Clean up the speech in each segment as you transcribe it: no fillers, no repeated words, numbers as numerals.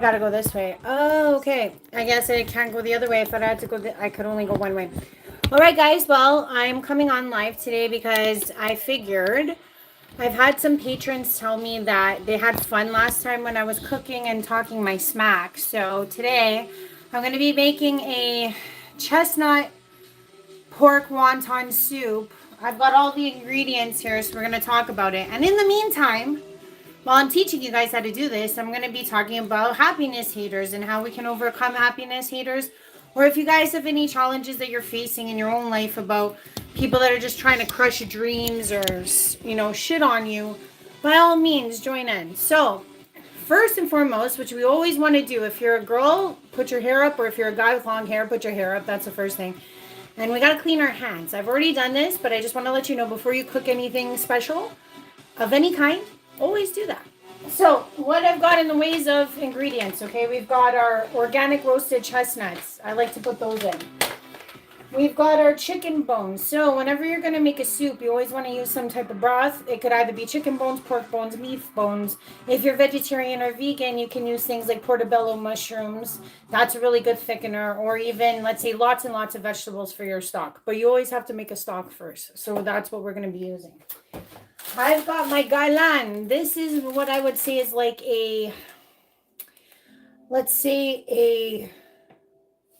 Gotta go this way. Oh, okay. I guess I can't go the other way. I thought I had to go. I could only go one way. All right, guys. Well, I'm coming on live today because I figured I've had some patrons tell me that they had fun last time when I was cooking and talking my smack. So today I'm going to be making a chestnut pork wonton soup. I've got all the ingredients here, so we're going to talk about it. And in the meantime, while I'm teaching you guys how to do this, I'm going to be talking about happiness haters and how we can overcome happiness haters. Or if you guys have any challenges that you're facing in your own life about people that are just trying to crush your dreams or, shit on you, by all means, join in. So, first and foremost, which we always want to do, if you're a girl, put your hair up, or if you're a guy with long hair, put your hair up. That's the first thing. And we got to clean our hands. I've already done this, but I just want to let you know before you cook anything special of any kind, always do that. So what I've got in the ways of ingredients, okay, we've got our organic roasted chestnuts. I like to put those in. We've got our chicken bones. So whenever you're going to make a soup, you always want to use some type of broth. It could either be chicken bones, pork bones, beef bones. If you're vegetarian or vegan, you can use things like portobello mushrooms. That's a really good thickener. Or even, let's say, lots and lots of vegetables for your stock. But you always have to make a stock first. So that's what we're going to be using. I've got my gailan. This is what I would say is like let's say a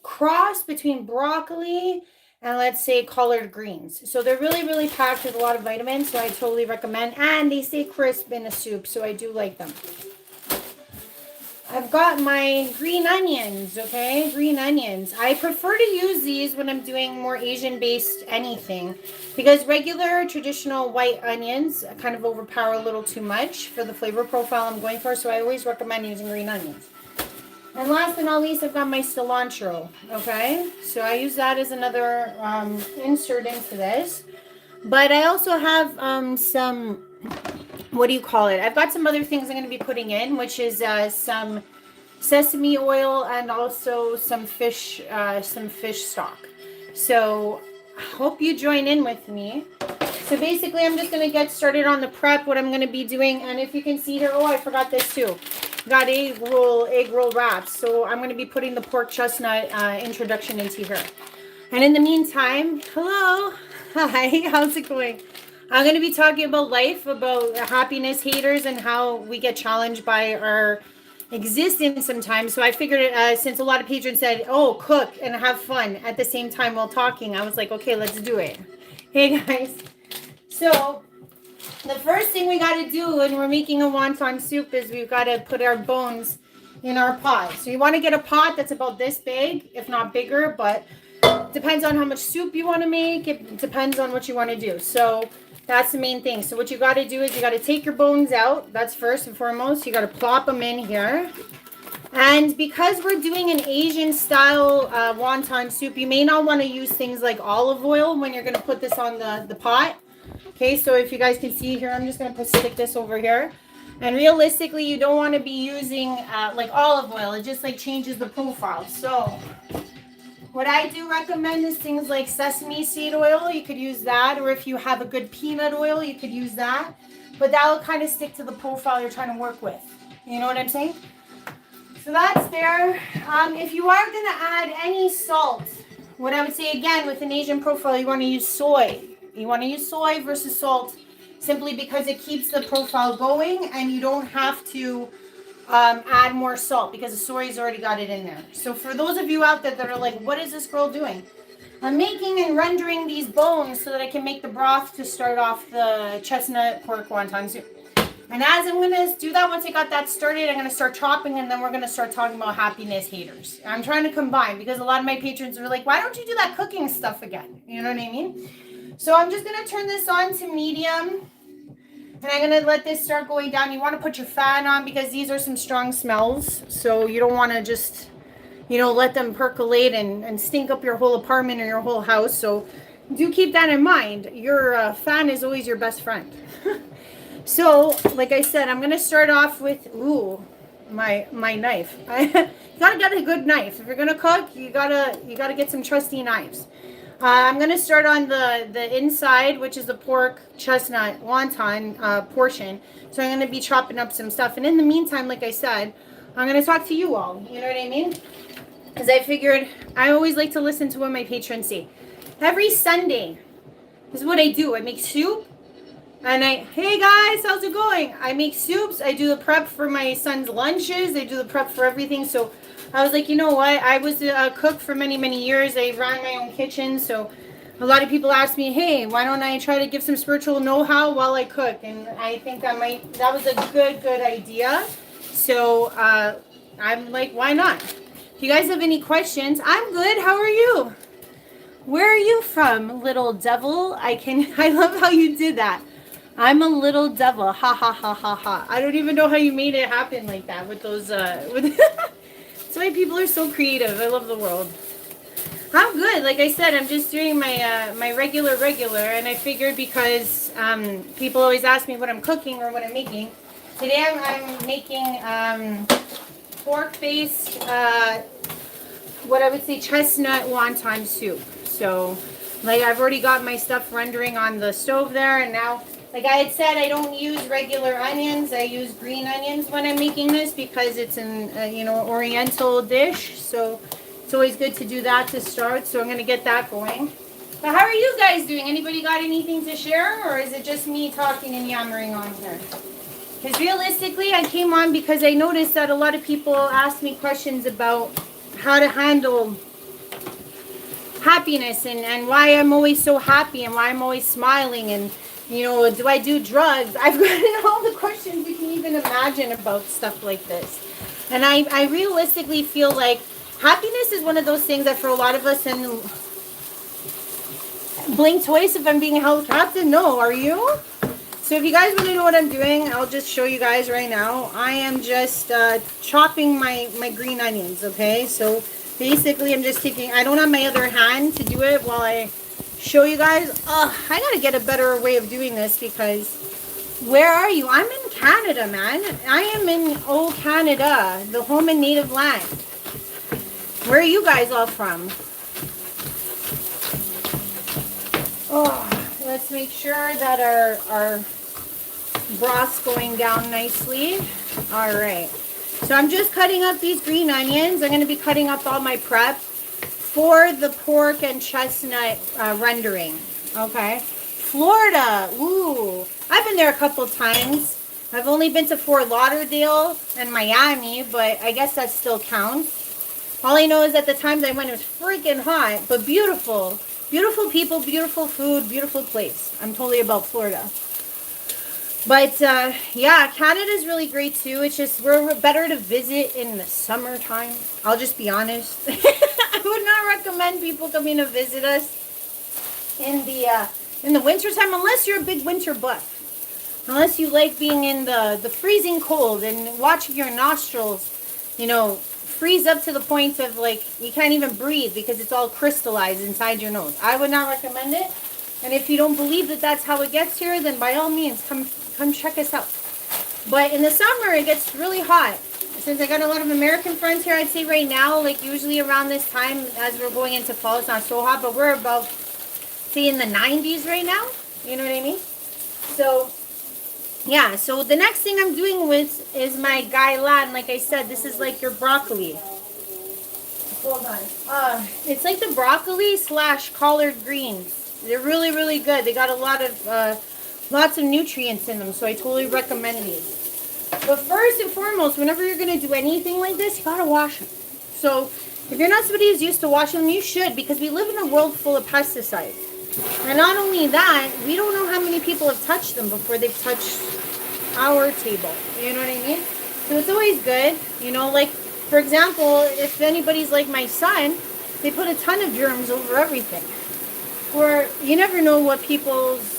cross between broccoli and let's say collard greens. So they're really, really packed with a lot of vitamins. So I totally recommend. And they stay crisp in a soup. So I do like them. I've got my green onions, okay? Green onions. I prefer to use these when I'm doing more Asian-based anything because regular traditional white onions kind of overpower a little too much for the flavor profile I'm going for, so I always recommend using green onions. And last but not least, I've got my cilantro, okay? So I use that as another insert into this. But I also have some... what do you call it? I've got some other things I'm going to be putting in, which is some sesame oil and also some fish stock. So I hope you join in with me. So basically, I'm just going to get started on the prep, what I'm going to be doing. And if you can see here, oh, I forgot this too. Got egg roll wraps. So I'm going to be putting the pork chestnut introduction into here. And in the meantime, hello. Hi, how's it going? I'm going to be talking about life, about happiness haters, and how we get challenged by our existence sometimes. So I figured since a lot of patrons said, oh, cook and have fun at the same time while talking, I was like, okay, let's do it. Hey, guys. So the first thing we got to do when we're making a wonton soup is we've got to put our bones in our pot. So you want to get a pot that's about this big, if not bigger, but depends on how much soup you want to make. It depends on what you want to do. So that's the main thing. So what you got to do is you got to take your bones out. That's first and foremost. You got to plop them in here. And because we're doing an Asian style wonton soup, you may not want to use things like olive oil when you're going to put this on the pot. Okay, so if you guys can see here, I'm just going to stick this over here. And realistically, you don't want to be using like olive oil. It just like changes the profile. So what I do recommend is things like sesame seed oil. You could use that. Or if you have a good peanut oil, you could use that. But that will kind of stick to the profile you're trying to work with. You know what I'm saying? So that's there. If you are going to add any salt, what I would say again with an Asian profile, you want to use soy. You want to use soy versus salt simply because it keeps the profile going and you don't have to add more salt because the soy's already got it in there. So for those of you out there that are like, what is this girl doing? I'm making and rendering these bones so that I can make the broth to start off the chestnut pork wonton soup. And as I'm going to do that, once I got that started, I'm going to start chopping and then we're going to start talking about happiness haters. I'm trying to combine because a lot of my patrons are like, why don't you do that cooking stuff again? You know what I mean? So I'm just going to turn this on to medium. And I'm going to let this start going down. You want to put your fan on because these are some strong smells. So you don't want to just, let them percolate and stink up your whole apartment or your whole house. So do keep that in mind. Your fan is always your best friend. So, like I said, I'm going to start off with, my knife. You got to get a good knife. If you're going to cook, you got to get some trusty knives. I'm going to start on the inside, which is the pork chestnut wonton portion. So I'm going to be chopping up some stuff. And in the meantime, like I said, I'm going to talk to you all. You know what I mean? Because I figured I always like to listen to what my patrons say. Every Sunday, this is what I do. I make soup. And hey guys, how's it going? I make soups. I do the prep for my son's lunches. I do the prep for everything. So I was like, you know what? I was a cook for many, many years. I ran my own kitchen. So a lot of people ask me, hey, why don't I try to give some spiritual know-how while I cook? And I think that was a good idea. So I'm like, why not? If you guys have any questions, I'm good. How are you? Where are you from, little devil? I love how you did that. I'm a little devil. Ha ha ha ha ha. I don't even know how you made it happen like that with those That's why people are so creative. I love the world. I'm good. Like I said, I'm just doing my my regular, and I figured because people always ask me what I'm cooking or what I'm making. Today I'm making pork-based, what I would say chestnut wonton soup. So, like I've already got my stuff rendering on the stove there, and now, like I had said, I don't use regular onions. I use green onions when I'm making this because it's an Oriental dish. So it's always good to do that to start. So I'm gonna get that going. But how are you guys doing? Anybody got anything to share, or is it just me talking and yammering on here? Because realistically, I came on because I noticed that a lot of people ask me questions about how to handle happiness and why I'm always so happy and why I'm always smiling and, do I do drugs? I've gotten all the questions you can even imagine about stuff like this. And I realistically feel like happiness is one of those things that for a lot of us, and blink twice if I'm being held captive. No, are you? So if you guys want to know what I'm doing, I'll just show you guys right now. I am just chopping my green onions, okay? So basically I'm just taking, I don't have my other hand to do it while I show you guys. I gotta get a better way of doing this because where are you? I'm in Canada, man. I am in old Canada, the home and native land. Where are you guys all from? Oh, let's make sure that our broth's going down nicely. All right. So I'm just cutting up these green onions. I'm going to be cutting up all my prep for the pork and chestnut rendering. Okay. Florida. Ooh. I've been there a couple times. I've only been to Fort Lauderdale and Miami, but I guess that still counts. All I know is at the times I went, it was freaking hot, but beautiful. Beautiful people, beautiful food, beautiful place. I'm totally about Florida. But, yeah, Canada's really great, too. It's just, we're better to visit in the summertime. I'll just be honest. I would not recommend people coming to visit us in the wintertime, unless you're a big winter buff. Unless you like being in the freezing cold and watching your nostrils, freeze up to the point of, like, you can't even breathe because it's all crystallized inside your nose. I would not recommend it. And if you don't believe that that's how it gets here, then by all means, come check us out. But in the summer, it gets really hot. Since I got a lot of American friends here, I'd say right now, like usually around this time, as we're going into fall, it's not so hot, but we're about, say, in the 90s right now. You know what I mean? So, yeah. So the next thing I'm doing with is my gailan. Like I said, this is like your broccoli. Hold on. It's like the broccoli / collard greens. They're really, really good. They got a lot of lots of nutrients in them, so I totally recommend these. But first and foremost, whenever you're going to do anything like this, you got to wash them. So if you're not somebody who's used to washing them, you should, because we live in a world full of pesticides. And not only that, we don't know how many people have touched them before they've touched our table. You know what I mean? So it's always good. Like, for example, if anybody's like my son, they put a ton of germs over everything. Or you never know what people's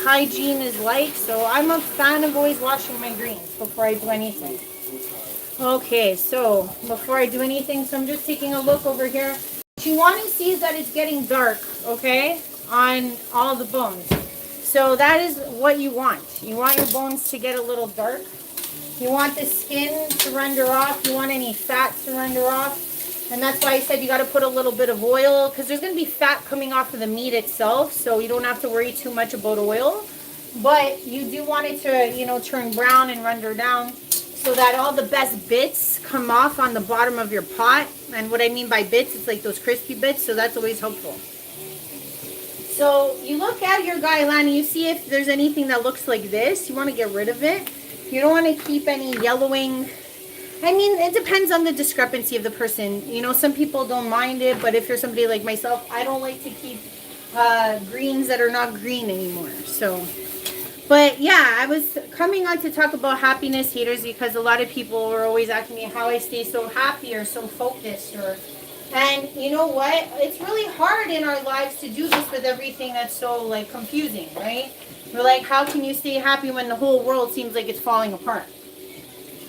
hygiene is like, so I'm a fan of always washing my greens before I do anything. Okay, so before I do anything, so I'm just taking a look over here. What you want to see is that it's getting dark, okay, on all the bones. So that is what you want. You want your bones to get a little dark. You want the skin to render off. You want any fat to render off. And that's why I said you got to put a little bit of oil, because there's going to be fat coming off of the meat itself, so you don't have to worry too much about oil. But you do want it to, turn brown and render down. so that all the best bits come off on the bottom of your pot. And what I mean by bits, it's like those crispy bits, so that's always helpful. So you look at your guideline, you see if there's anything that looks like this. You want to get rid of it. You don't want to keep any yellowing. I mean, it depends on the discrepancy of the person. You know, some people don't mind it, but if you're somebody like myself, I don't like to keep greens that are not green anymore. So, but yeah, I was coming on to talk about happiness haters because a lot of people were always asking me how I stay so happy or so focused and you know what? It's really hard in our lives to do this with everything that's so like confusing, right? We're like, how can you stay happy when the whole world seems like it's falling apart?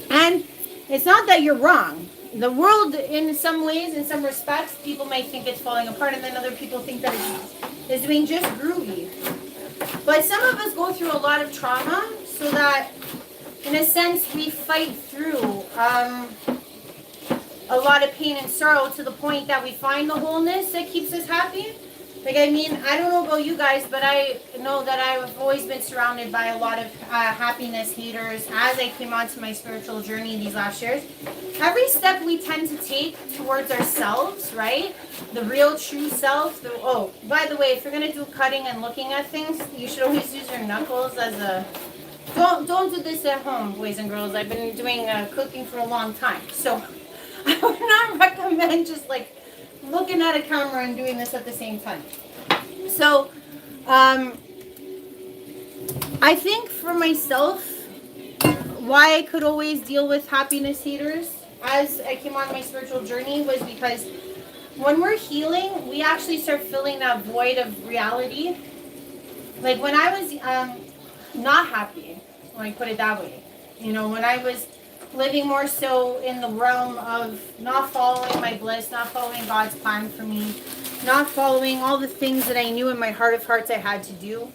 And it's not that you're wrong. The world, in some ways, in some respects, people might think it's falling apart, and then other people think that it's doing just groovy. But some of us go through a lot of trauma, so that, in a sense, we fight through a lot of pain and sorrow to the point that we find the wholeness that keeps us happy. Like, I mean, I don't know about you guys, but I know that I've always been surrounded by a lot of happiness haters as I came onto my spiritual journey these last years. Every step we tend to take towards ourselves, right? The real true self. Oh, by the way, if you're going to do cutting and looking at things, you should always use your knuckles as a... Don't do this at home, boys and girls. I've been doing cooking for a long time. So I would not recommend just like looking at a camera and doing this at the same time. So I think for myself, why I could always deal with happiness haters as I came on my spiritual journey was because when we're healing, we actually start filling that void of reality. Like when I was not happy, let me put it that way, you know, when I was living more so in the realm of not following my bliss, not following God's plan for me, not following all the things that I knew in my heart of hearts I had to do.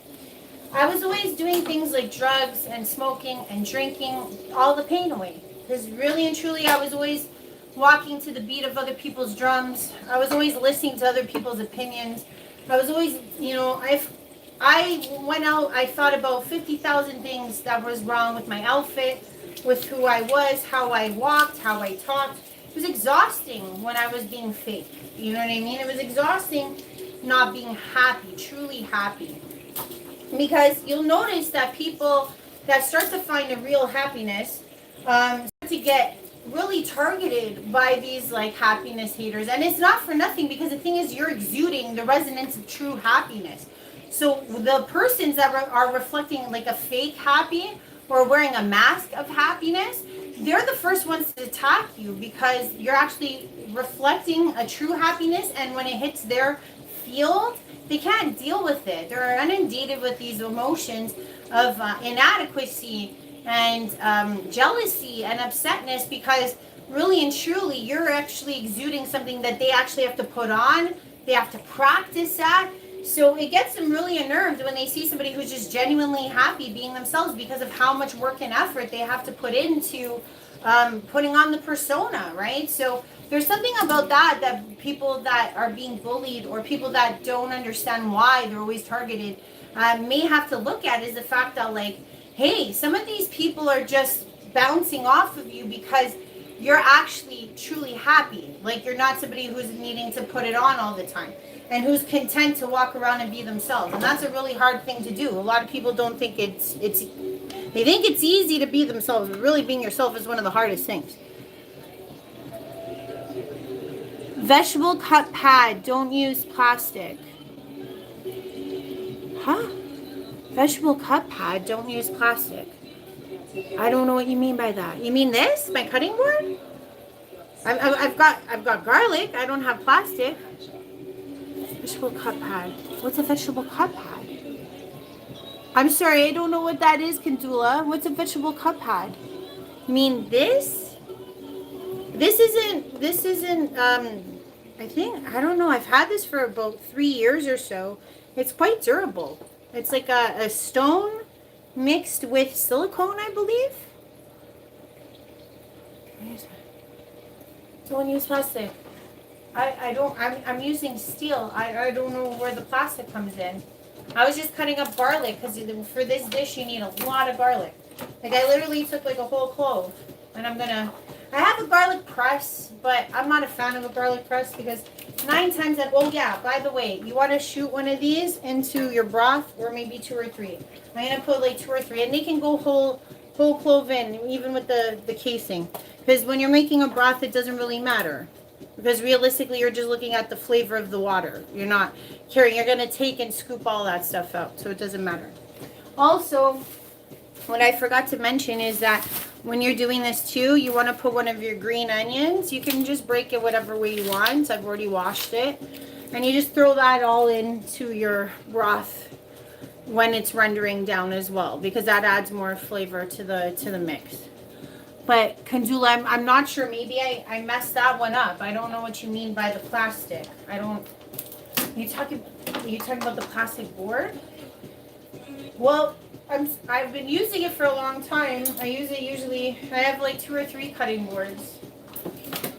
I was always doing things like drugs and smoking and drinking all the pain away. Because really and truly, I was always walking to the beat of other people's drums. I was always listening to other people's opinions. I was always, you know, I went out, I thought about 50,000 things that was wrong with my outfit, with who I was, how I walked, how I talked. It was exhausting when I was being fake. You know what I mean? It was exhausting not being happy, truly happy. Because you'll notice that people that start to find a real happiness start to get really targeted by these like happiness haters. And it's not for nothing, because the thing is, you're exuding the resonance of true happiness. So the persons that are reflecting like a fake happy or wearing a mask of happiness, they're the first ones to attack you, because you're actually reflecting a true happiness, and when it hits their field, they can't deal with it. They're inundated with these emotions of inadequacy and jealousy and upsetness, because really and truly you're actually exuding something that they actually have to put on, they have to practice at. So it gets them really unnerved when they see somebody who's just genuinely happy being themselves, because of how much work and effort they have to put into putting on the persona, right? So there's something about that people that are being bullied, or people that don't understand why they're always targeted, may have to look at, is the fact that, like, hey, some of these people are just bouncing off of you because you're actually truly happy. Like, you're not somebody who's needing to put it on all the time, and who's content to walk around and be themselves. And that's a really hard thing to do. A lot of people don't think they think it's easy to be themselves, but really being yourself is one of the hardest things. Vegetable cut pad, don't use plastic. Huh? Vegetable cut pad, don't use plastic. I don't know what you mean by that. You mean this? My cutting board? I've got garlic. I don't have plastic. Vegetable cut pad. What's a vegetable cut pad? I'm sorry, I don't know what that is, Kandula. What's a vegetable cut pad? You mean this? This isn't, I think, I don't know. I've had this for about 3 years or so. It's quite durable. It's like a stone mixed with silicone, I believe. Don't use plastic. I'm using steel. I don't know where the plastic comes in. I was just cutting up garlic, because for this dish you need a lot of garlic. Like, I literally took like a whole clove And I have a garlic press, but I'm not a fan of a garlic press because 9 times out, oh yeah, by the way, you want to shoot one of these into your broth, or maybe 2 or 3. I'm going to put like 2 or 3, and they can go whole clove in, even with the casing. Because when you're making a broth, it doesn't really matter. Because realistically, you're just looking at the flavor of the water. You're not caring. You're going to take and scoop all that stuff out, so it doesn't matter. Also, what I forgot to mention is that when you're doing this too, you want to put one of your green onions. You can just break it whatever way you want. I've already washed it. And you just throw that all into your broth when it's rendering down as well, because that adds more flavor to the mix. But Kandula, I'm not sure. Maybe I messed that one up. I don't know what you mean by the plastic. I don't. Are you talking about the plastic board? Well, I've been using it for a long time. I use it usually. I have like 2 or 3 cutting boards.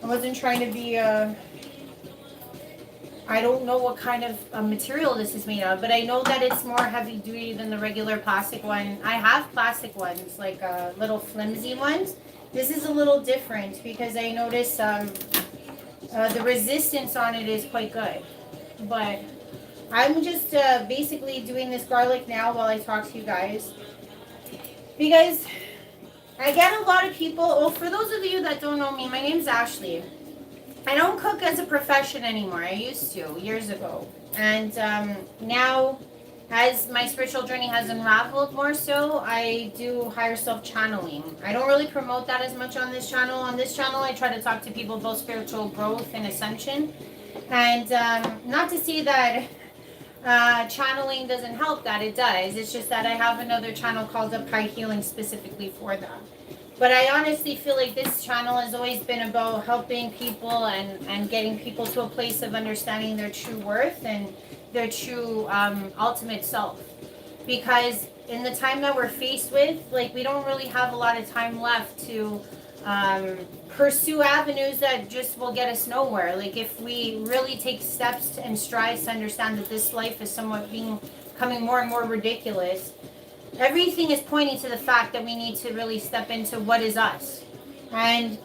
I wasn't trying to be. I don't know what kind of material this is made of, but I know that it's more heavy duty than the regular plastic one. I have plastic ones, like little flimsy ones. This is a little different because I notice the resistance on it is quite good. But I'm just basically doing this garlic now while I talk to you guys, because I get a lot of people. Well, for those of you that don't know me, my name's Ashley. I don't cook as a profession anymore. I used to years ago, and now, as my spiritual journey has unraveled more so, I do higher self channeling. I don't really promote that as much on this channel. On this channel, I try to talk to people about spiritual growth and ascension, and not to say that channeling doesn't help that, it does. It's just that I have another channel called Up High Healing specifically for that. But I honestly feel like this channel has always been about helping people and getting people to a place of understanding their true worth and their true ultimate self. Because in the time that we're faced with, like, we don't really have a lot of time left to pursue avenues that just will get us nowhere. Like, if we really take steps and strides to understand that this life is somewhat becoming more and more ridiculous, everything is pointing to the fact that we need to really step into what is us. And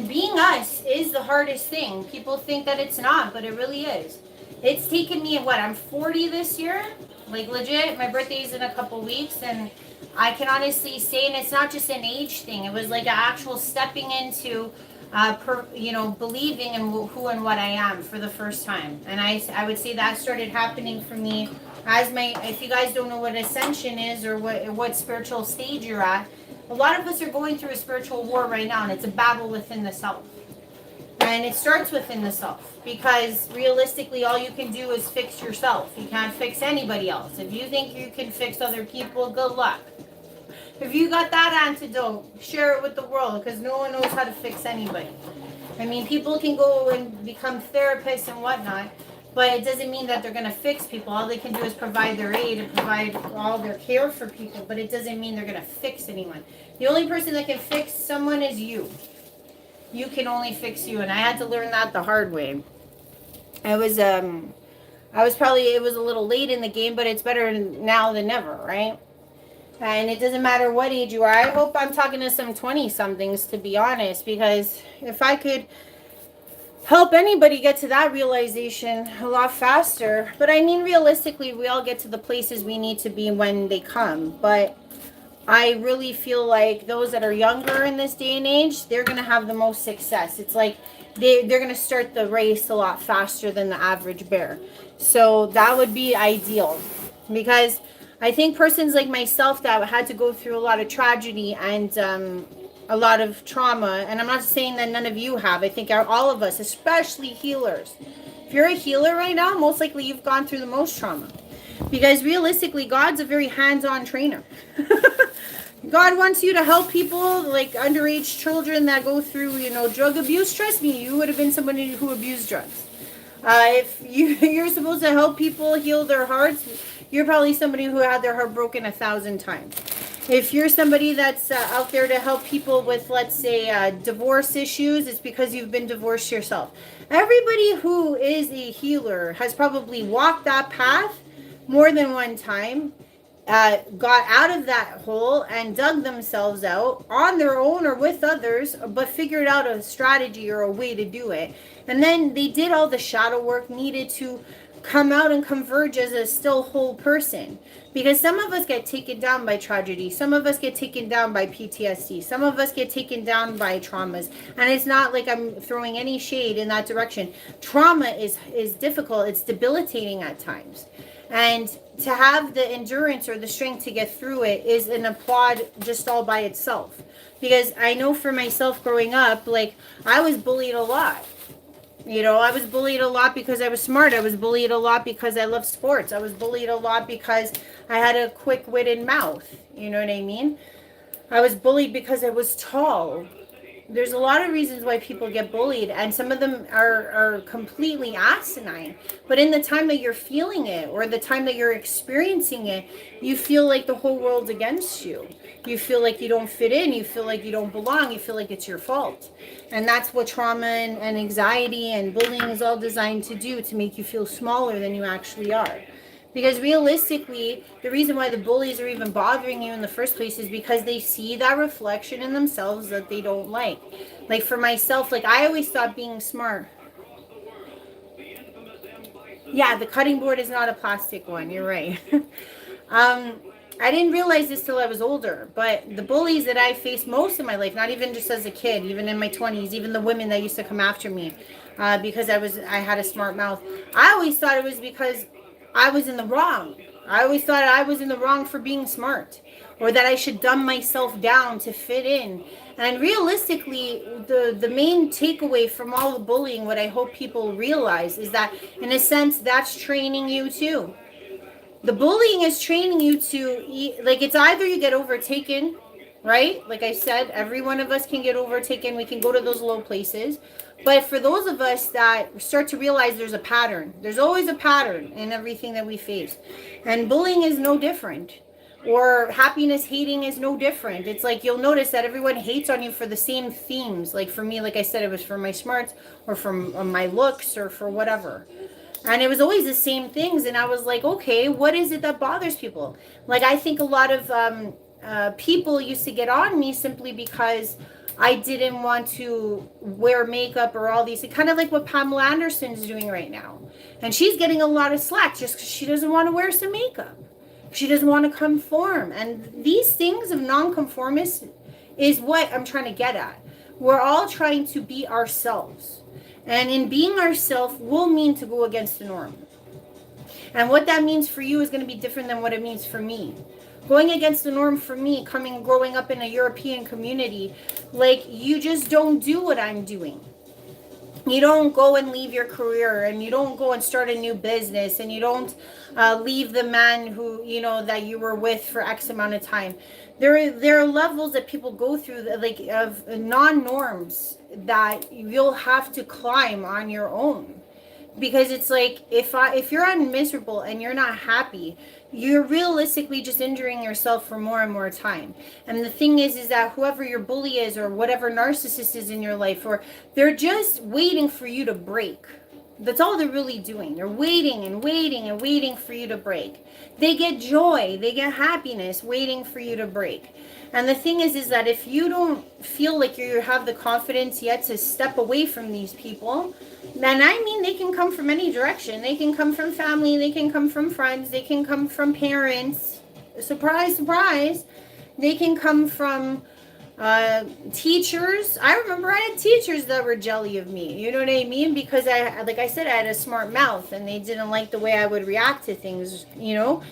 being us is the hardest thing. People think that it's not, but it really is. It's taken me, I'm 40 this year? Like, legit, my birthday is in a couple weeks, and I can honestly say, and it's not just an age thing, it was like an actual stepping into, believing in who and what I am for the first time. And I would say that started happening for me as if you guys don't know what ascension is or what spiritual stage you're at, a lot of us are going through a spiritual war right now, and it's a battle within the self. And it starts within the self, because realistically all you can do is fix yourself. You can't fix anybody else. If you think you can fix other people, good luck. If you got that antidote, share it with the world, because no one knows how to fix anybody. I mean, people can go and become therapists and whatnot, but it doesn't mean that they're going to fix people. All they can do is provide their aid and provide all their care for people, but it doesn't mean they're going to fix anyone. The only person that can fix someone is you. You can only fix you, and I had to learn that the hard way. It was a little late in the game, but it's better now than never, right? And it doesn't matter what age you are. I hope I'm talking to some 20-somethings, to be honest, because if I could help anybody get to that realization a lot faster. But I mean, realistically, we all get to the places we need to be when they come. But I really feel like those that are younger in this day and age, they're going to have the most success. It's like they're going to start the race a lot faster than the average bear. So that would be ideal, because I think persons like myself that had to go through a lot of tragedy and a lot of trauma, and I'm not saying that none of you have. I think all of us, especially healers. If you're a healer right now, most likely you've gone through the most trauma. Because realistically, God's a very hands-on trainer. God wants you to help people like underage children that go through, drug abuse. Trust me, you would have been somebody who abused drugs. If you're supposed to help people heal their hearts, you're probably somebody who had their heart broken 1,000 times. If you're somebody that's out there to help people with, let's say, divorce issues, it's because you've been divorced yourself. Everybody who is a healer has probably walked that path more than one time. got out of that hole and dug themselves out on their own or with others, but figured out a strategy or a way to do it. And then they did all the shadow work needed to come out and converge as a still whole person. Because some of us get taken down by tragedy. Some of us get taken down by PTSD. Some of us get taken down by traumas. And it's not like I'm throwing any shade in that direction. Trauma is difficult. It's debilitating at times. And to have the endurance or the strength to get through it is an applaud just all by itself. Because I know for myself growing up, like, I was bullied a lot. You know, I was bullied a lot because I was smart. I was bullied a lot because I loved sports. I was bullied a lot because I had a quick-witted mouth. You know what I mean? I was bullied because I was tall. There's a lot of reasons why people get bullied, and some of them are completely asinine. But in the time that you're feeling it or the time that you're experiencing it, you feel like the whole world's against you. You feel like you don't fit in. You feel like you don't belong. You feel like it's your fault. And that's what trauma and anxiety and bullying is all designed to do, to make you feel smaller than you actually are. Because realistically, the reason why the bullies are even bothering you in the first place is because they see that reflection in themselves that they don't like. Like for myself, like I always thought being smart. Yeah, the cutting board is not a plastic one. You're right. I didn't realize this till I was older, but the bullies that I faced most of my life, not even just as a kid, even in my 20s, even the women that used to come after me because I had a smart mouth, I always thought it was because I was in the wrong. I always thought I was in the wrong for being smart, or that I should dumb myself down to fit in. And realistically, the main takeaway from all the bullying, what I hope people realize, is that in a sense, that's training you too. The bullying is training you to, like, it's either you get overtaken, right? Like I said, every one of us can get overtaken. We can go to those low places. But for those of us that start to realize there's a pattern, there's always a pattern in everything that we face. And bullying is no different. Or happiness hating is no different. It's like you'll notice that everyone hates on you for the same themes. Like for me, like I said, it was for my smarts or for my looks or for whatever. And it was always the same things. And I was like, okay, what is it that bothers people? Like, I think a lot of people used to get on me simply because I didn't want to wear makeup or all these. Kind of like what Pamela Anderson's doing right now. And she's getting a lot of slack just because she doesn't want to wear some makeup. She doesn't want to conform. And these things of nonconformists is what I'm trying to get at. We're all trying to be ourselves. And in being ourselves will mean to go against the norm. And what that means for you is going to be different than what it means for me. Going against the norm for me, growing up in a European community, like, you just don't do what I'm doing. You don't go and leave your career, and you don't go and start a new business, and you don't leave the man who, you know, that you were with for X amount of time. There are levels that people go through that, like, of non-norms that you'll have to climb on your own. Because it's like, if you're miserable and you're not happy, you're realistically just injuring yourself for more and more time. And the thing is that whoever your bully is, or whatever narcissist is in your life, or they're just waiting for you to break. That's all they're really doing. They're waiting and waiting and waiting for you to break. They get joy, they get happiness waiting for you to break. And the thing is that if you don't feel like you have the confidence yet to step away from these people, then I mean, they can come from any direction. They can come from family, they can come from friends, they can come from parents. Surprise, surprise. They can come from teachers. I remember I had teachers that were jelly of me. You know what I mean? Because like I said, I had a smart mouth and they didn't like the way I would react to things, you know.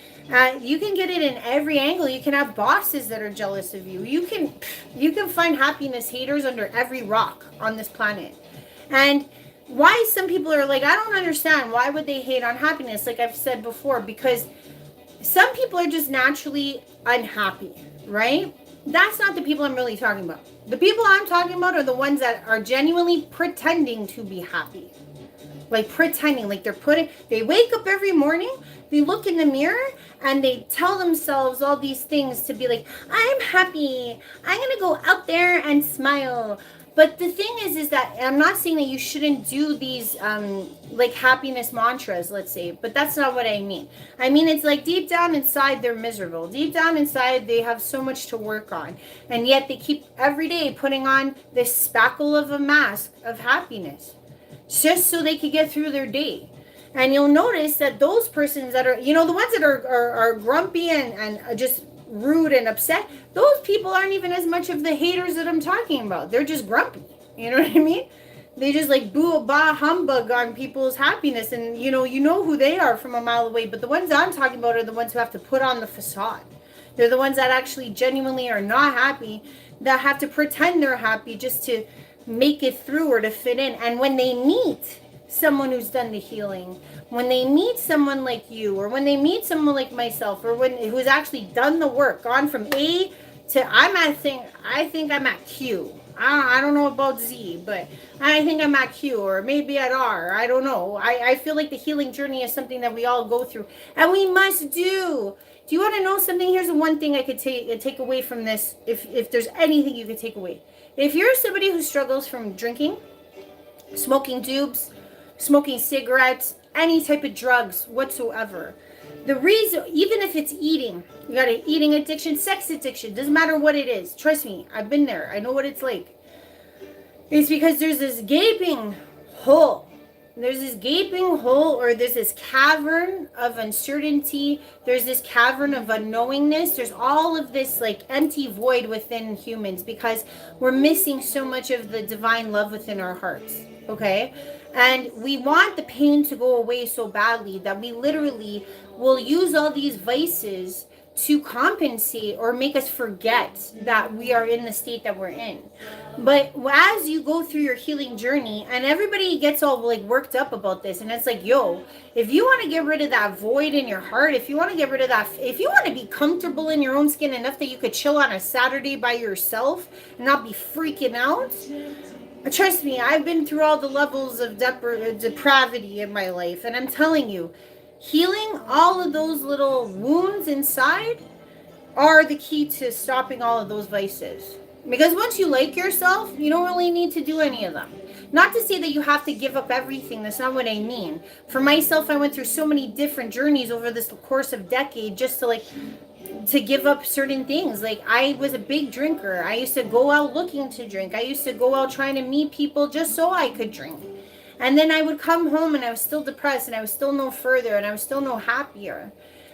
You can get it in every angle. You can have bosses that are jealous of you. You can find happiness haters under every rock on this planet. And why some people are like, I don't understand. Why would they hate on happiness? Like I've said before, because some people are just naturally unhappy, right? That's not the people I'm really talking about. The people I'm talking about are the ones that are genuinely pretending to be happy. Like pretending, like they wake up every morning, they look in the mirror, and they tell themselves all these things to be like, I'm happy. I'm going to go out there and smile. But the thing is that I'm not saying that you shouldn't do these like happiness mantras, let's say, but that's not what I mean. I mean, it's like deep down inside they're miserable. Deep down inside they have so much to work on, and yet they keep every day putting on this spackle of a mask of happiness just so they could get through their day. And you'll notice that those persons that are, you know, the ones that are grumpy and just rude and upset, those people aren't even as much of the haters that I'm talking about. They're just grumpy. You know what I mean? They just like boo, bah, humbug on people's happiness. And you know who they are from a mile away. But the ones I'm talking about are the ones who have to put on the facade. They're the ones that actually genuinely are not happy, that have to pretend they're happy just to make it through or to fit in. And when they meet someone who's done the healing, when they meet someone like you, or when they meet someone like myself, or who's actually done the work, gone from A to I think I'm at Q. I don't know about Z, but I think I'm at Q, or maybe at R. I don't know. I feel like the healing journey is something that we all go through, and we must do. Do you want to know something? Here's the one thing I could take away from this, if there's anything you could take away. If you're somebody who struggles from drinking, smoking tubes, smoking cigarettes, any type of drugs whatsoever, the reason, even if it's eating, you got an eating addiction, sex addiction, doesn't matter what it is. Trust me, I've been there. I know what it's like. It's because there's this gaping hole. There's this gaping hole, or there's this cavern of uncertainty. There's this cavern of unknowingness. There's all of this like empty void within humans because we're missing so much of the divine love within our hearts. Okay? And we want the pain to go away so badly that we literally will use all these vices to compensate or make us forget that we are in the state that we're in. But as you go through your healing journey, and everybody gets all like worked up about this, and it's like, yo, if you want to get rid of that void in your heart, if you want to get rid of that, if you want to be comfortable in your own skin enough that you could chill on a Saturday by yourself and not be freaking out, trust me, I've been through all the levels of depravity in my life, and I'm telling you, healing all of those little wounds inside are the key to stopping all of those vices. Because once you like yourself, you don't really need to do any of them. Not to say that you have to give up everything. That's not what I mean. For myself, I went through so many different journeys over this course of decade just to give up certain things. Like, I was a big drinker. I used to go out looking to drink. I used to go out trying to meet people just so I could drink. And then I would come home and I was still depressed, and I was still no further, and I was still no happier.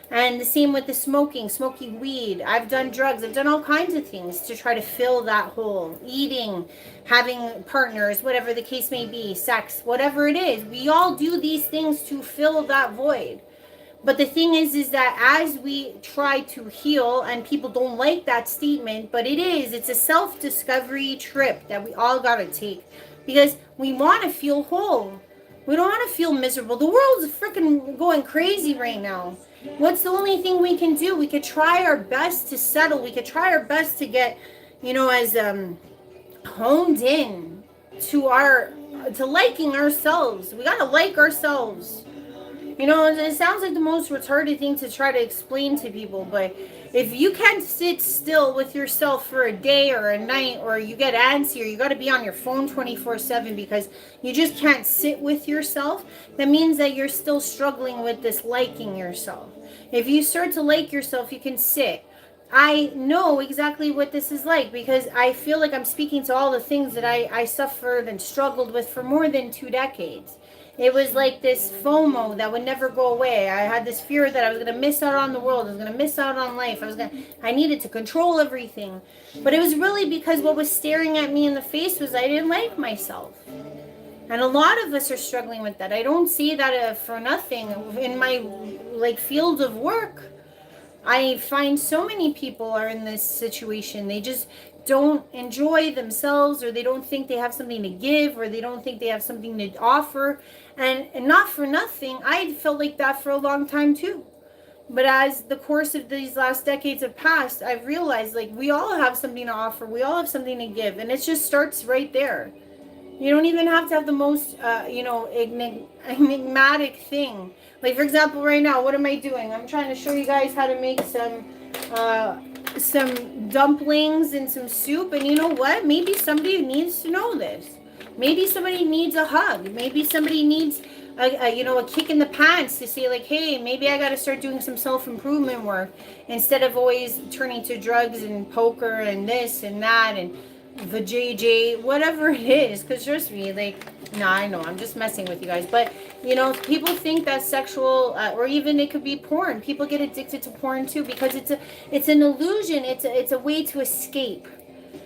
And the same with the smoking weed. I've done drugs. I've done all kinds of things to try to fill that hole. Eating, having partners, whatever the case may be, sex, whatever it is. We all do these things to fill that void. But the thing is that as we try to heal, and people don't like that statement, but it's a self-discovery trip that we all got to take. Because we want to feel whole. We don't want to feel miserable. The world's freaking going crazy right now. What's the only thing we can do? We could try our best to settle. We could try our best to get, as honed in to liking ourselves. We got to like ourselves. It sounds like the most retarded thing to try to explain to people, but if you can't sit still with yourself for a day or a night, or you get antsy, or you got to be on your phone 24/7 because you just can't sit with yourself, that means that you're still struggling with this liking yourself. If you start to like yourself, you can sit. I know exactly what this is like because I feel like I'm speaking to all the things that I suffered and struggled with for more than 2 decades. It was like this FOMO that would never go away. I had this fear that I was going to miss out on the world. I was going to miss out on life. I needed to control everything. But it was really because what was staring at me in the face was I didn't like myself. And a lot of us are struggling with that. I don't see that for nothing. In my field of work, I find so many people are in this situation. They just don't enjoy themselves, or they don't think they have something to give, or they don't think they have something to offer. And not for nothing, I felt like that for a long time too. But as the course of these last decades have passed, I've realized we all have something to offer. We all have something to give. And it just starts right there. You don't even have to have the most, enigmatic thing. Like, for example, right now, what am I doing? I'm trying to show you guys how to make some dumplings and some soup. And you know what? Maybe somebody needs to know this. Maybe somebody needs a hug. Maybe somebody needs a kick in the pants to say like, hey, maybe I got to start doing some self-improvement work instead of always turning to drugs and poker and this and that and the JJ, whatever it is. Because trust me, like, no, I know, I'm just messing with you guys. But, you know, people think that sexual, or even it could be porn. People get addicted to porn too because it's an illusion. It's a way to escape.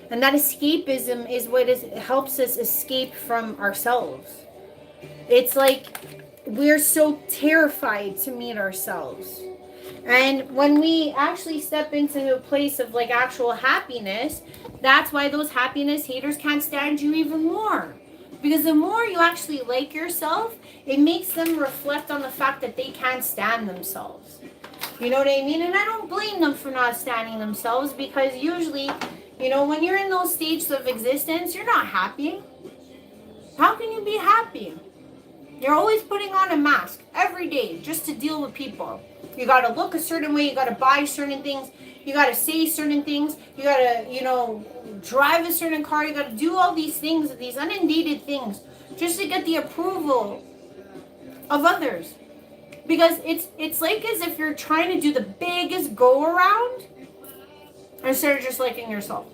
And that escapism is what helps us escape from ourselves. It's like we're so terrified to meet ourselves. And when we actually step into a place of like actual happiness, that's why those happiness haters can't stand you even more. Because the more you actually like yourself, it makes them reflect on the fact that they can't stand themselves. You know what I mean? And I don't blame them for not standing themselves because usually, you know, when you're in those stages of existence, you're not happy. How can you be happy? You're always putting on a mask every day just to deal with people. You got to look a certain way. You got to buy certain things. You got to say certain things. You got to, you know, drive a certain car. You got to do all these things, these inundated things, just to get the approval of others. Because it's like as if you're trying to do the biggest go around instead of just liking yourself.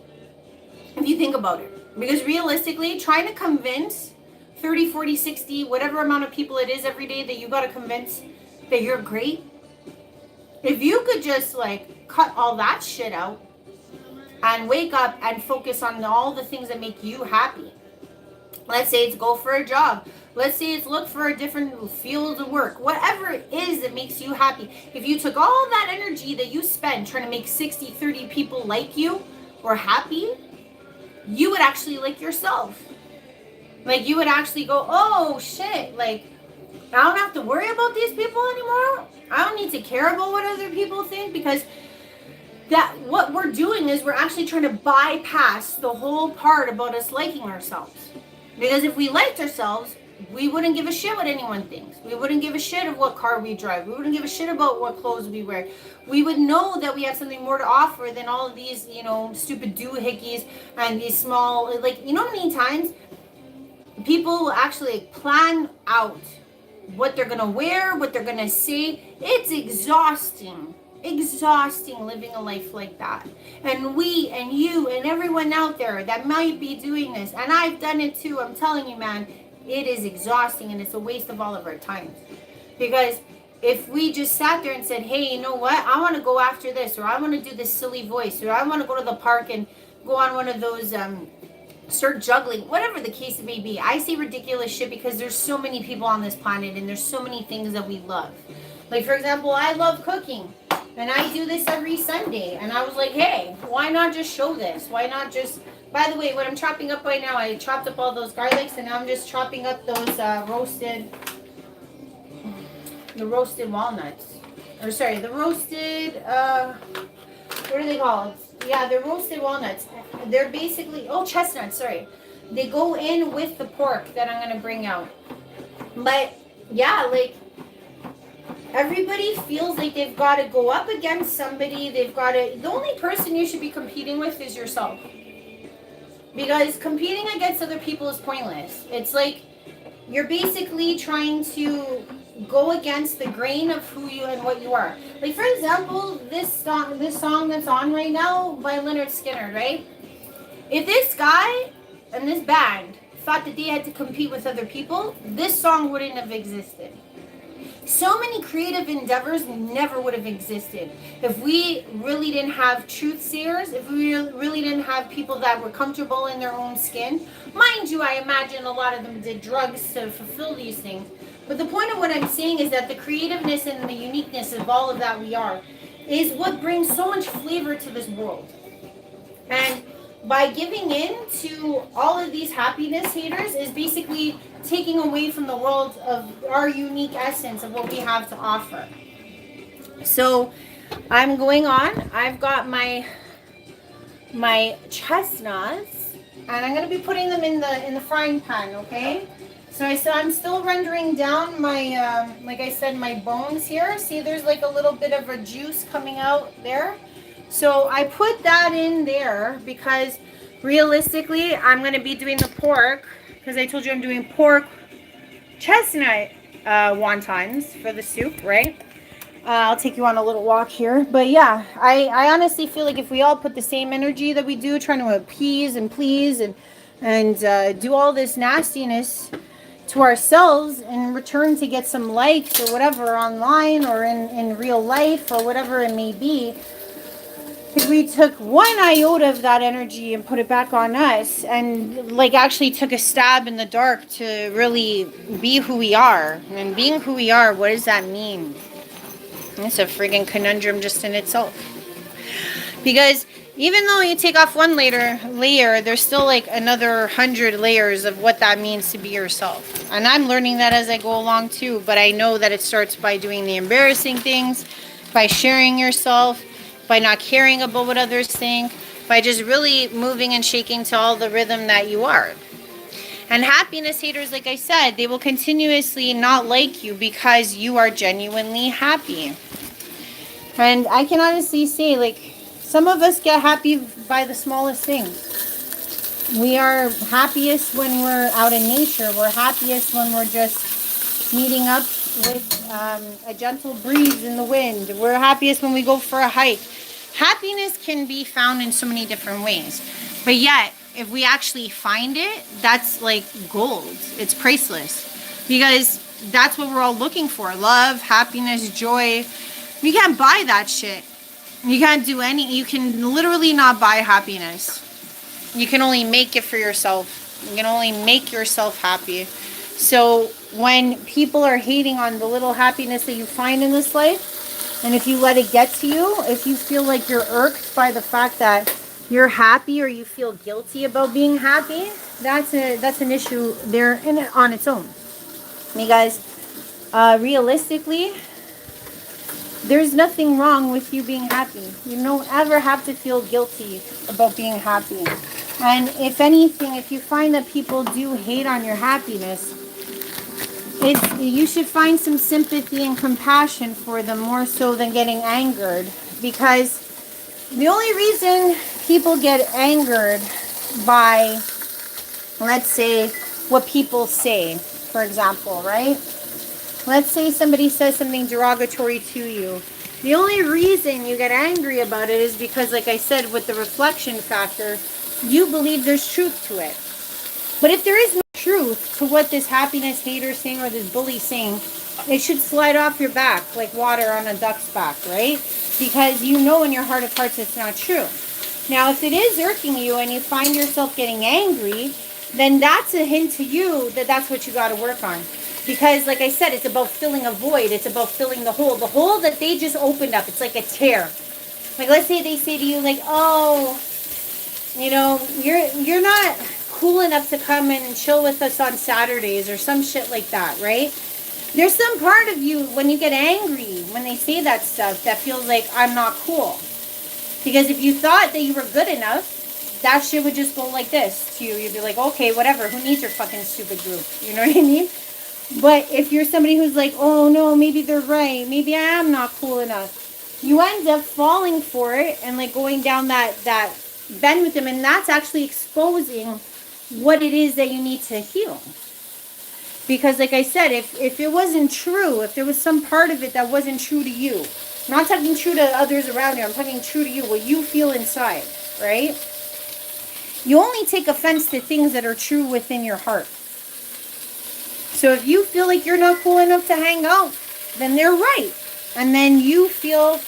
If you think about it. Because realistically, trying to convince 30, 40, 60, whatever amount of people it is every day that you got to convince that you're great. If you could just like cut all that shit out and wake up and focus on all the things that make you happy. Let's say it's go for a job. Let's say it's look for a different field of work. Whatever it is that makes you happy. If you took all that energy that you spend trying to make 60, 30 people like you or happy, you would actually like yourself. Like you would actually go, oh shit, like I don't have to worry about these people anymore. I don't need to care about what other people think because that what we're doing is we're actually trying to bypass the whole part about us liking ourselves. Because if we liked ourselves, we wouldn't give a shit what anyone thinks. We wouldn't give a shit of what car we drive. We wouldn't give a shit about what clothes we wear. We would know that we have something more to offer than all of these, you know, stupid doohickeys and these small, like, you know how many times people will actually plan out what they're going to wear, what they're going to say. It's exhausting living a life like that. And we and you and everyone out there that might be doing this, and I've done it too, I'm telling you, man, it is exhausting and it's a waste of all of our time. Because if we just sat there and said, hey, you know what, I want to go after this, or I want to do this silly voice, or I want to go to the park and go on one of those start juggling, whatever the case may be. I say ridiculous shit because there's so many people on this planet and there's so many things that we love. Like, for example, I love cooking and I do this every Sunday, and I was like, hey, why not just show this? Why not just, by the way, what I'm chopping up right now, I chopped up all those garlics and now I'm just chopping up those roasted walnuts, or sorry, the roasted what are they called? Yeah, they're roasted walnuts. They're basically, chestnuts, sorry. They go in with the pork that I'm going to bring out. But, yeah, like, everybody feels like they've got to go up against somebody. They've got to, the only person you should be competing with is yourself. Because competing against other people is pointless. It's like, you're basically trying to go against the grain of who you and what you are. Like, for example, this song that's on right now by Leonard Skinner, right? If this guy and this band thought that they had to compete with other people, this song wouldn't have existed. So many creative endeavors never would have existed if we really didn't have truth sayers, if we really didn't have people that were comfortable in their own skin. Mind you, I imagine a lot of them did drugs to fulfill these things. But the point of what I'm saying is that the creativeness and the uniqueness of all of that we are is what brings so much flavor to this world. And by giving in to all of these happiness haters is basically taking away from the world of our unique essence of what we have to offer. So I'm going on. I've got my chestnuts, and I'm going to be putting them in the frying pan, okay? So I'm still rendering down my, like I said, my bones here. See, there's like a little bit of a juice coming out there. So I put that in there because realistically, I'm going to be doing the pork because I told you I'm doing pork chestnut wontons for the soup, right? I'll take you on a little walk here. But yeah, I honestly feel like if we all put the same energy that we do, trying to appease and please and do all this nastiness to ourselves in return to get some likes or whatever online or in real life or whatever it may be, if we took one iota of that energy and put it back on us and like actually took a stab in the dark to really be who we are, and being who we are, what does that mean? It's a friggin' conundrum just in itself. Because even though you take off one layer, there's still like another 100 layers of what that means to be yourself. And I'm learning that as I go along too, but I know that it starts by doing the embarrassing things, by sharing yourself, by not caring about what others think, by just really moving and shaking to all the rhythm that you are. And happiness haters, like I said, they will continuously not like you because you are genuinely happy. And I can honestly say, like, some of us get happy by the smallest things. We are happiest when we're out in nature. We're happiest when we're just meeting up with a gentle breeze in the wind. We're happiest when we go for a hike. Happiness can be found in so many different ways. But yet, if we actually find it, that's like gold. It's priceless. Because that's what we're all looking for. Love, happiness, joy. You can't buy that shit. You can't do you can literally not buy happiness. You can only make it for yourself. You can only make yourself happy. So when people are hating on the little happiness that you find in this life, and if you let it get to you, if you feel like you're irked by the fact that you're happy or you feel guilty about being happy, that's an issue there on its own. You guys, realistically, there's nothing wrong with you being happy. You don't ever have to feel guilty about being happy. And if anything, if you find that people do hate on your happiness, you should find some sympathy and compassion for them more so than getting angered. Because the only reason people get angered by, let's say, what people say, for example, right? Let's say somebody says something derogatory to you. The only reason you get angry about it is because, like I said, with the reflection factor, you believe there's truth to it. But if there is no truth to what this happiness hater saying or this bully saying, it should slide off your back like water on a duck's back, right? Because you know in your heart of hearts it's not true. Now, if it is irking you and you find yourself getting angry, then that's a hint to you that that's what you got to work on. Because, like I said, it's about filling a void. It's about filling the hole that they just opened up. It's like a tear. Like, let's say they say to you, like, oh, you know, you're not cool enough to come and chill with us on Saturdays or some shit like that, right? There's some part of you when you get angry when they say that stuff that feels like I'm not cool. Because if you thought that you were good enough, that shit would just go like this to you. You'd be like, okay, whatever. Who needs your fucking stupid group? You know what I mean? But if you're somebody who's like, oh no, maybe they're right. Maybe I am not cool enough. You end up falling for it and like going down that bend with them. And that's actually exposing what it is that you need to heal. Because like I said, if it wasn't true, if there was some part of it that wasn't true to you, I'm not talking true to others around you, I'm talking true to you, what you feel inside, right? You only take offense to things that are true within your heart. So if you feel like you're not cool enough to hang out, then they're right. And then you feel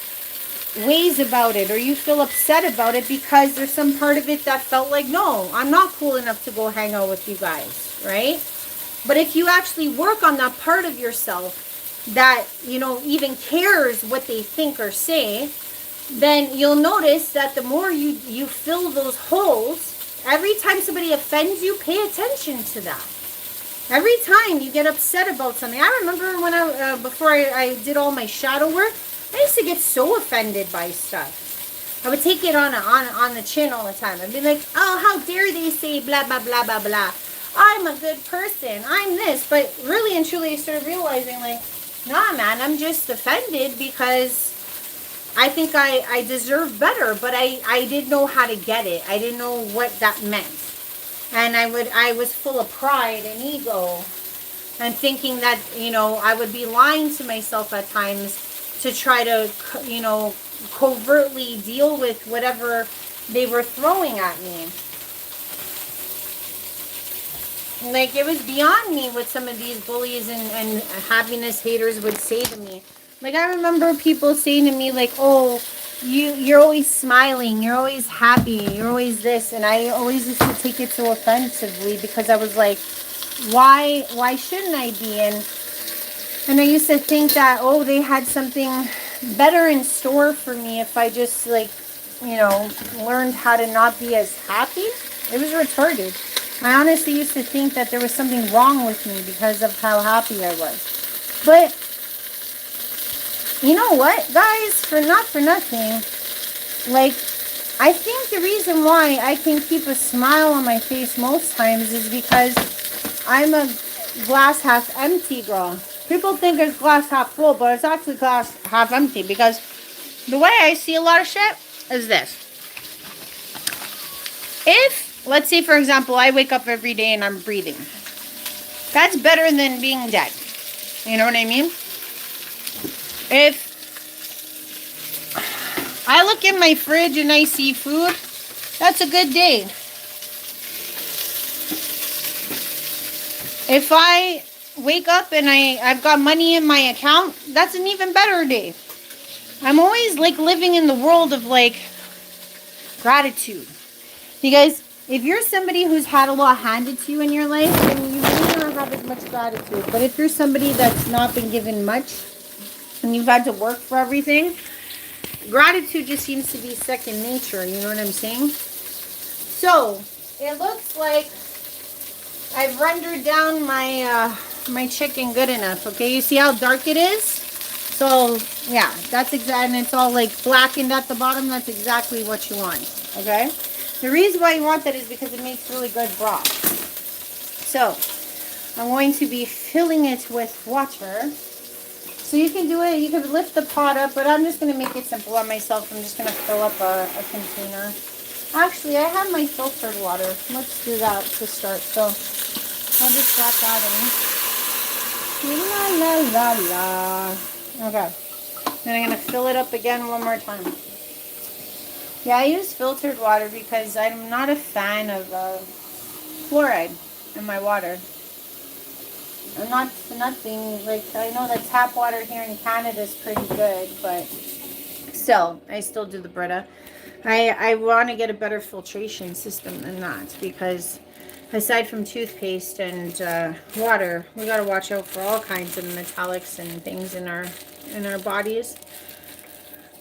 ways about it or you feel upset about it because there's some part of it that felt like, no, I'm not cool enough to go hang out with you guys, right? But if you actually work on that part of yourself that, you know, even cares what they think or say, then you'll notice that the more you fill those holes, every time somebody offends you, pay attention to that. Every time you get upset about something. I remember when before I did all my shadow work, I used to get so offended by stuff. I would take it on the chin all the time. I'd be like, oh, how dare they say blah, blah, blah, blah, blah. I'm a good person. I'm this. But really and truly, I started realizing, like, nah, man, I'm just offended because I think I deserve better, but I didn't know how to get it. I didn't know what that meant. And I was full of pride and ego and thinking that, you know, I would be lying to myself at times to try to, you know, covertly deal with whatever they were throwing at me. Like, it was beyond me what some of these bullies and happiness haters would say to me. Like, I remember people saying to me, like, oh, you're always smiling, you're always happy, you're always this. And I always used to take it so offensively because I was like, why shouldn't I be? And I used to think that, oh, they had something better in store for me if I just, like, you know, learned how to not be as happy. It was retarded. I honestly used to think that there was something wrong with me because of how happy I was. But you know what, guys? For nothing, like, I think the reason why I can keep a smile on my face most times is because I'm a glass half empty girl. People think it's glass half full, but it's actually glass half empty because the way I see a lot of shit is this. If, let's say, for example, I wake up every day and I'm breathing, that's better than being dead. You know what I mean? If I look in my fridge and I see food, that's a good day. If I wake up and I've got money in my account, that's an even better day. I'm always, like, living in the world of, like, gratitude. Because if you're somebody who's had a lot handed to you in your life, then you really don't have as much gratitude. But if you're somebody that's not been given much and you've had to work for everything, gratitude just seems to be second nature. You know what I'm saying? So it looks like I've rendered down my my chicken good enough. Okay, you see how dark it is? So yeah, that's exactly, and it's all like blackened at the bottom. That's exactly what you want. Okay. The reason why you want that is because it makes really good broth. So I'm going to be filling it with water. So you can do it, you can lift the pot up, but I'm just going to make it simple on myself. I'm just going to fill up a container. Actually, I have my filtered water. Let's do that to start. So I'll just drop that in. La la la la. Okay. Then I'm going to fill it up again one more time. Yeah, I use filtered water because I'm not a fan of fluoride in my water. I'm not for nothing. Like, I know that tap water here in Canada is pretty good, but still, I still do the Brita. I want to get a better filtration system than that because aside from toothpaste and water, we got to watch out for all kinds of metallics and things in our bodies.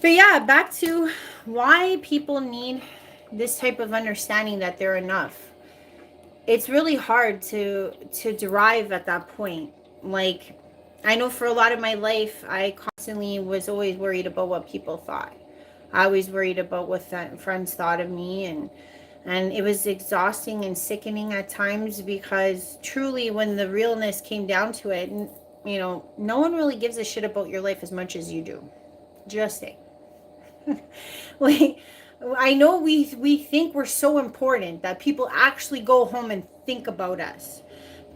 But yeah, back to why people need this type of understanding that they're enough. It's really hard to derive at that point. Like, I know for a lot of my life, I constantly was always worried about what people thought. I was worried about what friends thought of me, and it was exhausting and sickening at times because truly when the realness came down to it, you know, no one really gives a shit about your life as much as you do. Just saying. Like, I know we think we're so important that people actually go home and think about us.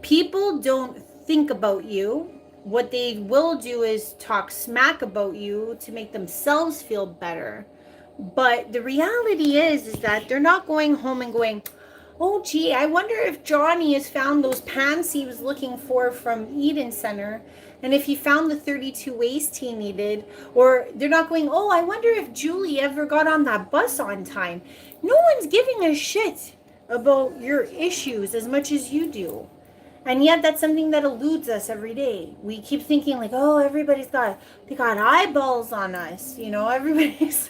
People don't think about you. What they will do is talk smack about you to make themselves feel better. But the reality is that they're not going home and going, oh gee, I wonder if Johnny has found those pants he was looking for from Eden Center, and if he found the 32 waist he needed. Or they're not going, oh, I wonder if Julie ever got on that bus on time. No one's giving a shit about your issues as much as you do. And yet that's something that eludes us every day. We keep thinking like, oh, they got eyeballs on us. You know, everybody's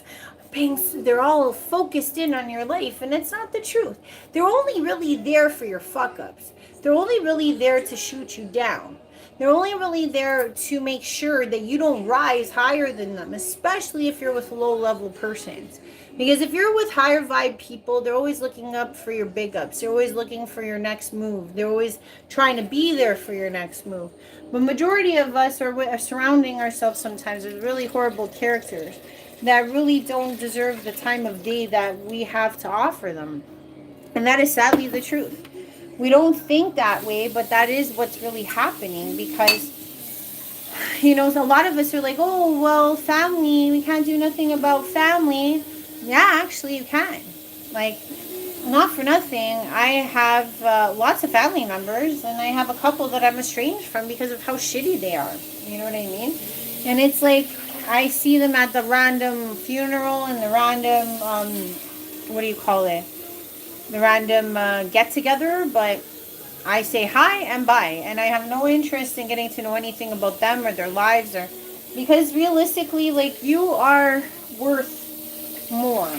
they're all focused in on your life, and it's not the truth. They're only really there for your fuck ups. They're only really there to shoot you down. They're only really there to make sure that you don't rise higher than them, especially if you're with low-level persons. Because if you're with higher vibe people, they're always looking up for your big ups. They're always looking for your next move. They're always trying to be there for your next move. But majority of us are surrounding ourselves sometimes with really horrible characters. that really don't deserve the time of day that we have to offer them. And that is sadly the truth. We don't think that way, but that is what's really happening, because, a lot of us are like, oh, well, family, we can't do nothing about family. Yeah, actually, you can. Like, not for nothing, I have lots of family members, and I have a couple that I'm estranged from because of how shitty they are. You know what I mean? And it's like, I see them at the random funeral and the random, what do you call it? The random get-together, but I say hi and bye. And I have no interest in getting to know anything about them or their lives, or because realistically, like, you are worth more.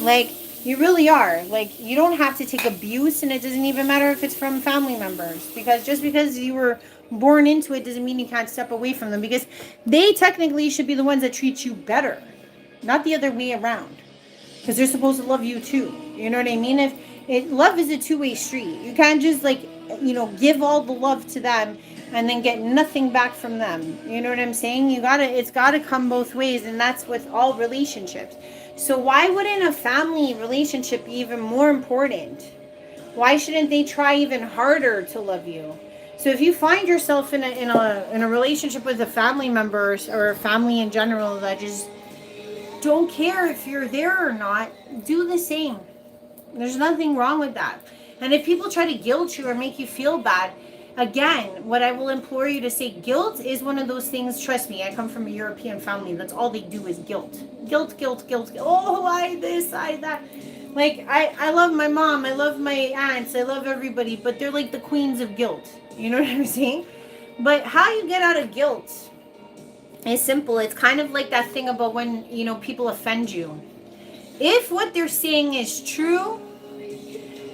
Like, you really are. Like, you don't have to take abuse, and it doesn't even matter if it's from family members. Because just because you were born into it doesn't mean you can't step away from them. Because they technically should be the ones that treat you better, not the other way around. Because they're supposed to love you too. You know what I mean? Love is a two-way street. You can't just, like, give all the love to them and then get nothing back from them. You know what I'm saying? It's gotta come both ways, and that's with all relationships. So why wouldn't a family relationship be even more important? Why shouldn't they try even harder to love you? So if you find yourself in a relationship with a family member or a family in general that just don't care if you're there or not, do the same. There's nothing wrong with that. And if people try to guilt you or make you feel bad, again, what I will implore you to say, guilt is one of those things. Trust me, I come from a European family. That's all they do is guilt. Guilt, guilt, guilt. Oh, I this, I that. Like, I love my mom. I love my aunts. I love everybody. But they're like the queens of guilt. You know what I'm saying? But how you get out of guilt is simple. It's kind of like that thing about when, people offend you. If what they're saying is true,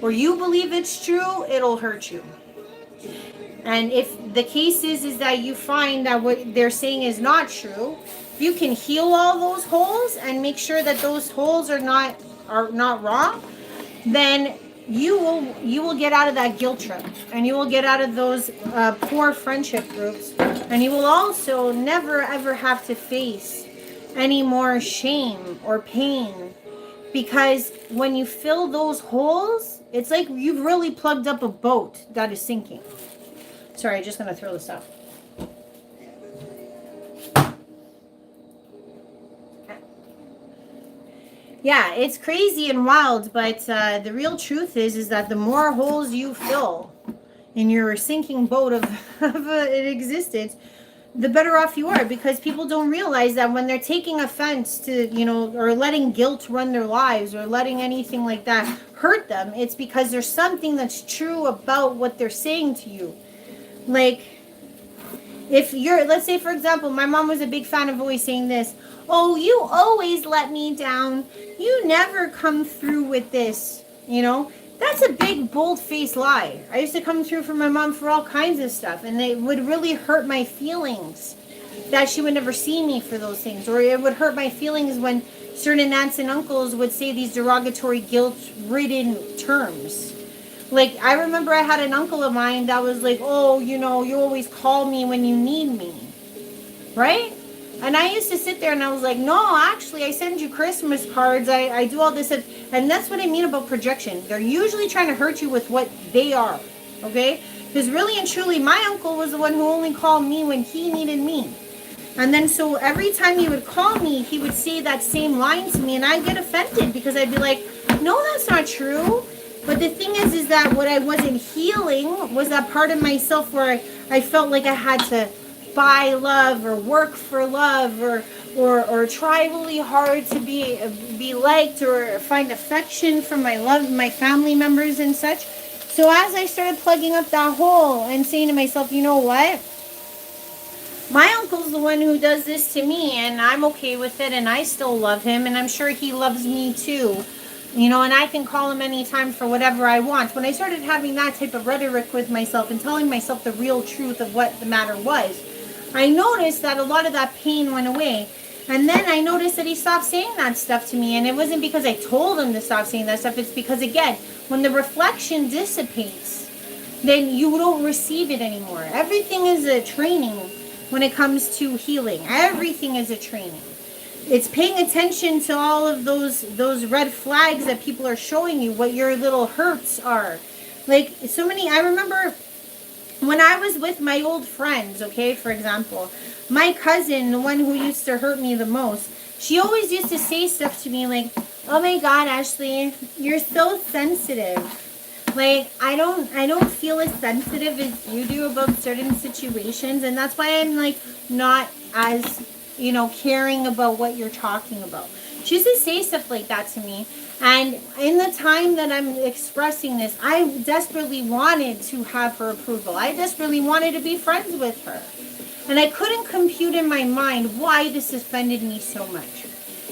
or you believe it's true, it'll hurt you. And if the case is that you find that what they're saying is not true, you can heal all those holes and make sure that those holes are not wrong, then you will get out of that guilt trip, and you will get out of those poor friendship groups, and you will also never ever have to face any more shame or pain, because when you fill those holes, it's like you've really plugged up a boat that is sinking. Sorry, I'm just gonna throw this up. Yeah, it's crazy and wild, but the real truth is that the more holes you fill in your sinking boat of an existence, the better off you are, because people don't realize that when they're taking offense to, or letting guilt run their lives, or letting anything like that hurt them, it's because there's something that's true about what they're saying to you. Like, if let's say, for example, my mom was a big fan of always saying this, oh, you always let me down. You never come through with this, That's a big, bold-faced lie. I used to come through for my mom for all kinds of stuff, and it would really hurt my feelings that she would never see me for those things. Or it would hurt my feelings when certain aunts and uncles would say these derogatory, guilt-ridden terms. Like, I remember I had an uncle of mine that was like, oh, you always call me when you need me. Right? And I used to sit there and I was like, no, actually, I send you Christmas cards. I do all this. And that's what I mean about projection. They're usually trying to hurt you with what they are. Okay? Because really and truly, my uncle was the one who only called me when he needed me. And then so every time he would call me, he would say that same line to me. And I'd get offended because I'd be like, no, that's not true. But the thing is that what I wasn't healing was that part of myself where I felt like I had to buy love or work for love or try really hard to be liked or find affection from my family members and such. So as I started plugging up that hole and saying to myself, you know what? My uncle's the one who does this to me, and I'm okay with it, and I still love him, and I'm sure he loves me too. And I can call him anytime for whatever I want. When I started having that type of rhetoric with myself and telling myself the real truth of what the matter was, I noticed that a lot of that pain went away. And then I noticed that he stopped saying that stuff to me. And it wasn't because I told him to stop saying that stuff. It's because, again, when the reflection dissipates, then you don't receive it anymore. Everything is a training when it comes to healing. Everything is a training. it's paying attention to all of those red flags that people are showing you, what your little hurts are. Like, so many, I remember when I was with my old friends, okay, for example, my cousin, the one who used to hurt me the most, she always used to say stuff to me like, oh my God, Ashley, you're so sensitive. Like, I don't feel as sensitive as you do about certain situations, and that's why I'm like not as, you know, caring about what you're talking about. She used to say stuff like that to me. And in the time that I'm expressing this, I desperately wanted to have her approval. I desperately wanted to be friends with her. And I couldn't compute in my mind why this offended me so much.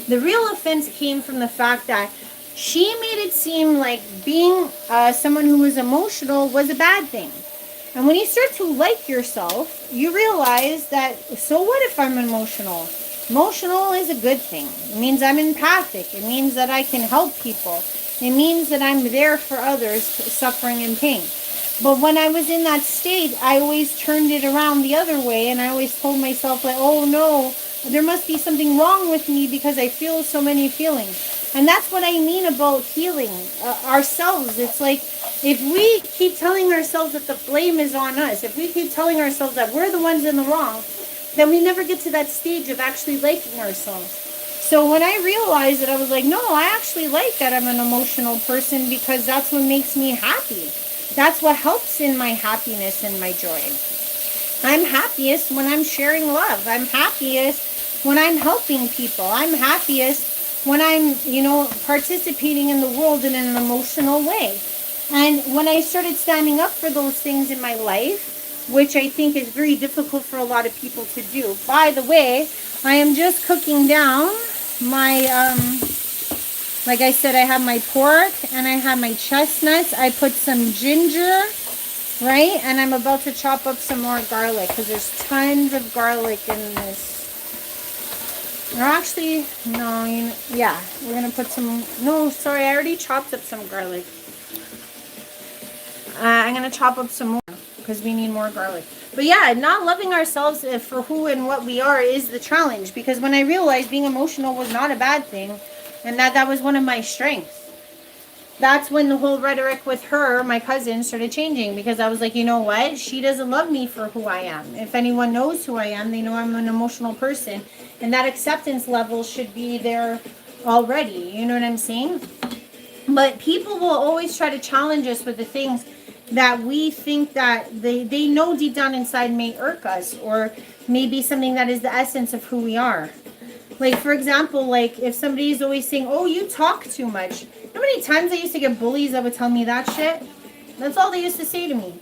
The real offense came from the fact that she made it seem like being someone who was emotional was a bad thing. And when you start to like yourself, you realize that, so what if I'm emotional? Emotional is a good thing. It means I'm empathic. It means that I can help people. It means that I'm there for others suffering in pain. But when I was in that state, I always turned it around the other way, and I always told myself, like, oh no, there must be something wrong with me because I feel so many feelings. And that's what I mean about healing ourselves. It's like, if we keep telling ourselves that the blame is on us, if we keep telling ourselves that we're the ones in the wrong, then we never get to that stage of actually liking ourselves. So when I realized that, I was like, no, I actually like that I'm an emotional person, because that's what makes me happy. That's what helps in my happiness and my joy. I'm happiest when I'm sharing love. I'm happiest when I'm helping people. I'm happiest when I'm, you know, participating in the world in an emotional way. And when I started standing up for those things in my life, which I think is very difficult for a lot of people to do. By the way, I am just cooking down my, like I said, I have my pork and I have my chestnuts. I put some ginger, right? And I'm about to chop up some more garlic, because there's tons of garlic in this. Or actually, no, yeah, we're going to put some, no, sorry, I already chopped up some garlic. I'm going to chop up some more, because we need more garlic. But yeah, not loving ourselves for who and what we are is the challenge. Because when I realized being emotional was not a bad thing, and that was one of my strengths, that's when the whole rhetoric with her, my cousin, started changing. Because I was like, you know what? She doesn't love me for who I am. If anyone knows who I am, they know I'm an emotional person. And that acceptance level should be there already. You know what I'm saying? But people will always try to challenge us with the things that we think that they know deep down inside may irk us, or maybe something that is the essence of who we are. Like, for example, like if somebody is always saying, oh, you talk too much. You know how many times I used to get bullies that would tell me that shit? That's all they used to say to me.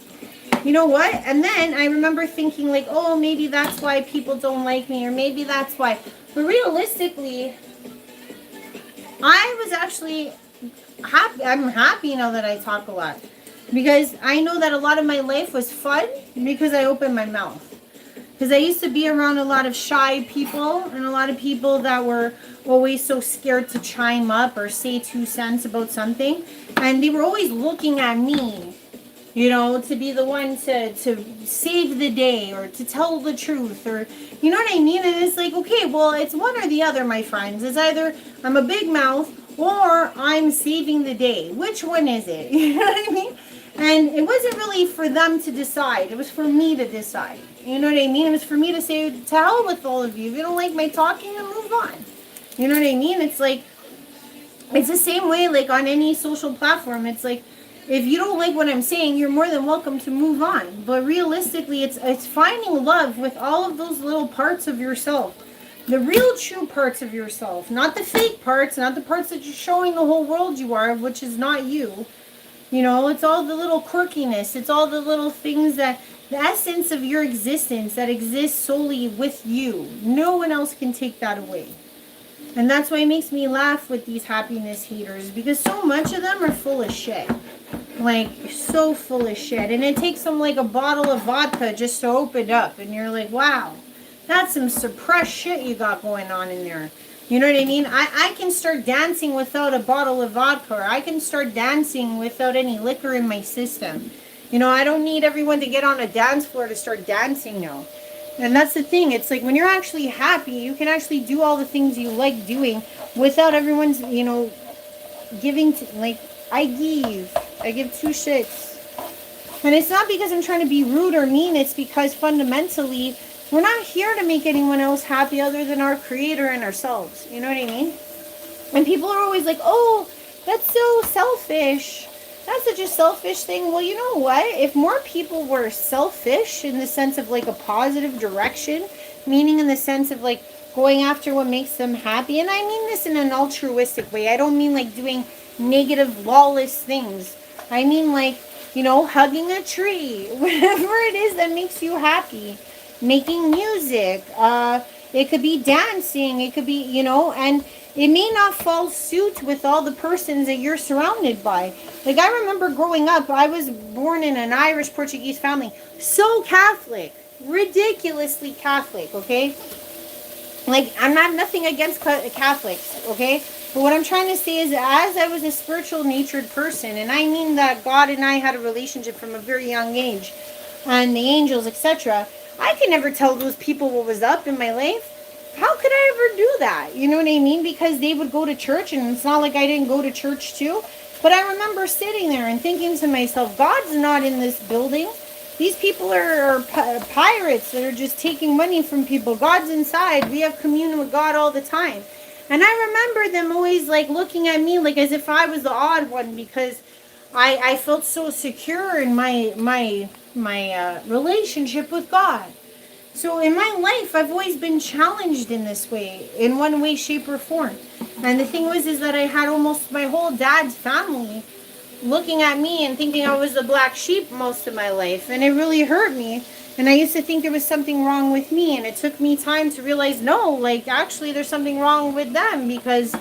You know what? And then I remember thinking like, oh, maybe that's why people don't like me, or maybe that's why. But realistically, I was actually happy. I'm happy now that I talk a lot. Because I know that a lot of my life was fun because I opened my mouth. Because I used to be around a lot of shy people, and a lot of people that were always so scared to chime up or say 2 cents about something. And they were always looking at me, you know, to be the one to save the day, or to tell the truth, or, you know what I mean? And it's like, okay, well, it's one or the other, my friends. It's either I'm a big mouth or I'm saving the day. Which one is it? You know what I mean? And it wasn't really for them to decide. It was for me to decide. You know what I mean? It was for me to say, to hell with all of you. If you don't like my talking, then move on. You know what I mean? It's like, it's the same way like on any social platform. It's like, if you don't like what I'm saying, you're more than welcome to move on. But realistically, it's finding love with all of those little parts of yourself. The real true parts of yourself. Not the fake parts, not the parts that you're showing the whole world you are, which is not you. You know, it's all the little quirkiness. It's all the little things that, the essence of your existence that exists solely with you. No one else can take that away. And that's why it makes me laugh with these happiness haters. Because so much of them are full of shit. Like, so full of shit. And it takes them like a bottle of vodka just to open up. And you're like, wow, that's some suppressed shit you got going on in there. You know what I mean? I can start dancing without a bottle of vodka. Or I can start dancing without any liquor in my system. You know, I don't need everyone to get on a dance floor to start dancing now. And that's the thing. It's like when you're actually happy, you can actually do all the things you like doing without everyone's, giving to, like, I give two shits. And it's not because I'm trying to be rude or mean. It's because fundamentally, we're not here to make anyone else happy other than our creator and ourselves. You know what I mean? And people are always like, oh, that's so selfish. That's such a selfish thing. Well, you know what? If more people were selfish in the sense of like a positive direction, meaning in the sense of like going after what makes them happy, and I mean this in an altruistic way. I don't mean like doing negative, lawless things. I mean like, hugging a tree, whatever it is that makes you happy. Making music. It could be dancing. It could be, and it may not fall suit with all the persons that you're surrounded by. Like, I remember growing up, I was born in an Irish Portuguese family. So Catholic. Ridiculously Catholic, okay? Like, I'm not nothing against Catholics, okay? But what I'm trying to say is, as I was a spiritual natured person, and I mean that God and I had a relationship from a very young age, and the angels, etc., I could never tell those people what was up in my life. How could I ever do that? You know what I mean? Because they would go to church, and it's not like I didn't go to church too. But I remember sitting there and thinking to myself, God's not in this building. These people are pirates that are just taking money from people. God's inside. We have communion with God all the time. And I remember them always like looking at me like as if I was the odd one, because I felt so secure in my relationship with God. So in my life, I've always been challenged in this way, in one way, shape, or form. And the thing is that I had almost my whole dad's family looking at me and thinking I was the black sheep most of my life. And it really hurt me. And I used to think there was something wrong with me. And it took me time to realize, no, like actually there's something wrong with them, because,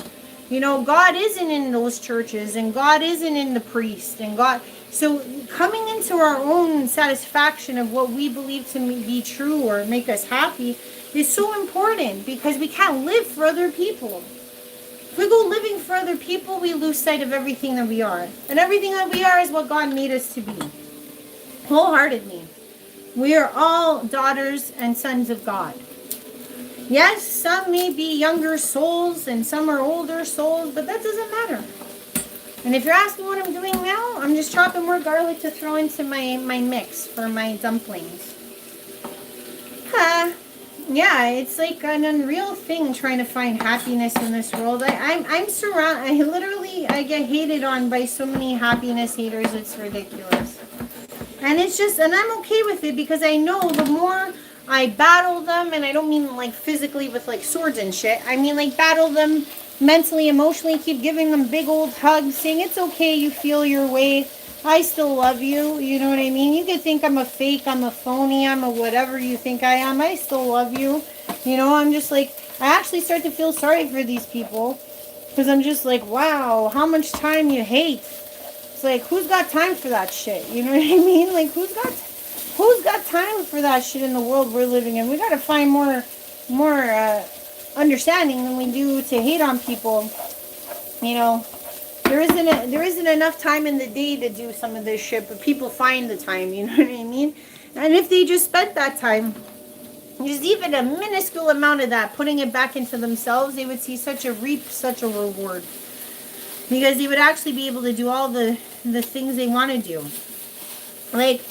God isn't in those churches, and God isn't in the priest, and God. So coming into our own satisfaction of what we believe to be true or make us happy is so important, because we can't live for other people. If we go living for other people, we lose sight of everything that we are. And everything that we are is what God made us to be. Wholeheartedly. We are all daughters and sons of God. Yes, some may be younger souls and some are older souls, but that doesn't matter. And if you're asking what I'm doing now, I'm just chopping more garlic to throw into my mix for my dumplings. Yeah, it's like an unreal thing trying to find happiness in this world. I'm surrounded. I get hated on by so many happiness haters. It's ridiculous. And it's just, and I'm okay with it, because I know the more I battle them, and I don't mean like physically with like swords and shit. I mean like battle them mentally, emotionally, keep giving them big old hugs, saying it's okay, you feel your way. I still love you. You know what I mean? You could think I'm a fake, I'm a phony, I'm a whatever you think I am. I still love you. I'm just like, I actually start to feel sorry for these people, because I'm just like, wow, how much time you hate. It's like, who's got time for that shit? You know what I mean? Like, who's got time for that shit in the world we're living in? We got to find more understanding than we do to hate on people. There isn't enough time in the day to do some of this shit, but people find the time. You know what I mean? And if they just spent that time, just even a minuscule amount of that, putting it back into themselves, they would reap such a reward, because they would actually be able to do all the things they want to do. Like,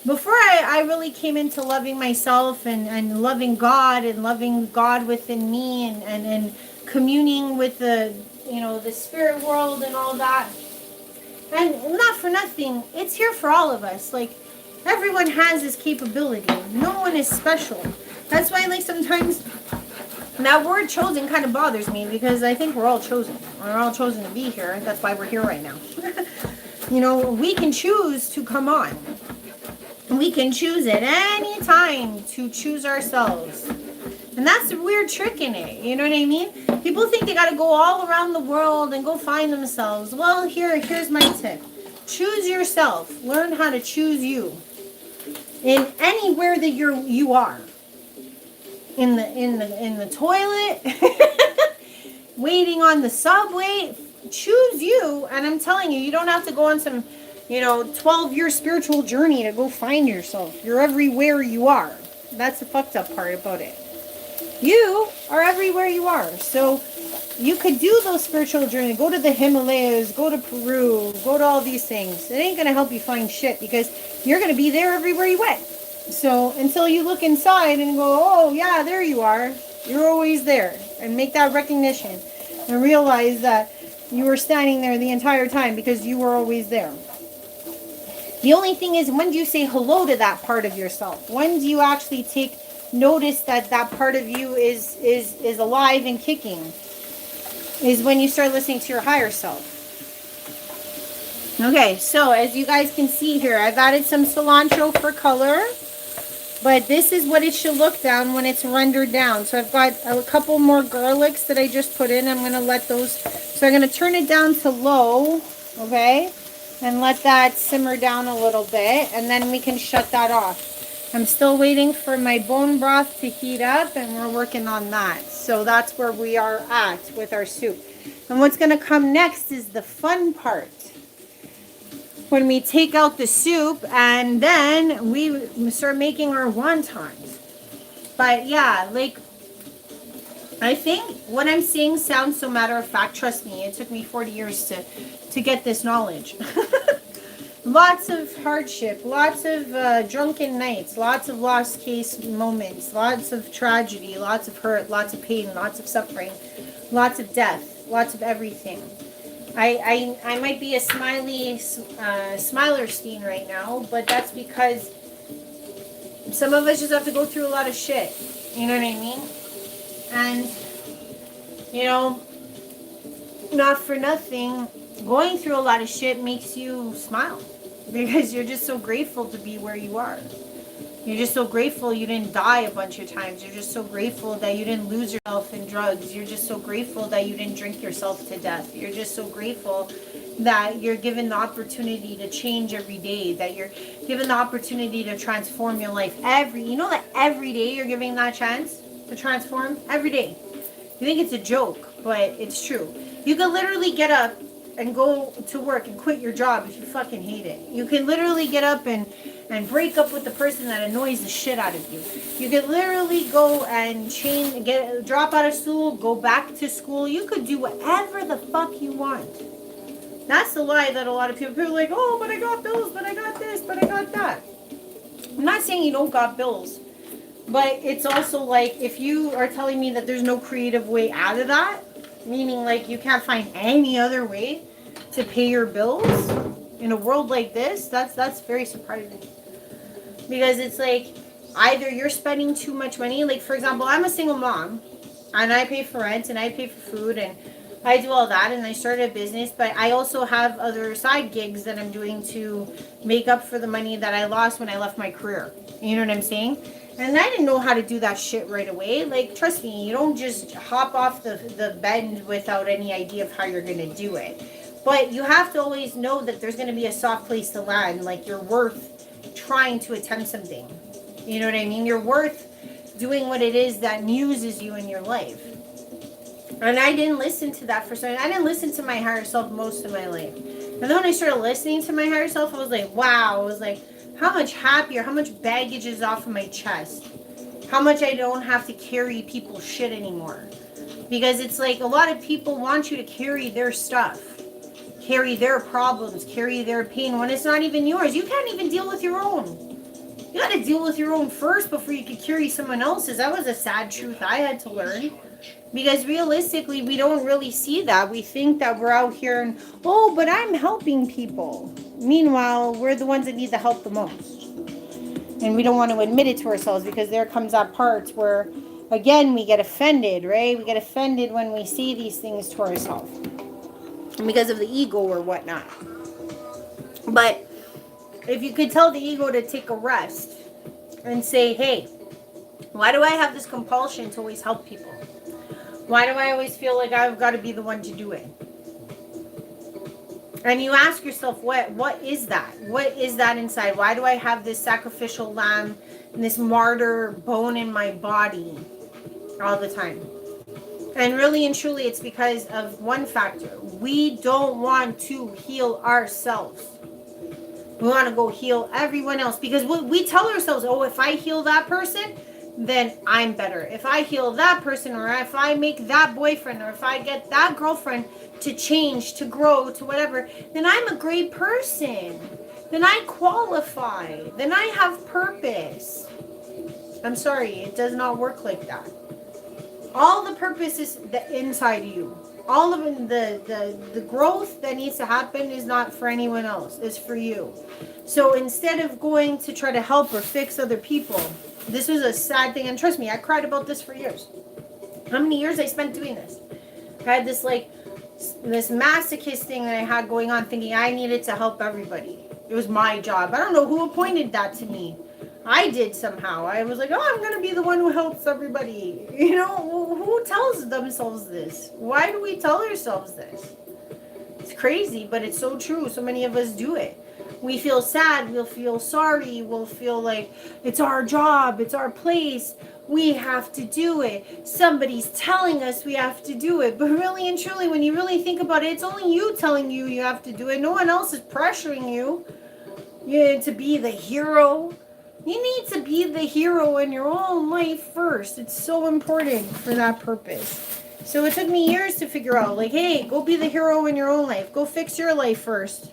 before I really came into loving myself and loving God and loving God within me and communing with the spirit world and all that. And not for nothing, it's here for all of us. Like, everyone has this capability. No one is special. That's why, like, sometimes that word chosen kind of bothers me, because I think we're all chosen. We're all chosen to be here. That's why we're here right now. We can choose to come on. We can choose at any time to choose ourselves. And that's the weird trick in it. You know what I mean? People think they got to go all around the world and go find themselves. Well, here's my tip. Choose yourself. Learn how to choose you. In anywhere that you are. In the toilet, waiting on the subway, choose you. And I'm telling you, you don't have to go on some 12-year spiritual journey to go find yourself. You're everywhere you are. That's the fucked up part about it. You are everywhere you are. So you could do those spiritual journeys. Go to the Himalayas, go to Peru, go to all these things. It ain't going to help you find shit because you're going to be there everywhere you went. So until you look inside and go, oh yeah, there you are. You're always there. And make that recognition. And realize that you were standing there the entire time because you were always there. The only thing is, when do you say hello to that part of yourself? When do you actually take notice that that part of you is alive and kicking? Is when you start listening to your higher self. Okay, so as you guys can see here, I've added some cilantro for color. But this is what it should look down when it's rendered down. So I've got a couple more garlics that I just put in. I'm going to let those... So I'm going to turn it down to low, okay? And let that simmer down a little bit. And then we can shut that off. I'm still waiting for my bone broth to heat up. And we're working on that. So that's where we are at with our soup. And what's going to come next is the fun part. When we take out the soup and then we start making our wontons. But yeah, like, I think what I'm saying sounds so matter of fact. Trust me, it took me 40 years to get this knowledge. Lots of hardship, lots of drunken nights, lots of lost case moments, lots of tragedy, lots of hurt, lots of pain, lots of suffering, lots of death, lots of everything. I might be a smilerstein right now, but that's because some of us just have to go through a lot of shit. You know what I mean? And, you know, not for nothing, going through a lot of shit makes you smile. Because you're just so grateful to be where you are. You're just so grateful you didn't die a bunch of times. You're just so grateful that you didn't lose yourself in drugs. You're just so grateful that you didn't drink yourself to death. You're just so grateful that you're given the opportunity to change every day. That you're given the opportunity to transform your life. You know that every day you're giving that chance to transform? Every day. You think it's a joke, but it's true. You can literally get up and go to work and quit your job if you fucking hate it. You can literally get up and break up with the person that annoys the shit out of you. You could literally go and drop out of school, go back to school. You could do whatever the fuck you want. That's the lie that a lot of people are like, oh, but I got bills, but I got this, but I got that. I'm not saying you don't got bills, but it's also like, if you are telling me that there's no creative way out of that, meaning like you can't find any other way to pay your bills in a world like this, that's very surprising. Because it's like, either you're spending too much money. Like, for example, I'm a single mom. And I pay for rent. And I pay for food. And I do all that. And I started a business. But I also have other side gigs that I'm doing to make up for the money that I lost when I left my career. You know what I'm saying? And I didn't know how to do that shit right away. Like, trust me, you don't just hop off the bend without any idea of how you're going to do it. But you have to always know that there's going to be a soft place to land. Like, you're worth trying to attempt something. You know what I mean? You're worth doing what it is that muses you in your life. And I didn't listen to that for some. I didn't listen to my higher self most of my life. And then when I started listening to my higher self, I was like, wow. I was like, how much happier, how much baggage is off of my chest. How much I don't have to carry people's shit anymore. Because it's like a lot of people want you to carry their stuff. Carry their problems, carry their pain when it's not even yours. You can't even deal with your own. You got to deal with your own first before you could carry someone else's. That was a sad truth I had to learn. Because realistically, we don't really see that. We think that we're out here and, oh, but I'm helping people. Meanwhile, we're the ones that need the help the most. And we don't want to admit it to ourselves because there comes that part where, again, we get offended, right? We get offended when we say these things to ourselves. Because of the ego or whatnot. But if you could tell the ego to take a rest and say, hey, why do I have this compulsion to always help people? Why do I always feel like I've got to be the one to do it? And you ask yourself, what is that? What is that inside? Why do I have this sacrificial lamb and this martyr bone in my body all the time? And really and truly, it's because of one factor. We don't want to heal ourselves. We want to go heal everyone else because we tell ourselves, oh, if I heal that person, then I'm better. If I heal that person, or if I make that boyfriend, or if I get that girlfriend to change, to grow, to whatever, then I'm a great person. Then I qualify. Then I have purpose. I'm sorry, it does not work like that. All the purpose is inside you. All of the growth that needs to happen is not for anyone else. It's for you. So instead of going to try to help or fix other people, this was a sad thing. And trust me, I cried about this for years. How many years I spent doing this? I had this masochist thing that I had going on, thinking I needed to help everybody. It was my job. I don't know who appointed that to me. I did somehow. I was like, oh, I'm going to be the one who helps everybody. You know, who tells themselves this? Why do we tell ourselves this? It's crazy, but it's so true. So many of us do it. We feel sad. We'll feel sorry. We'll feel like it's our job. It's our place. We have to do it. Somebody's telling us we have to do it. But really and truly, when you really think about it, it's only you telling you you have to do it. No one else is pressuring you to be the hero. You need to be the hero in your own life first. It's so important for that purpose. So it took me years to figure out, like, hey, go be the hero in your own life. Go fix your life first.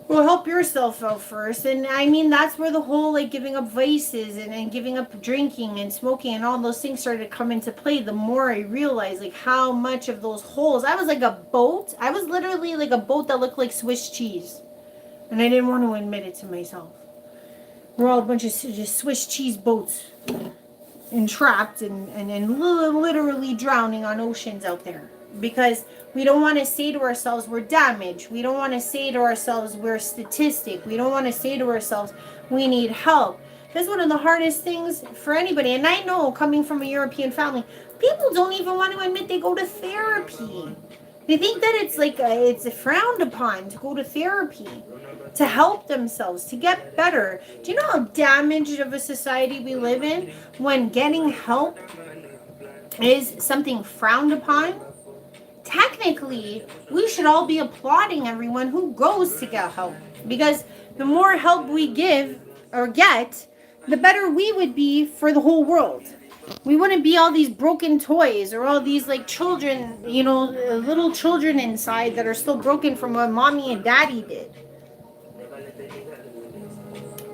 Go help yourself out first. And I mean, that's where the whole, like, giving up vices and giving up drinking and smoking and all those things started to come into play. The more I realized, like, how much of those holes. I was like a boat. I was literally like a boat that looked like Swiss cheese. And I didn't want to admit it to myself. We're all a bunch of just Swiss cheese boats entrapped and literally drowning on oceans out there. Because we don't want to say to ourselves we're damaged. We don't want to say to ourselves we're a statistic. We don't want to say to ourselves we need help. That's one of the hardest things for anybody. And I know, coming from a European family, people don't even want to admit they go to therapy. They think that it's like it's frowned upon to go to therapy, to help themselves, to get better. Do you know how damaged of a society we live in when getting help is something frowned upon? Technically, we should all be applauding everyone who goes to get help, because the more help we give or get, the better we would be for the whole world. We wouldn't be all these broken toys or all these like children, you know, little children inside that are still broken from what mommy and daddy did.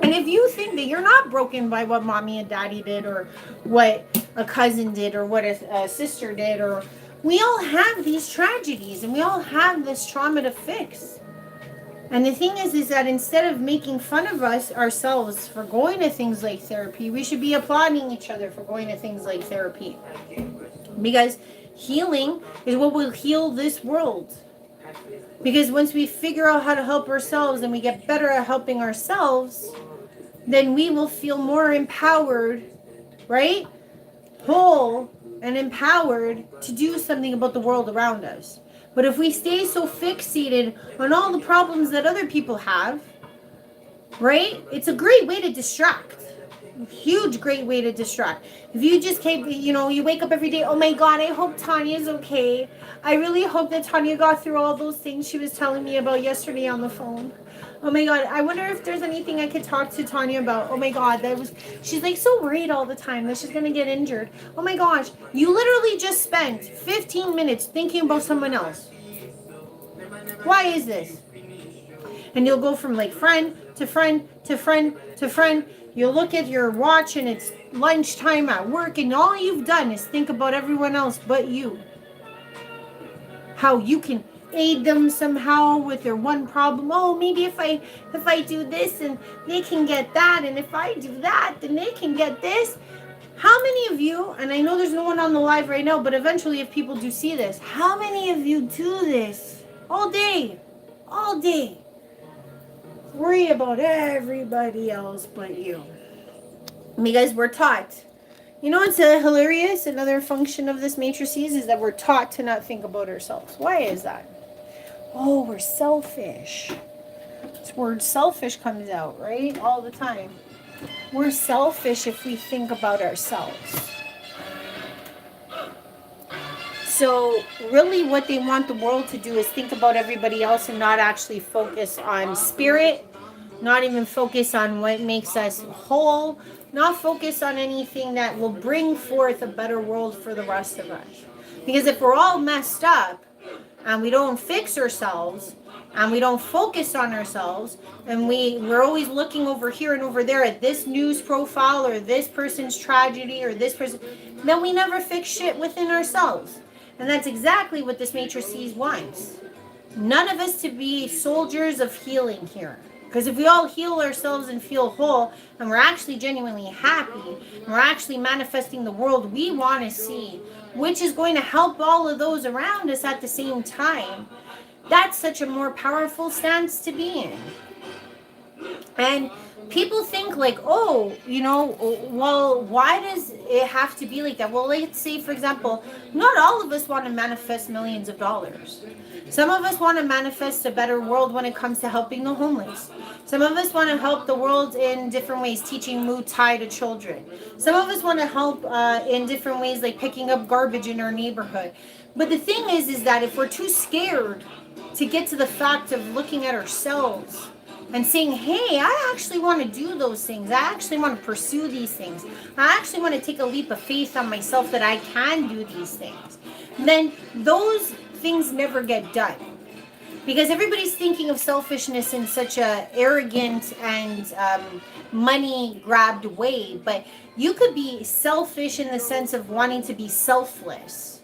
And if you think that you're not broken by what mommy and daddy did, or what a cousin did, or what a sister did, or we all have these tragedies and we all have this trauma to fix. And the thing is that instead of making fun of ourselves for going to things like therapy, we should be applauding each other for going to things like therapy. Because healing is what will heal this world. Because once we figure out how to help ourselves and we get better at helping ourselves, then we will feel more empowered, right? Whole and empowered to do something about the world around us. But if we stay so fixated on all the problems that other people have, right? It's a great way to distract. Huge, great way to distract. If you just keep, you know, you wake up every day, oh my God, I hope Tanya's okay. I really hope that Tanya got through all those things she was telling me about yesterday on the phone. Oh my God, I wonder if there's anything I could talk to Tanya about. Oh my God, she's like so worried all the time that she's going to get injured. Oh my gosh, you literally just spent 15 minutes thinking about someone else. Why is this? And you'll go from like friend to friend to friend to friend. You'll look at your watch and it's lunchtime at work, and all you've done is think about everyone else but you. How you can aid them somehow with their one problem. Oh, maybe if I do this and they can get that, and if I do that then they can get this. How many of you, and I know there's no one on the live right now, but eventually if people do see this, how many of you do this all day? Worry about everybody else but you. Because we're taught. You know what's hilarious? Another function of this matrices is that we're taught to not think about ourselves. Why is that? Oh, we're selfish. This word selfish comes out, right? All the time. We're selfish if we think about ourselves. So really what they want the world to do is think about everybody else and not actually focus on spirit, not even focus on what makes us whole, not focus on anything that will bring forth a better world for the rest of us. Because if we're all messed up and we don't fix ourselves and we don't focus on ourselves and we're always looking over here and over there at this news profile or this person's tragedy or this person, then we never fix shit within ourselves. And that's exactly what this matrices wants. None of us to be soldiers of healing here. Because if we all heal ourselves and feel whole, and we're actually genuinely happy, and we're actually manifesting the world we want to see, which is going to help all of those around us at the same time, that's such a more powerful stance to be in. And people think like, oh, you know, well, why does it have to be like that? Well, let's say, for example, not all of us want to manifest millions of dollars. Some of us want to manifest a better world when it comes to helping the homeless. Some of us want to help the world in different ways, teaching Muay Thai to children. Some of us want to help in different ways, like picking up garbage in our neighborhood. But the thing is that if we're too scared to get to the fact of looking at ourselves and saying, hey, I actually want to do those things. I actually want to pursue these things. I actually want to take a leap of faith on myself that I can do these things. Then those things never get done. Because everybody's thinking of selfishness in such a arrogant and money grabbed way. But you could be selfish in the sense of wanting to be selfless.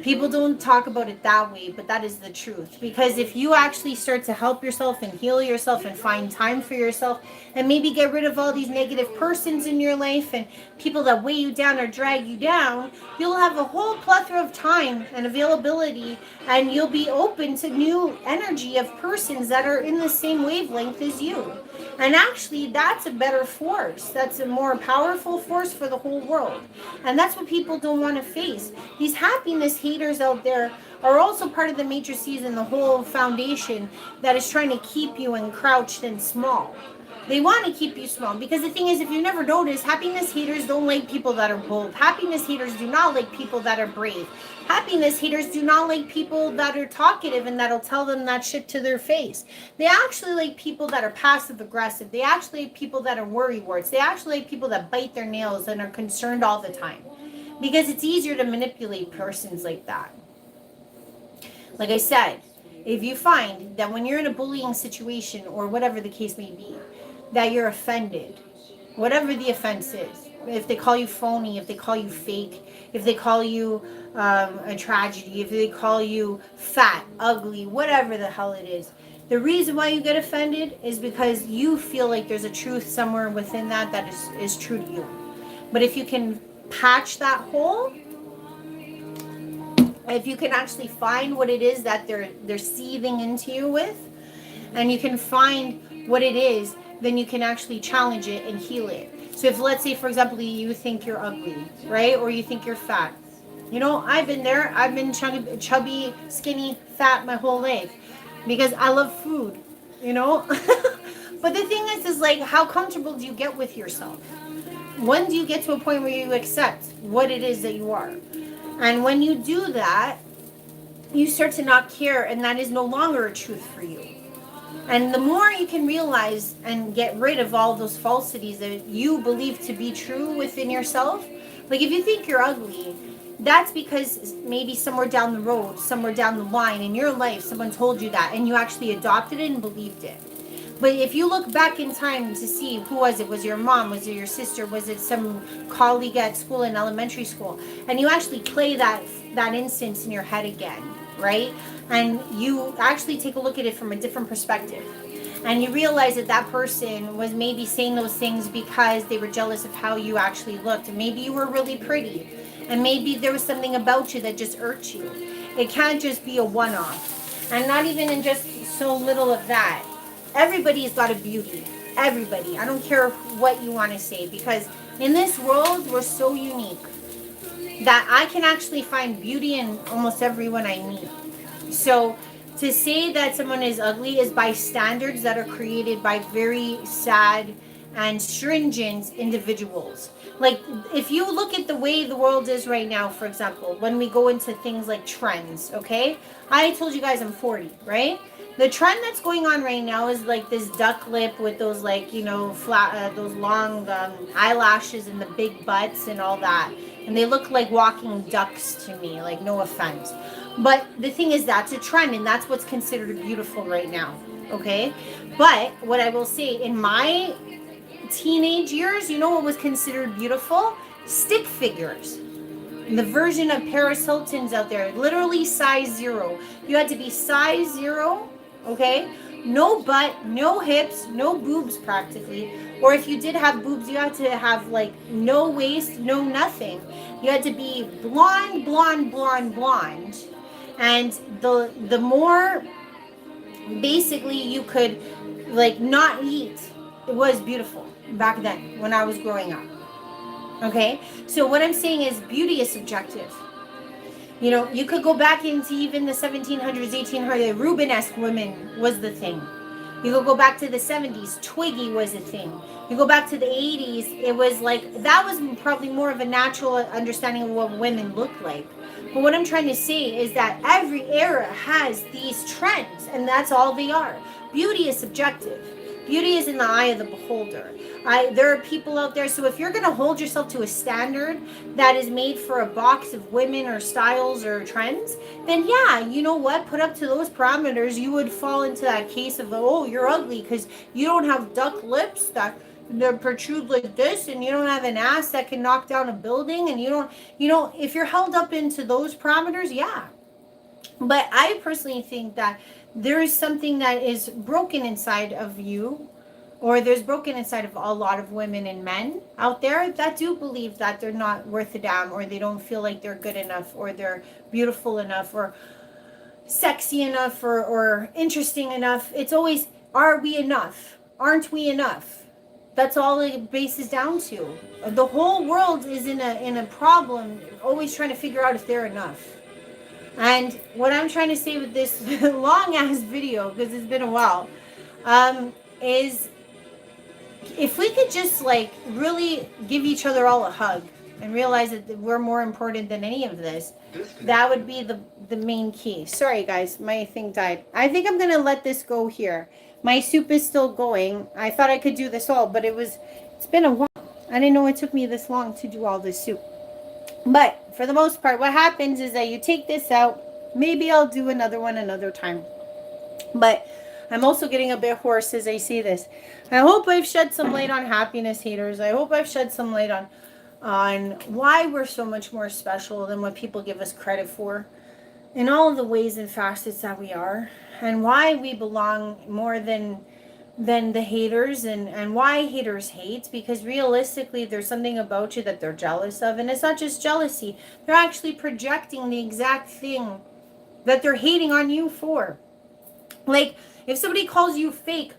People don't talk about it that way, but that is the truth. Because if you actually start to help yourself and heal yourself and find time for yourself and maybe get rid of all these negative persons in your life and people that weigh you down or drag you down, you'll have a whole plethora of time and availability, and you'll be open to new energy of persons that are in the same wavelength as you. And actually, that's a better force. That's a more powerful force for the whole world. And that's what people don't want to face. These happiness haters out there are also part of the matrices and the whole foundation that is trying to keep you encrouched and small. They want to keep you small because the thing is, if you never noticed, happiness haters don't like people that are bold. Happiness haters do not like people that are brave. Happiness haters do not like people that are talkative and that'll tell them that shit to their face. They actually like people that are passive aggressive. They actually like people that are worrywarts. They actually like people that bite their nails and are concerned all the time. Because it's easier to manipulate persons like that. Like I said, if you find that when you're in a bullying situation or whatever the case may be, that you're offended, whatever the offense is, if they call you phony, if they call you fake, if they call you a tragedy, if they call you fat, ugly, whatever the hell it is, the reason why you get offended is because you feel like there's a truth somewhere within that is true to you. But if you can patch that hole, if you can actually find what it is that they're seething into you with, and you can find what it is, then you can actually challenge it and heal it. So if, let's say, for example, you think you're ugly, right? Or you think you're fat. You know, I've been there. I've been chubby, skinny, fat my whole life because I love food, you know? But the thing is like, how comfortable do you get with yourself? When do you get to a point where you accept what it is that you are? And when you do that, you start to not care, and that is no longer a truth for you. And the more you can realize and get rid of all those falsities that you believe to be true within yourself, like if you think you're ugly, that's because maybe somewhere down the road, somewhere down the line in your life, someone told you that and you actually adopted it and believed it. But if you look back in time to see who was it, was it your mom, was it your sister, was it some colleague at school in elementary school, and you actually play that instance in your head again, right? And you actually take a look at it from a different perspective. And you realize that that person was maybe saying those things because they were jealous of how you actually looked. And maybe you were really pretty. And maybe there was something about you that just irked you. It can't just be a one-off. And not even in just so little of that. Everybody's got a beauty. Everybody. I don't care what you want to say. Because in this world, we're so unique that I can actually find beauty in almost everyone I meet. So to say that someone is ugly is by standards that are created by very sad and stringent individuals. Like if you look at the way the world is right now, for example, when we go into things like trends, okay? I told you guys I'm 40, right? The trend that's going on right now is like this duck lip with those like, you know, flat, those long eyelashes and the big butts and all that. And they look like walking ducks to me, like no offense. But the thing is, that's a trend and that's what's considered beautiful right now. Okay. But what I will say, in my teenage years, you know what was considered beautiful? Stick figures. The version of Paris Hilton's out there, literally size 0. You had to be size 0, okay? No butt, no hips, no boobs practically. Or if you did have boobs, you had to have like no waist, no nothing. You had to be blonde, blonde, blonde, blonde. And the more basically you could like not eat, it was beautiful back then when I was growing up. Okay, so what I'm saying is beauty is subjective. You know, you could go back into even the 1700s, 1800s, Rubenesque women was the thing. You could go back to the 70s, Twiggy was a thing. You go back to the 80s, it was like, that was probably more of a natural understanding of what women look like. But what I'm trying to say is that every era has these trends, and that's all they are. Beauty is subjective. Beauty is in the eye of the beholder. There are people out there, so if you're going to hold yourself to a standard that is made for a box of women or styles or trends, then yeah, you know what? Put up to those parameters, you would fall into that case of, oh, you're ugly because you don't have duck lips that protrude like this, and you don't have an ass that can knock down a building, and you don't, you know, if you're held up into those parameters, yeah. But I personally think that there is something that is broken inside of you, or there's broken inside of a lot of women and men out there that do believe that they're not worth a damn, or they don't feel like they're good enough, or they're beautiful enough, or sexy enough, or interesting enough. It's always, are we enough? Aren't we enough? That's all it bases down to. The whole world is in a problem, always trying to figure out if they're enough. And what I'm trying to say with this long ass video, because it's been a while, is if we could just like really give each other all a hug and realize that we're more important than any of this, that would be the main key. Sorry guys, my thing died. I think I'm gonna let this go here. My soup is still going. I thought I could do this all, but it's been a while. I didn't know it took me this long to do all this soup. But for the most part, what happens is that you take this out. Maybe I'll do another one another time. But I'm also getting a bit hoarse as I say this. I hope I've shed some light on happiness, haters. I hope I've shed some light on why we're so much more special than what people give us credit for, in all of the ways and facets that we are, and why we belong more than the haters, and why haters hate, because realistically there's something about you that they're jealous of, and it's not just jealousy, they're actually projecting the exact thing that they're hating on you for. Like if somebody calls you fake,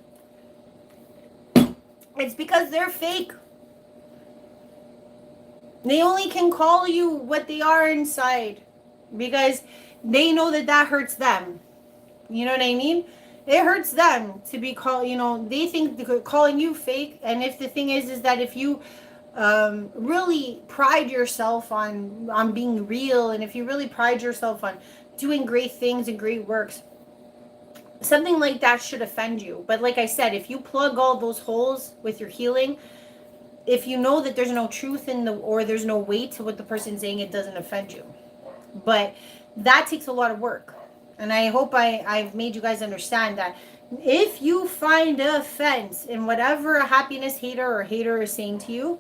it's because they're fake. They only can call you what they are inside because they know that hurts them. You know what I mean? It hurts them to be called, you know, they think they're calling you fake. And if the thing is that if you really pride yourself on being real, and if you really pride yourself on doing great things and great works, something like that should offend you. But like I said, if you plug all those holes with your healing, if you know that there's no truth or there's no weight to what the person's saying, it doesn't offend you. But that takes a lot of work. And I hope I've made you guys understand that if you find offense in whatever a happiness hater is saying to you,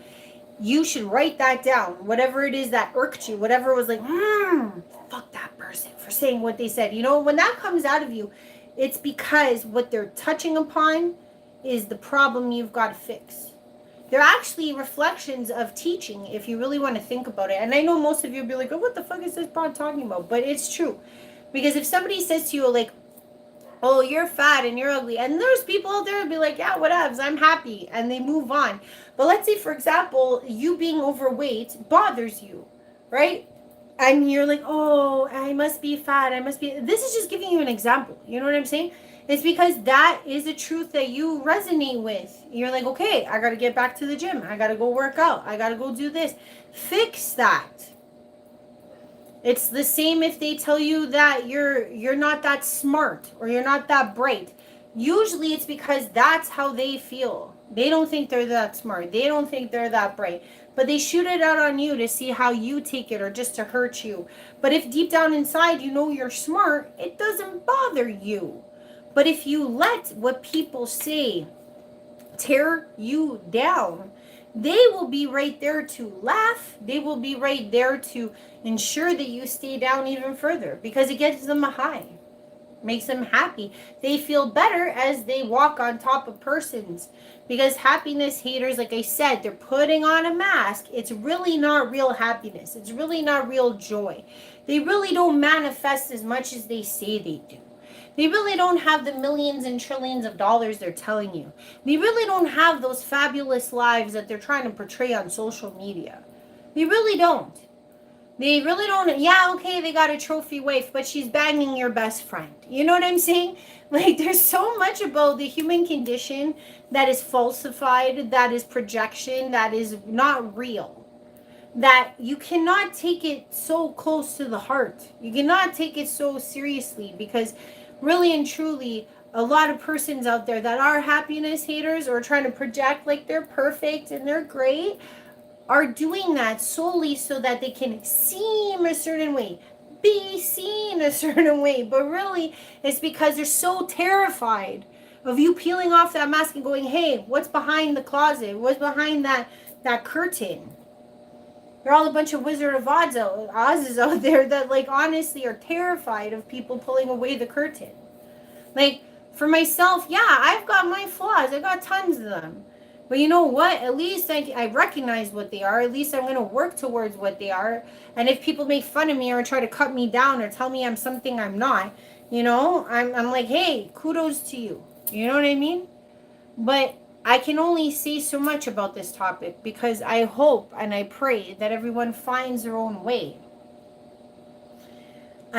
you should write that down. Whatever it is that irked you, whatever was like, fuck that person for saying what they said. You know, when that comes out of you, it's because what they're touching upon is the problem you've got to fix. They're actually reflections of teaching, if you really want to think about it. And I know most of you will be like, oh, what the fuck is this pod talking about? But it's true. Because if somebody says to you, like, oh, you're fat and you're ugly, and there's people out there who'll be like, yeah, whatevs, I'm happy, and they move on. But let's say, for example, you being overweight bothers you, right? And you're like, oh, I must be fat, this is just giving you an example. You know what I'm saying? It's because that is a truth that you resonate with. You're like, okay, I got to get back to the gym. I got to go work out. I got to go do this. Fix that. It's the same if they tell you that you're not that smart or you're not that bright. Usually it's because that's how they feel. They don't think they're that smart. They don't think they're that bright. But they shoot it out on you to see how you take it or just to hurt you. But if deep down inside you know you're smart, it doesn't bother you. But if you let what people say tear you down, they will be right there to laugh. They will be right there to ensure that you stay down even further because it gives them a high, makes them happy. They feel better as they walk on top of persons because happiness haters, like I said, they're putting on a mask. It's really not real happiness. It's really not real joy. They really don't manifest as much as they say they do. They really don't have the millions and trillions of dollars they're telling you. They really don't have those fabulous lives that they're trying to portray on social media. They really don't. They really don't. Yeah, okay, they got a trophy wife, but she's banging your best friend. You know what I'm saying? Like, there's so much about the human condition that is falsified, that is projection, that is not real. That you cannot take it so close to the heart. You cannot take it so seriously because really and truly, a lot of persons out there that are happiness haters or trying to project like they're perfect and they're great are doing that solely so that they can seem a certain way, be seen a certain way. But really, it's because they're so terrified of you peeling off that mask and going, hey, what's behind the closet? What's behind that curtain? They're all a bunch of Wizard of Oz's out there that, like, honestly are terrified of people pulling away the curtain. Like, for myself, yeah, I've got my flaws. I got tons of them. But you know what? At least I recognize what they are. At least I'm going to work towards what they are. And if people make fun of me or try to cut me down or tell me I'm something I'm not, you know, I'm like, hey, kudos to you. You know what I mean? But I can only say so much about this topic because I hope and I pray that everyone finds their own way.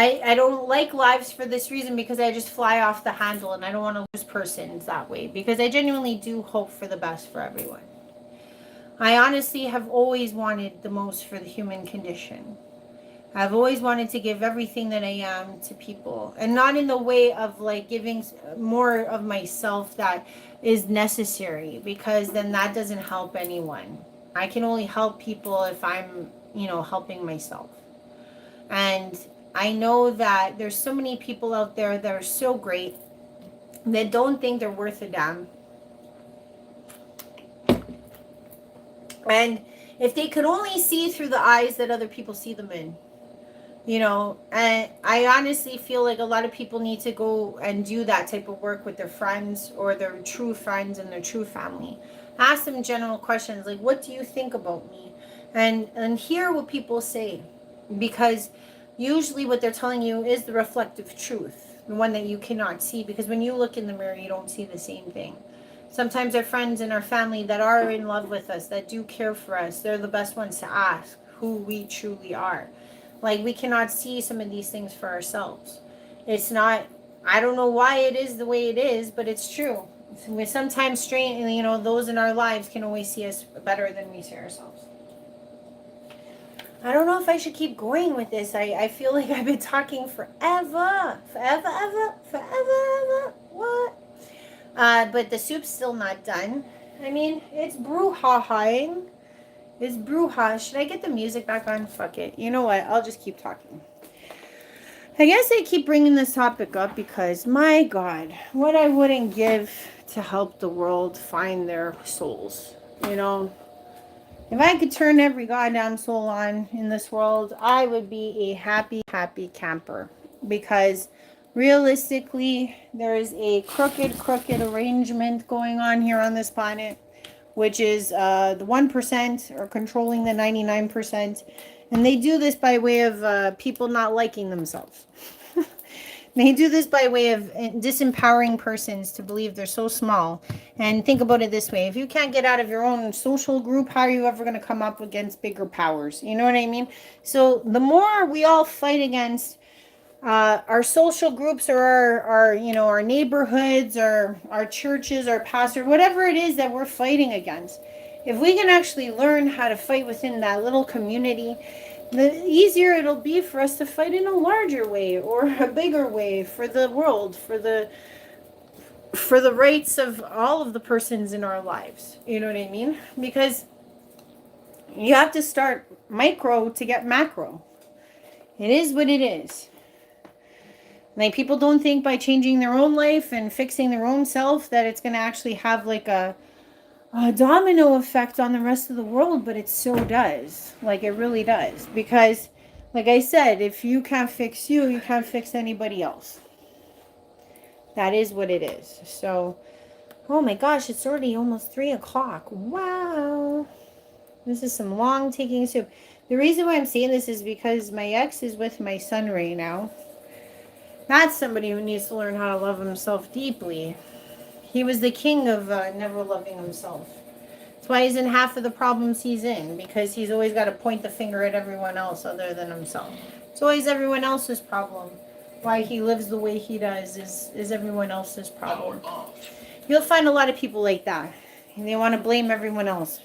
I don't like lives for this reason because I just fly off the handle and I don't want to lose persons that way because I genuinely do hope for the best for everyone. I honestly have always wanted the most for the human condition. I've always wanted to give everything that I am to people, and not in the way of like giving more of myself that is necessary, because then that doesn't help anyone. I can only help people if I'm, helping myself. And I know that there's so many people out there that are so great that don't think they're worth a damn. And if they could only see through the eyes that other people see them in, and I honestly feel like a lot of people need to go and do that type of work with their friends or their true friends and their true family. Ask them general questions like, what do you think about me? And hear what people say, because usually what they're telling you is the reflective truth, the one that you cannot see, because when you look in the mirror, you don't see the same thing. Sometimes our friends and our family that are in love with us, that do care for us, they're the best ones to ask who we truly are. Like, we cannot see some of these things for ourselves. It's not, I don't know why it is the way it is, but it's true. We sometimes those in our lives can always see us better than we see ourselves. I don't know if I should keep going with this. I feel like I've been talking forever. What? But the soup's still not done. I mean, it's brouhahaing. It's brouhaha. Should I get the music back on? Fuck it. You know what? I'll just keep talking. I guess I keep bringing this topic up because, my God, what I wouldn't give to help the world find their souls. If I could turn every goddamn soul on in this world, I would be a happy, happy camper. Because realistically, there is a crooked arrangement going on here on this planet, which is the 1% are controlling the 99%. And they do this by way of people not liking themselves. They do this by way of disempowering persons to believe they're so small. And think about it this way. If you can't get out of your own social group, how are you ever going to come up against bigger powers? You know what I mean? So the more we all fight against our social groups or our neighborhoods or our churches, our pastor, whatever it is that we're fighting against, if we can actually learn how to fight within that little community, the easier it'll be for us to fight in a larger way or a bigger way for the world, for the rights of all of the persons in our lives. You know what I mean? Because you have to start micro to get macro. It is what it is. Like, people don't think by changing their own life and fixing their own self that it's going to actually have like a domino effect on the rest of the world, but it so does. Like, it really does. Because, like I said, if you can't fix you, you can't fix anybody else. That is what it is. So, oh my gosh, it's already almost 3 o'clock. Wow. This is some long taking soup. The reason why I'm saying this is because my ex is with my son right now. That's somebody who needs to learn how to love himself deeply. He was the king of never loving himself. That's why he's in half of the problems he's in, because he's always got to point the finger at everyone else other than himself. It's always everyone else's problem. Why he lives the way he does is everyone else's problem. You'll find a lot of people like that. And they want to blame everyone else.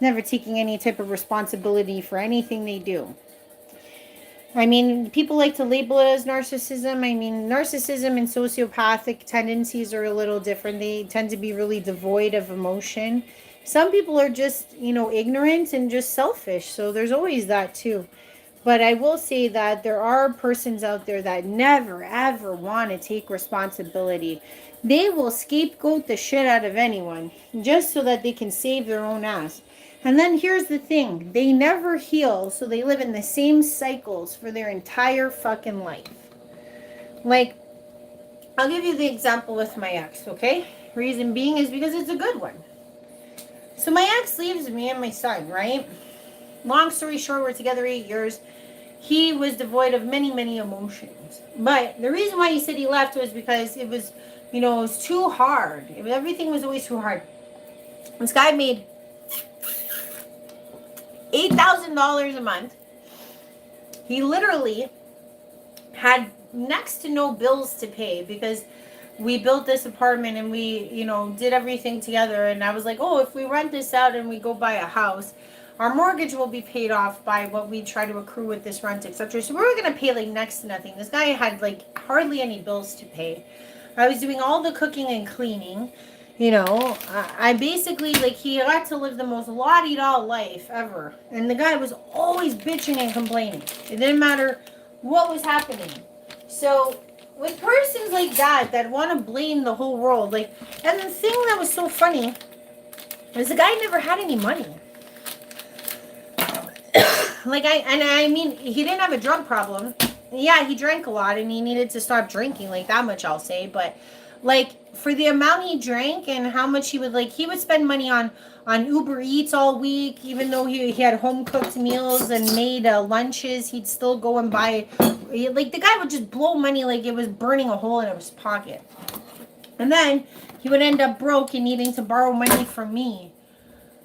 Never taking any type of responsibility for anything they do. I mean, people like to label it as narcissism. I mean, narcissism and sociopathic tendencies are a little different. They tend to be really devoid of emotion. Some people are just, ignorant and just selfish. So there's always that too. But I will say that there are persons out there that never, ever want to take responsibility. They will scapegoat the shit out of anyone just so that they can save their own ass. And then here's the thing. They never heal, so they live in the same cycles for their entire fucking life. Like, I'll give you the example with my ex, okay? Reason being is because it's a good one. So my ex leaves me and my son, right? Long story short, we're together 8 years. He was devoid of many, many emotions. But the reason why he said he left was because it was, it was too hard. Everything was always too hard. This guy made $8,000 a month. He literally had next to no bills to pay because we built this apartment and we, did everything together. And I was like, oh, if we rent this out and we go buy a house, our mortgage will be paid off by what we try to accrue with this rent, etc. So we were going to pay like next to nothing. This guy had like hardly any bills to pay. I was doing all the cooking and cleaning. I basically, he got to live the most la-di-da life ever. And the guy was always bitching and complaining. It didn't matter what was happening. So, with persons like that want to blame the whole world, and the thing that was so funny is the guy never had any money. I mean, he didn't have a drug problem. Yeah, he drank a lot and he needed to stop drinking, that much I'll say, but for the amount he drank and how much he would spend money on Uber Eats all week, even though he had home cooked meals and made lunches, he'd still go and buy, the guy would just blow money like it was burning a hole in his pocket. And then he would end up broke and needing to borrow money from me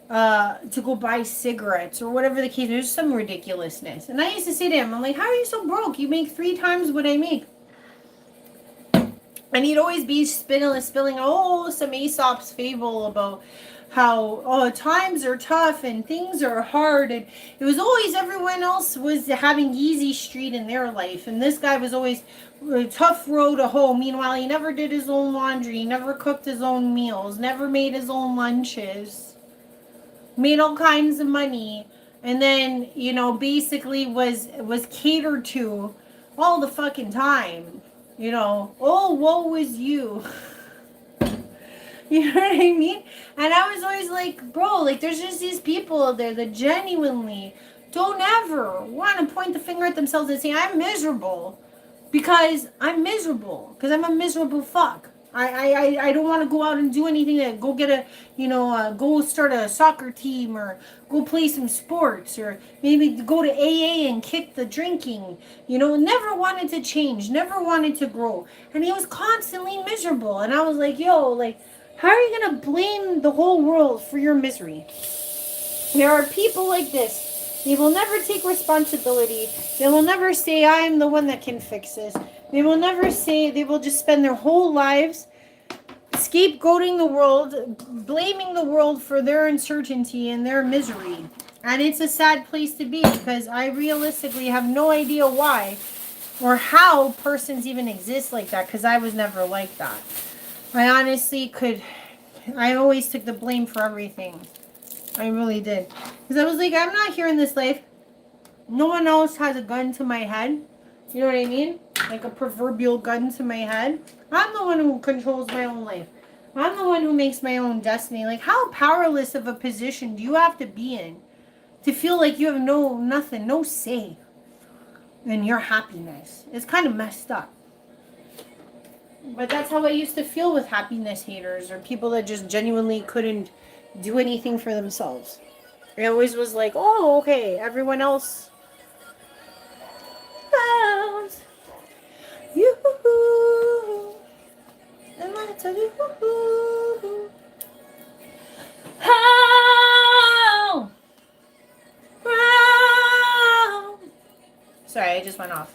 to go buy cigarettes or whatever the case. There's some ridiculousness. And I used to say to him, I'm like, how are you so broke? You make 3 times what I make. And he'd always be spilling some Aesop's fable about how times are tough and things are hard. And it was always everyone else was having easy street in their life. And this guy was always a tough road to hoe. Meanwhile, he never did his own laundry, he never cooked his own meals, never made his own lunches, made all kinds of money. And then, basically was catered to all the fucking time. Oh, woe is you. You know what I mean? And I was always like, bro, there's just these people out there that genuinely don't ever want to point the finger at themselves and say, I'm miserable because I'm miserable. Because I'm a miserable fuck. I don't want to go out and do anything to go get go start a soccer team or go play some sports or maybe go to AA and kick the drinking. Never wanted to change, never wanted to grow. And he was constantly miserable. And I was like, yo, how are you going to blame the whole world for your misery? There are people like this. They will never take responsibility. They will never say, I'm the one that can fix this. They will never say, they will just spend their whole lives scapegoating the world, blaming the world for their uncertainty and their misery. And it's a sad place to be because I realistically have no idea why or how persons even exist like that, because I was never like that. I honestly I always took the blame for everything. I really did. Because I was like, I'm not here in this life. No one else has a gun to my head. You know what I mean? Like a proverbial gun to my head. I'm the one who controls my own life. I'm the one who makes my own destiny. Like, how powerless of a position do you have to be in to feel like you have no say in your happiness? It's kind of messed up. But that's how I used to feel with happiness haters or people that just genuinely couldn't do anything for themselves. It always was like, oh, okay, everyone else. You. And I tell you. How? Sorry, I just went off.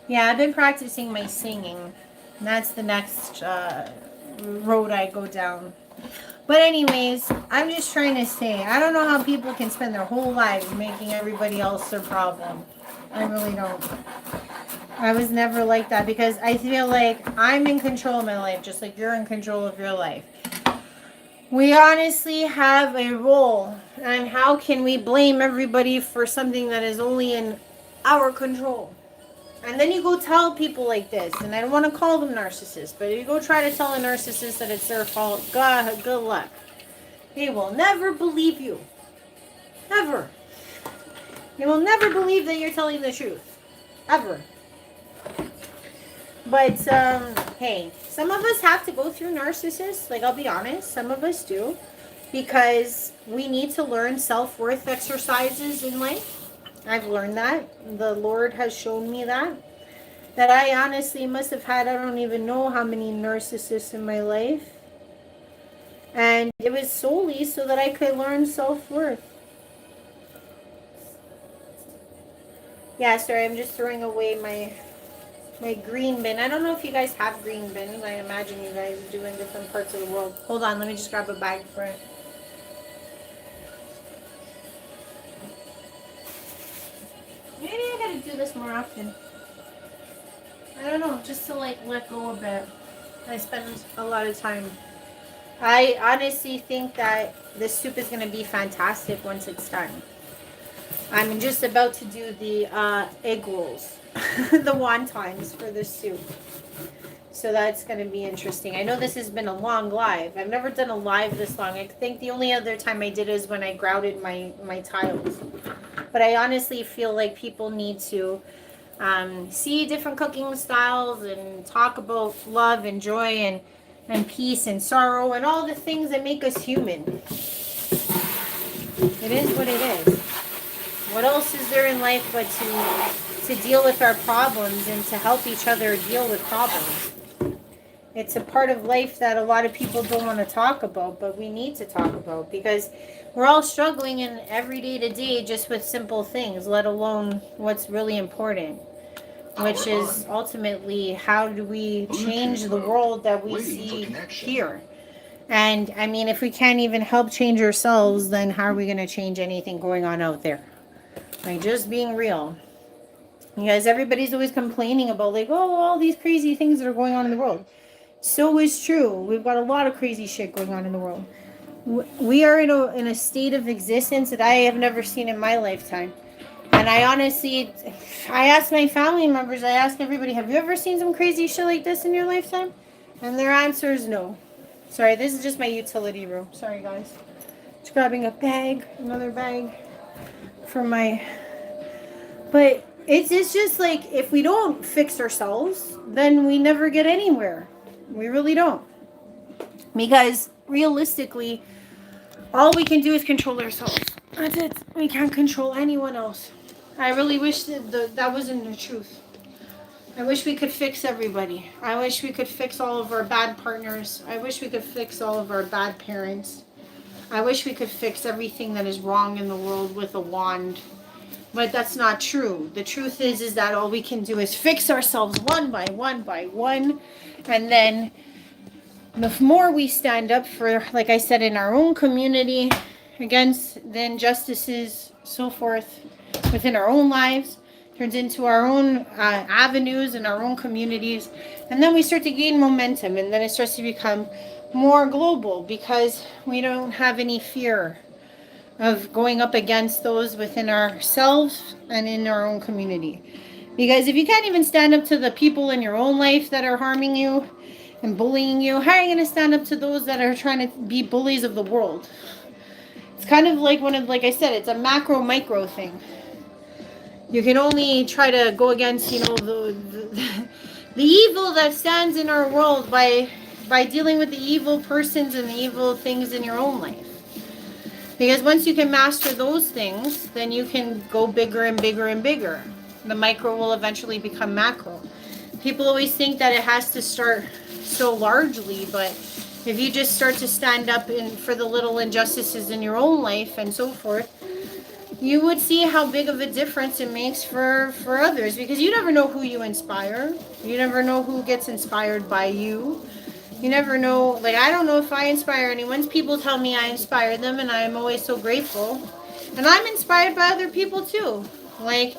Yeah, I've been practicing my singing. That's the next road I go down. But anyways, I'm just trying to say, I don't know how people can spend their whole lives making everybody else their problem. I really don't. I was never like that because I feel like I'm in control of my life, just like you're in control of your life. We honestly have a role, and how can we blame everybody for something that is only in our control? And then you go tell people like this, and I don't want to call them narcissists, but if you go try to tell a narcissist that it's their fault, God, good luck. They will never believe you. Never. They will never believe that you're telling the truth. Ever. But, hey, some of us have to go through narcissists. Like, I'll be honest, some of us do. Because we need to learn self-worth exercises in life. I've learned that. The Lord has shown me that. That I honestly must have had, I don't even know how many narcissists in my life. And it was solely so that I could learn self-worth. Yeah, sorry, I'm just throwing away my green bin. I don't know if you guys have green bins. I imagine you guys do in different parts of the world. Hold on, let me just grab a bag for it. Maybe I gotta do this more often. I don't know, just to like let go a bit. I spend a lot of time. I honestly think that this soup is gonna be fantastic once it's done. I'm just about to do the egg rolls, the wontons for the soup. So that's going to be interesting. I know this has been a long live. I've never done a live this long. I think the only other time I did is when I grouted my tiles. But I honestly feel like people need to see different cooking styles and talk about love and joy and peace and sorrow and all the things that make us human. It is what it is. What else is there in life but to deal with our problems and to help each other deal with problems? It's a part of life that a lot of people don't want to talk about, but we need to talk about because we're all struggling in every day to day just with simple things, let alone what's really important, which is ultimately how do we change the world that we see here? And I mean, if we can't even help change ourselves, then how are we going to change anything going on out there? Like, just being real. You guys, everybody's always complaining about like, oh, all these crazy things that are going on in the world. So is true. We've got a lot of crazy shit going on in the world. We are in a state of existence that I have never seen in my lifetime. And I honestly, I asked my family members, I asked everybody, have you ever seen some crazy shit like this in your lifetime? And their answer is no. Sorry, this is just my utility room. Sorry, guys. Just grabbing a bag, another bag for my... But it's just like, if we don't fix ourselves, then we never get anywhere. We really don't. Because realistically, all we can do is control ourselves. That's it. We can't control anyone else. I really wish that wasn't the truth. I wish we could fix everybody. I wish we could fix all of our bad partners. I wish we could fix all of our bad parents. I wish we could fix everything that is wrong in the world with a wand. But that's not true. The truth is that all we can do is fix ourselves one by one by one. And then the more we stand up for, like I said, in our own community against the injustices, so forth, within our own lives, turns into our own avenues and our own communities, and then we start to gain momentum, and then it starts to become more global because we don't have any fear of going up against those within ourselves and in our own community. Because if you can't even stand up to the people in your own life that are harming you and bullying you, how are you going to stand up to those that are trying to be bullies of the world? It's kind of like like I said, it's a macro micro thing. You can only try to go against, the evil that stands in our world by dealing with the evil persons and the evil things in your own life. Because once you can master those things, then you can go bigger and bigger and bigger. The micro will eventually become macro. People always think that it has to start so largely, but if you just start to stand up for the little injustices in your own life and so forth, you would see how big of a difference it makes for others. Because you never know who you inspire. You never know who gets inspired by you. You never know. Like, I don't know if I inspire anyone. People tell me I inspire them, and I'm always so grateful. And I'm inspired by other people too. Like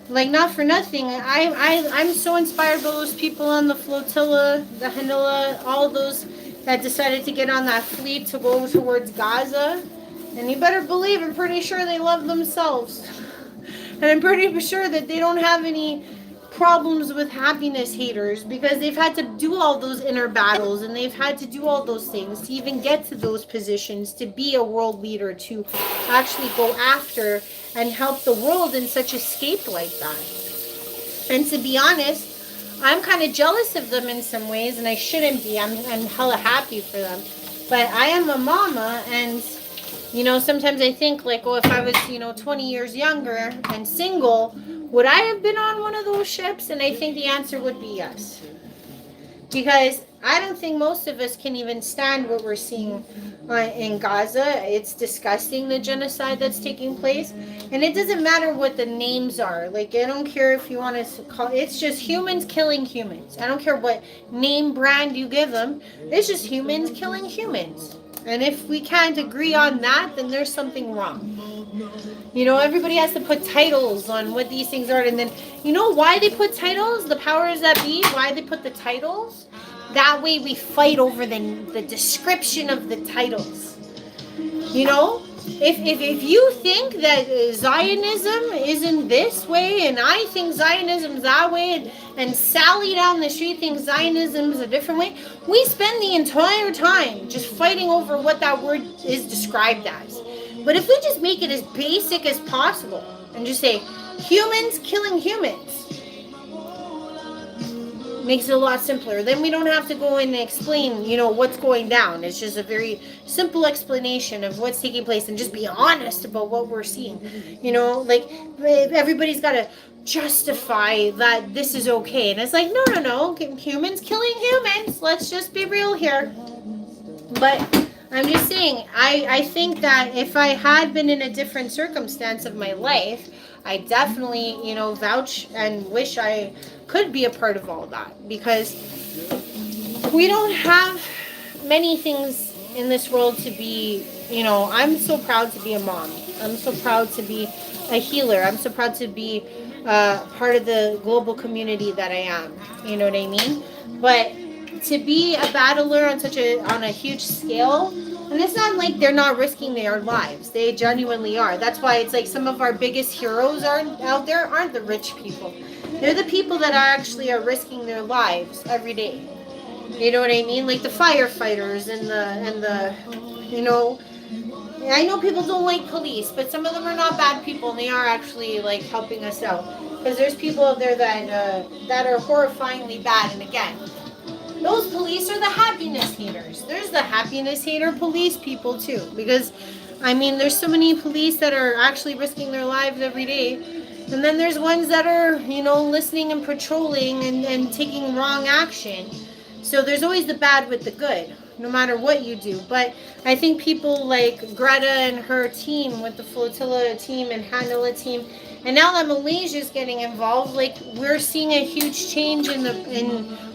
not for nothing. I'm so inspired by those people on the flotilla, the Hanilla, all those that decided to get on that fleet to go towards Gaza. And you better believe, I'm pretty sure they love themselves. And I'm pretty sure that they don't have any problems with happiness haters, because they've had to do all those inner battles and they've had to do all those things to even get to those positions, to be a world leader, to actually go after and help the world in such a scape like that. And to be honest, I'm kind of jealous of them in some ways, and I shouldn't be. I'm hella happy for them. But I am a mama, and sometimes I think like, oh, if I was 20 years younger and single, would I have been on one of those ships? And I think the answer would be yes. Because I don't think most of us can even stand what we're seeing in Gaza. It's disgusting, the genocide that's taking place. And it doesn't matter what the names are. Like, I don't care if you want to call it. It's just humans killing humans. I don't care what name brand you give them. It's just humans killing humans. And if we can't agree on that, then there's something wrong. Everybody has to put titles on what these things are. And then, why they put titles? The powers that be, why they put the titles? That way we fight over the description of the titles. If you think that Zionism isn't this way, and I think Zionism's that way, and Sally down the street thinks Zionism is a different way, we spend the entire time just fighting over what that word is described as. But if we just make it as basic as possible and just say humans killing humans, makes it a lot simpler. Then we don't have to go in and explain, what's going down. It's just a very simple explanation of what's taking place, and just be honest about what we're seeing. Like, everybody's got to justify that this is okay. And it's like, no. Humans killing humans. Let's just be real here. But I'm just saying, I think that if I had been in a different circumstance of my life, I definitely, vouch and wish I could be a part of all that, because we don't have many things in this world to be, I'm so proud to be a mom. I'm so proud to be a healer. I'm so proud to be part of the global community that I am. You know what I mean? But to be a battler on a huge scale, and it's not like they're not risking their lives. They genuinely are. That's why it's like some of our biggest heroes out there aren't the rich people. They're the people that are risking their lives every day. You know what I mean? Like the firefighters and the I know people don't like police, but some of them are not bad people, and they are actually like helping us out. Because there's people out there that are horrifyingly bad, and again, those police are the happiness haters. There's the happiness hater police people too. Because, there's so many police that are actually risking their lives every day. And then there's ones that are, listening and patrolling and taking wrong action. So there's always the bad with the good, no matter what you do. But I think people like Greta and her team with the flotilla team and Hanilla team, and now that Malaysia's getting involved, like, we're seeing a huge change in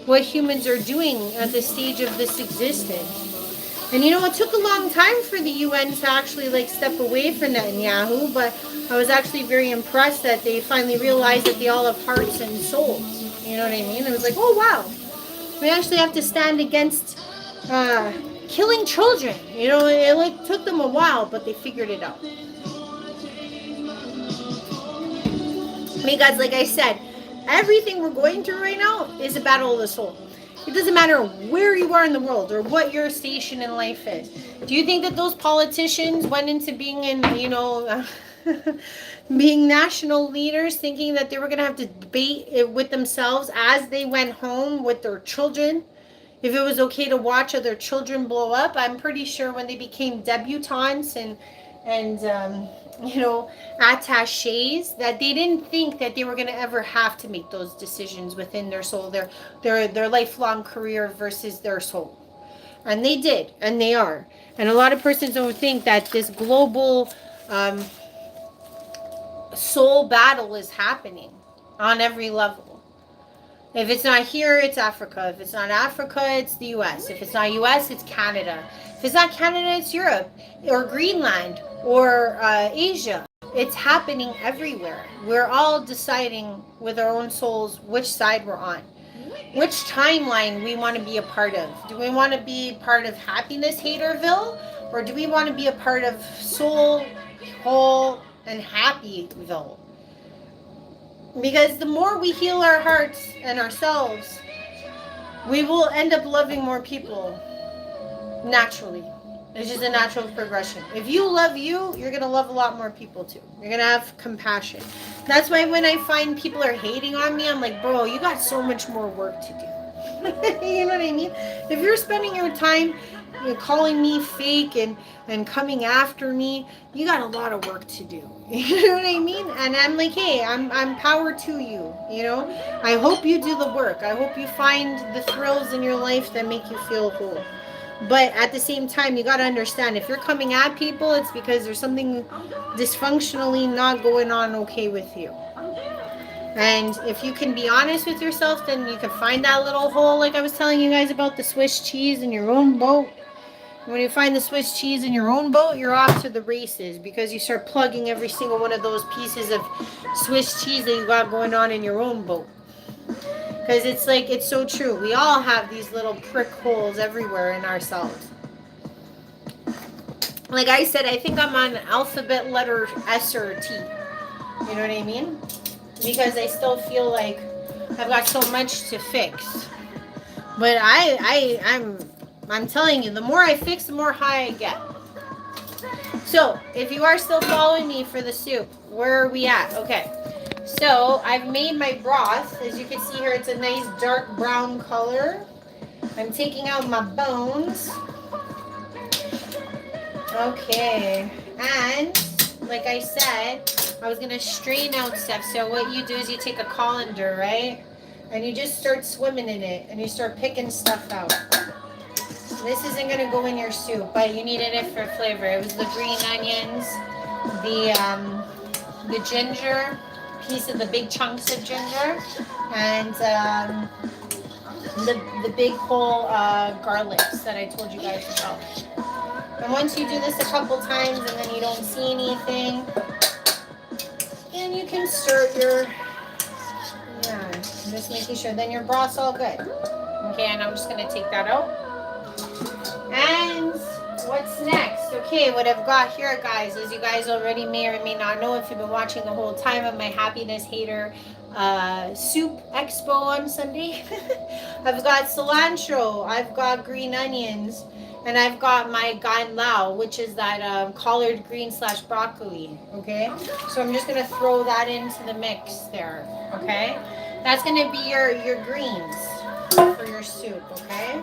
what humans are doing at this stage of this existence. And you know, it took a long time for the UN to actually like step away from Netanyahu, but I was actually very impressed that they finally realized that they all have hearts and souls. You know what I mean? It was like, oh wow, we actually have to stand against killing children. You know, it like took them a while, but they figured it out. Because like I said, everything we're going through right now is a battle of the soul. It doesn't matter where you are in the world or what your station in life is. Do you think that those politicians went into being in, you know, being national leaders thinking that they were going to have to debate it with themselves as they went home with their children? If it was okay to watch other children blow up? I'm pretty sure when they became debutantes and you know, attaches, that they didn't think that they were going to ever have to make those decisions within their soul, their lifelong career versus their soul. And they did, and they are. And a lot of persons don't think that this global soul battle is happening on every level. If it's not here, it's Africa. If it's not Africa, it's the US. If it's not US, it's Canada. If it's not Canada, it's Europe or Greenland or Asia. It's happening everywhere. We're all deciding with our own souls which side we're on, which timeline we want to be a part of. Do we want to be part of happiness Haterville, or do we want to be a part of soul, whole, and happyville? Because the more we heal our hearts and ourselves, we will end up loving more people naturally. It's just a natural progression. If you love you, you're going to love a lot more people too. You're going to have compassion. That's why when I find people are hating on me, I'm like, bro, you got so much more work to do. You know what I mean? If you're spending your time calling me fake and coming after me, you got a lot of work to do. You know what I mean? And I'm like, hey, I'm power to you. You know, I hope you do the work. I hope you find the thrills in your life that make you feel whole. But at the same time, you got to understand, if you're coming at people, it's because there's something dysfunctionally not going on okay with you. And if you can be honest with yourself, then you can find that little hole, like I was telling you guys about the Swiss cheese in your own boat. When you find the Swiss cheese in your own boat, you're off to the races, because you start plugging every single one of those pieces of Swiss cheese that you got going on in your own boat. Because it's like, it's so true. We all have these little prick holes everywhere in ourselves. Like I said, I think I'm on alphabet letter S or T. You know what I mean? Because I still feel like I've got so much to fix. But I'm telling you, the more I fix, the more high I get. So, if you are still following me for the soup, where are we at? Okay. So, I've made my broth. As you can see here, it's a nice dark brown color. I'm taking out my bones. Okay. And, like I said, I was going to strain out stuff. So, what you do is you take a colander, right? And you just start swimming in it. And you start picking stuff out. This isn't going to go in your soup, but you needed it for flavor. It was the green onions, the ginger, piece of the big chunks of ginger, and the big whole garlics that I told you guys about. And once you do this a couple times and then you don't see anything, then you can stir your, just making sure. Then your broth's all good. Okay, and I'm just going to take that out. And what's next? Okay, what I've got here, guys, as you guys already may or may not know if you've been watching the whole time of my Happiness Hater soup expo on Sunday. I've got cilantro, I've got green onions, and I've got my gan lao, which is that collard green / broccoli. Okay, so I'm just gonna throw that into the mix there. Okay, that's gonna be your greens for your soup. Okay.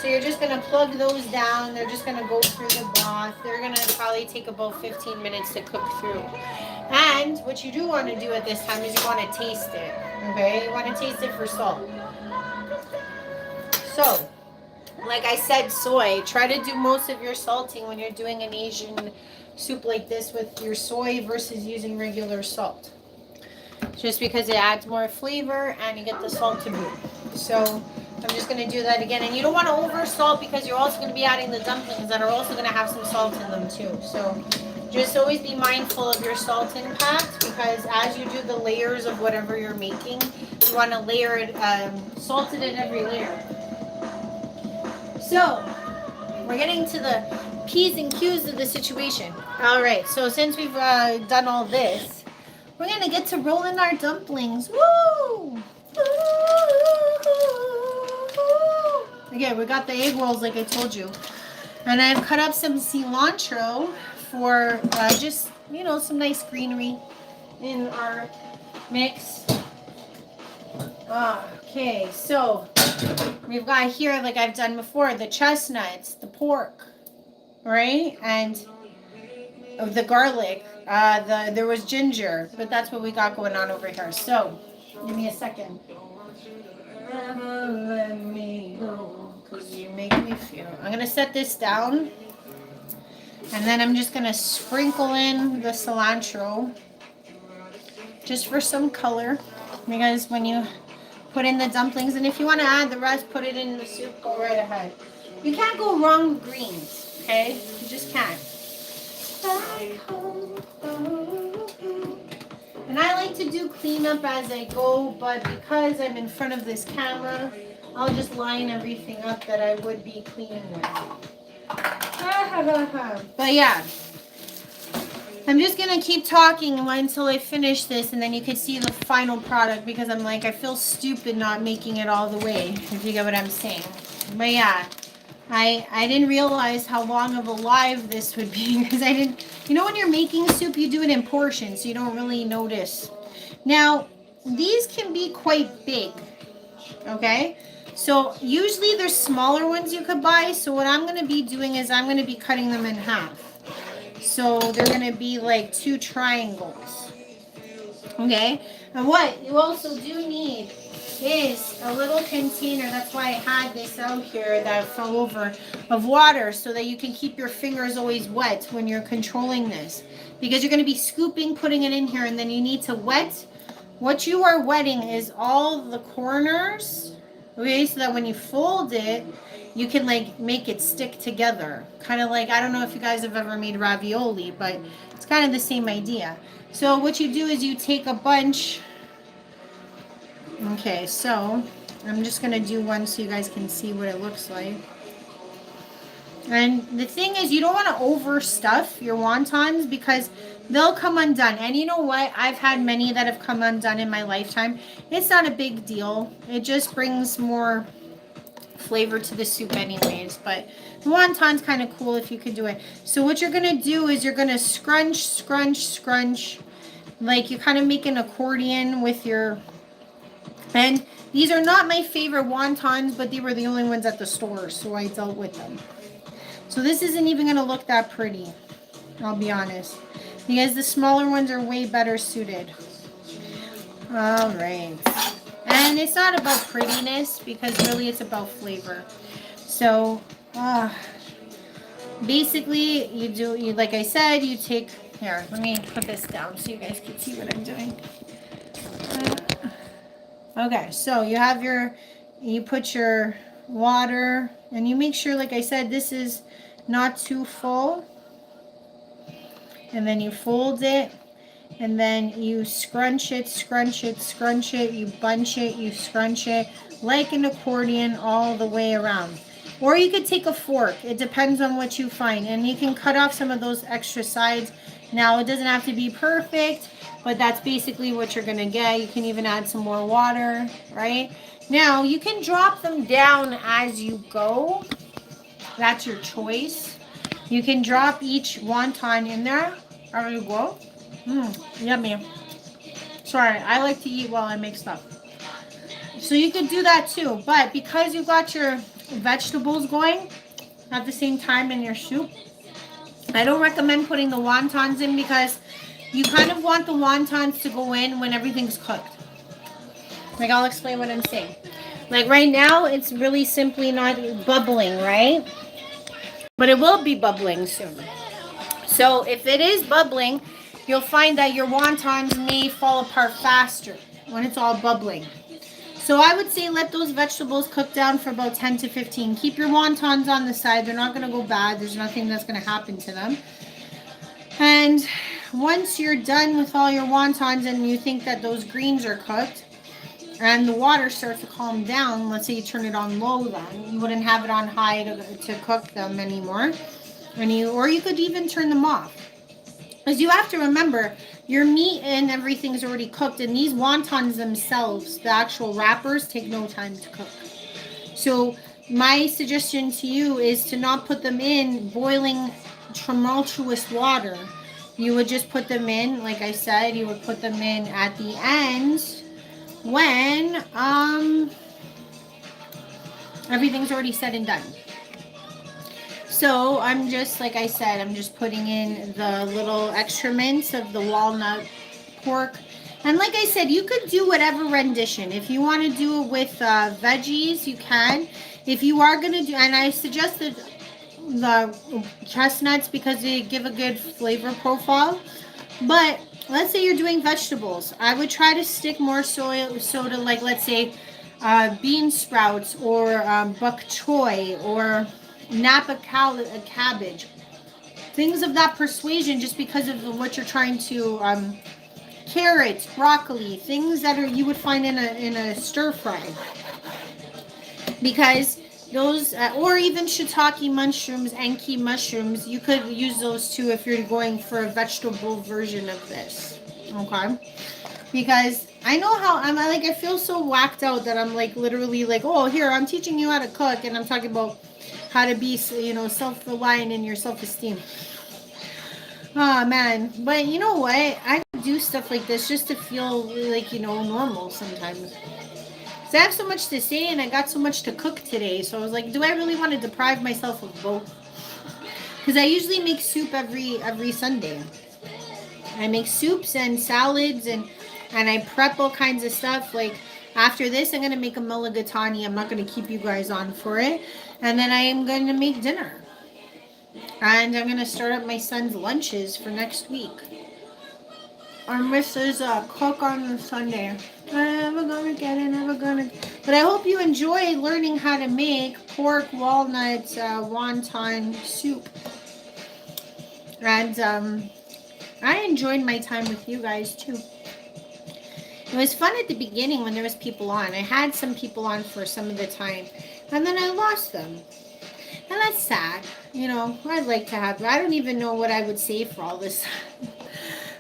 So you're just going to plug those down. They're just going to go through the broth. They're going to probably take about 15 minutes to cook through. And what you do want to do at this time is you want to taste it. Okay? You want to taste it for salt. So, like I said, soy. Try to do most of your salting when you're doing an Asian soup like this with your soy versus using regular salt. Just because it adds more flavor and you get the salt to boot. So, I'm just going to do that again. And you don't want to over salt because you're also going to be adding the dumplings that are also going to have some salt in them too. So just always be mindful of your salt impact, because as you do the layers of whatever you're making, you want to layer it, salt it in every layer. So we're getting to the P's and Q's of the situation. All right, so since we've done all this, we're going to get to rolling our dumplings. Woo! Okay, we got the egg rolls like I told you. And I've cut up some cilantro for just, you know, some nice greenery in our mix. Okay, so we've got here, like I've done before, the chestnuts, the pork, right? And the garlic. There was ginger, but that's what we got going on over here. So, give me a second. Let me go, 'cause you make me feel. I'm gonna set this down, and then I'm just gonna sprinkle in the cilantro, just for some color, because when you put in the dumplings, and if you want to add the rest, put it in the soup, go right ahead. You can't go wrong with greens, okay? You just can't. And I like to do cleanup as I go, but because I'm in front of this camera, I'll just line everything up that I would be cleaning with. But yeah, I'm just going to keep talking until I finish this, and then you can see the final product, because I'm like, I feel stupid not making it all the way, if you get what I'm saying. But yeah, I didn't realize how long of a live this would be, because I didn't, you know, when you're making soup, you do it in portions, so you don't really notice. Now, these can be quite big, okay? So usually there's smaller ones you could buy, so what I'm going to be doing is I'm going to be cutting them in half. So they're going to be like 2 triangles, okay? And what you also do need is a little container. That's why I had this out here that fell over, of water, so that you can keep your fingers always wet when you're controlling this, because you're going to be scooping, putting it in here, and then you need to wet. What you are wetting is all the corners, okay, so that when you fold it, you can like make it stick together, kind of like, I don't know if you guys have ever made ravioli, but it's kind of the same idea. So what you do is you take a bunch. Okay, so I'm just going to do one so you guys can see what it looks like. And the thing is, you don't want to overstuff your wontons, because they'll come undone. And you know what? I've had many that have come undone in my lifetime. It's not a big deal. It just brings more flavor to the soup anyways. But the wonton's kind of cool if you could do it. So what you're going to do is you're going to scrunch, scrunch, scrunch. Like you kind of make an accordion with your... And these are not my favorite wontons, but they were the only ones at the store, so I dealt with them. So this isn't even going to look that pretty, I'll be honest, because the smaller ones are way better suited. All right. And it's not about prettiness, because really it's about flavor. So basically you like I said, you take, here, let me put this down so you guys can see what I'm doing. Okay, so you have you put your water, and you make sure, like I said, this is not too full. And then you fold it, and then you scrunch it, scrunch it, scrunch it, you bunch it, you scrunch it, like an accordion all the way around. Or you could take a fork, it depends on what you find, and you can cut off some of those extra sides. Now, it doesn't have to be perfect, but that's basically what you're going to get. You can even add some more water, right? Now, you can drop them down as you go. That's your choice. You can drop each wonton in there as you go. Yummy. Sorry, I like to eat while I make stuff. So you could do that too. But because you got your vegetables going at the same time in your soup, I don't recommend putting the wontons in, because you kind of want the wontons to go in when everything's cooked. Like, I'll explain what I'm saying. Like right now, it's really simply not bubbling, right? But it will be bubbling soon. So if it is bubbling, you'll find that your wontons may fall apart faster when it's all bubbling. So I would say let those vegetables cook down for about 10 to 15. Keep your wontons on the side. They're not going to go bad. There's nothing that's going to happen to them. And once you're done with all your wontons and you think that those greens are cooked and the water starts to calm down, let's say you turn it on low then. You wouldn't have it on high to cook them anymore. Or you could even turn them off. Because you have to remember, your meat and everything's already cooked, and these wontons themselves, the actual wrappers, take no time to cook. So my suggestion to you is to not put them in boiling tumultuous water. You would just put them in, like I said, you would put them in at the end when everything's already said and done. So I'm just, like I said, I'm just putting in the little excrements of the walnut pork. And like I said, you could do whatever rendition. If you want to do it with veggies, you can. If you are going to do, and I suggested the chestnuts because they give a good flavor profile. But let's say you're doing vegetables. I would try to stick more so to, like, let's say bean sprouts or bok choy or Napa cabbage, things of that persuasion, just because of what you're trying to carrots, broccoli, things that you would find in a stir fry, because those or even shiitake mushrooms, enki mushrooms, you could use those too if you're going for a vegetable version of this. Okay, because I know how I feel so whacked out that I'm like literally like, oh, here, I'm teaching you how to cook, and I'm talking about how to be, self-reliant in your self-esteem. Oh, man. But you know what? I do stuff like this just to feel like, normal sometimes. So I have so much to say, and I got so much to cook today. So I was like, do I really want to deprive myself of both? Because I usually make soup every Sunday. I make soups and salads, and I prep all kinds of stuff. Like, after this, I'm going to make a mulligatawny. I'm not going to keep you guys on for it. And then I am going to make dinner. And I'm going to start up my son's lunches for next week. Our missus cook on the Sunday. I'm never going to get it, never going to. But I hope you enjoy learning how to make pork, walnuts, wonton soup. And I enjoyed my time with you guys too. It was fun at the beginning when there was people on. I had some people on for some of the time, and then I lost them. And that's sad. I'd like to have, I don't even know what I would say for all this.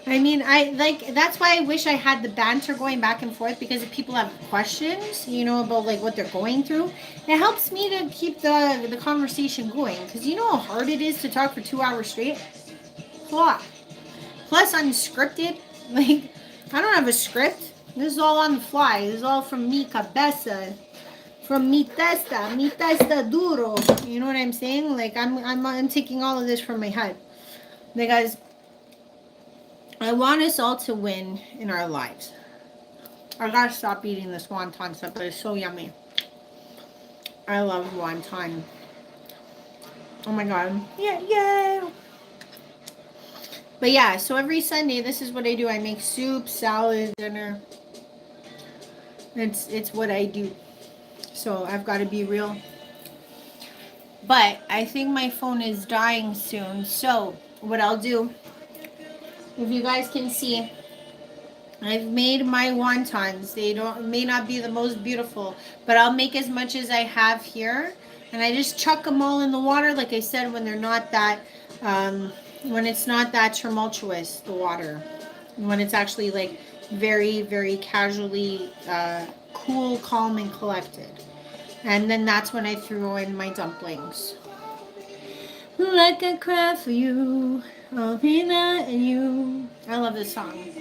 I mean, that's why I wish I had the banter going back and forth, because if people have questions, about like what they're going through, it helps me to keep the conversation going. Because you know how hard it is to talk for 2 hours straight? Plus unscripted. Like, I don't have a script. This is all on the fly. This is all from mi cabeza. From mi testa duro. You know what I'm saying? Like, I'm taking all of this from my head. Because I want us all to win in our lives. I gotta stop eating this wonton stuff, but it's so yummy. I love wonton. Oh my god. Yeah. But yeah, so every Sunday, this is what I do. I make soup, salad, dinner. It's what I do. So I've got to be real. But I think my phone is dying soon. So what I'll do, if you guys can see, I've made my wontons. They may not be the most beautiful, but I'll make as much as I have here. And I just chuck them all in the water, like I said, when they're not that, when it's not that tumultuous, the water. When it's actually like very, very casually cool, calm, and collected. And then that's when I threw in my dumplings. Like I cry for you, I'll be there and you. I love this song.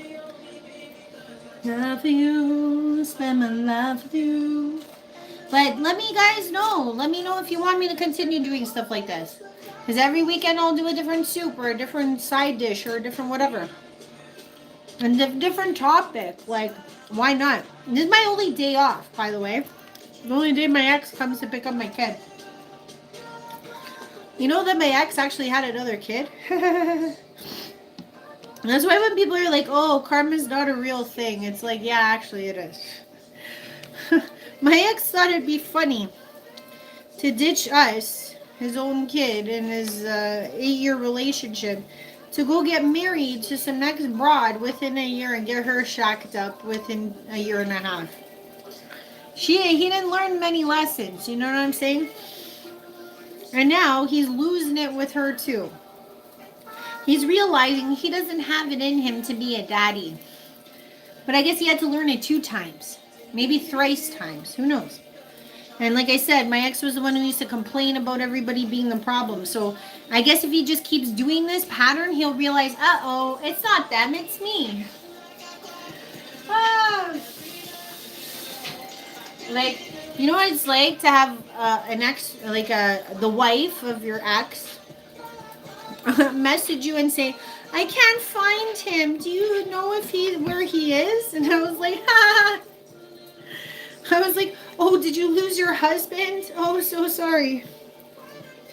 Love for you, spend my life with you. But let me guys know. Let me know if you want me to continue doing stuff like this. Because every weekend I'll do a different soup or a different side dish or a different whatever. And a different topic. Like, why not? This is my only day off, by the way. The only day my ex comes to pick up my kid. You know that my ex actually had another kid? That's why when people are like, oh, karma's not a real thing. It's like, yeah, actually it is. My ex thought it'd be funny to ditch us, his own kid, in his 8-year relationship, to go get married to some next broad within a year and get her shacked up within a year and a half. He didn't learn many lessons, you know what I'm saying? And now he's losing it with her too. He's realizing he doesn't have it in him to be a daddy. But I guess he had to learn it 2 times. Maybe thrice times. Who knows? And like I said, my ex was the one who used to complain about everybody being the problem. So I guess if he just keeps doing this pattern, he'll realize, uh-oh, it's not them, it's me. Ah. Like, you know what it's like to have an ex, like the wife of your ex, message you and say, I can't find him. Do you know where he is? And I was like, ha. I was like, oh, did you lose your husband? Oh, so sorry.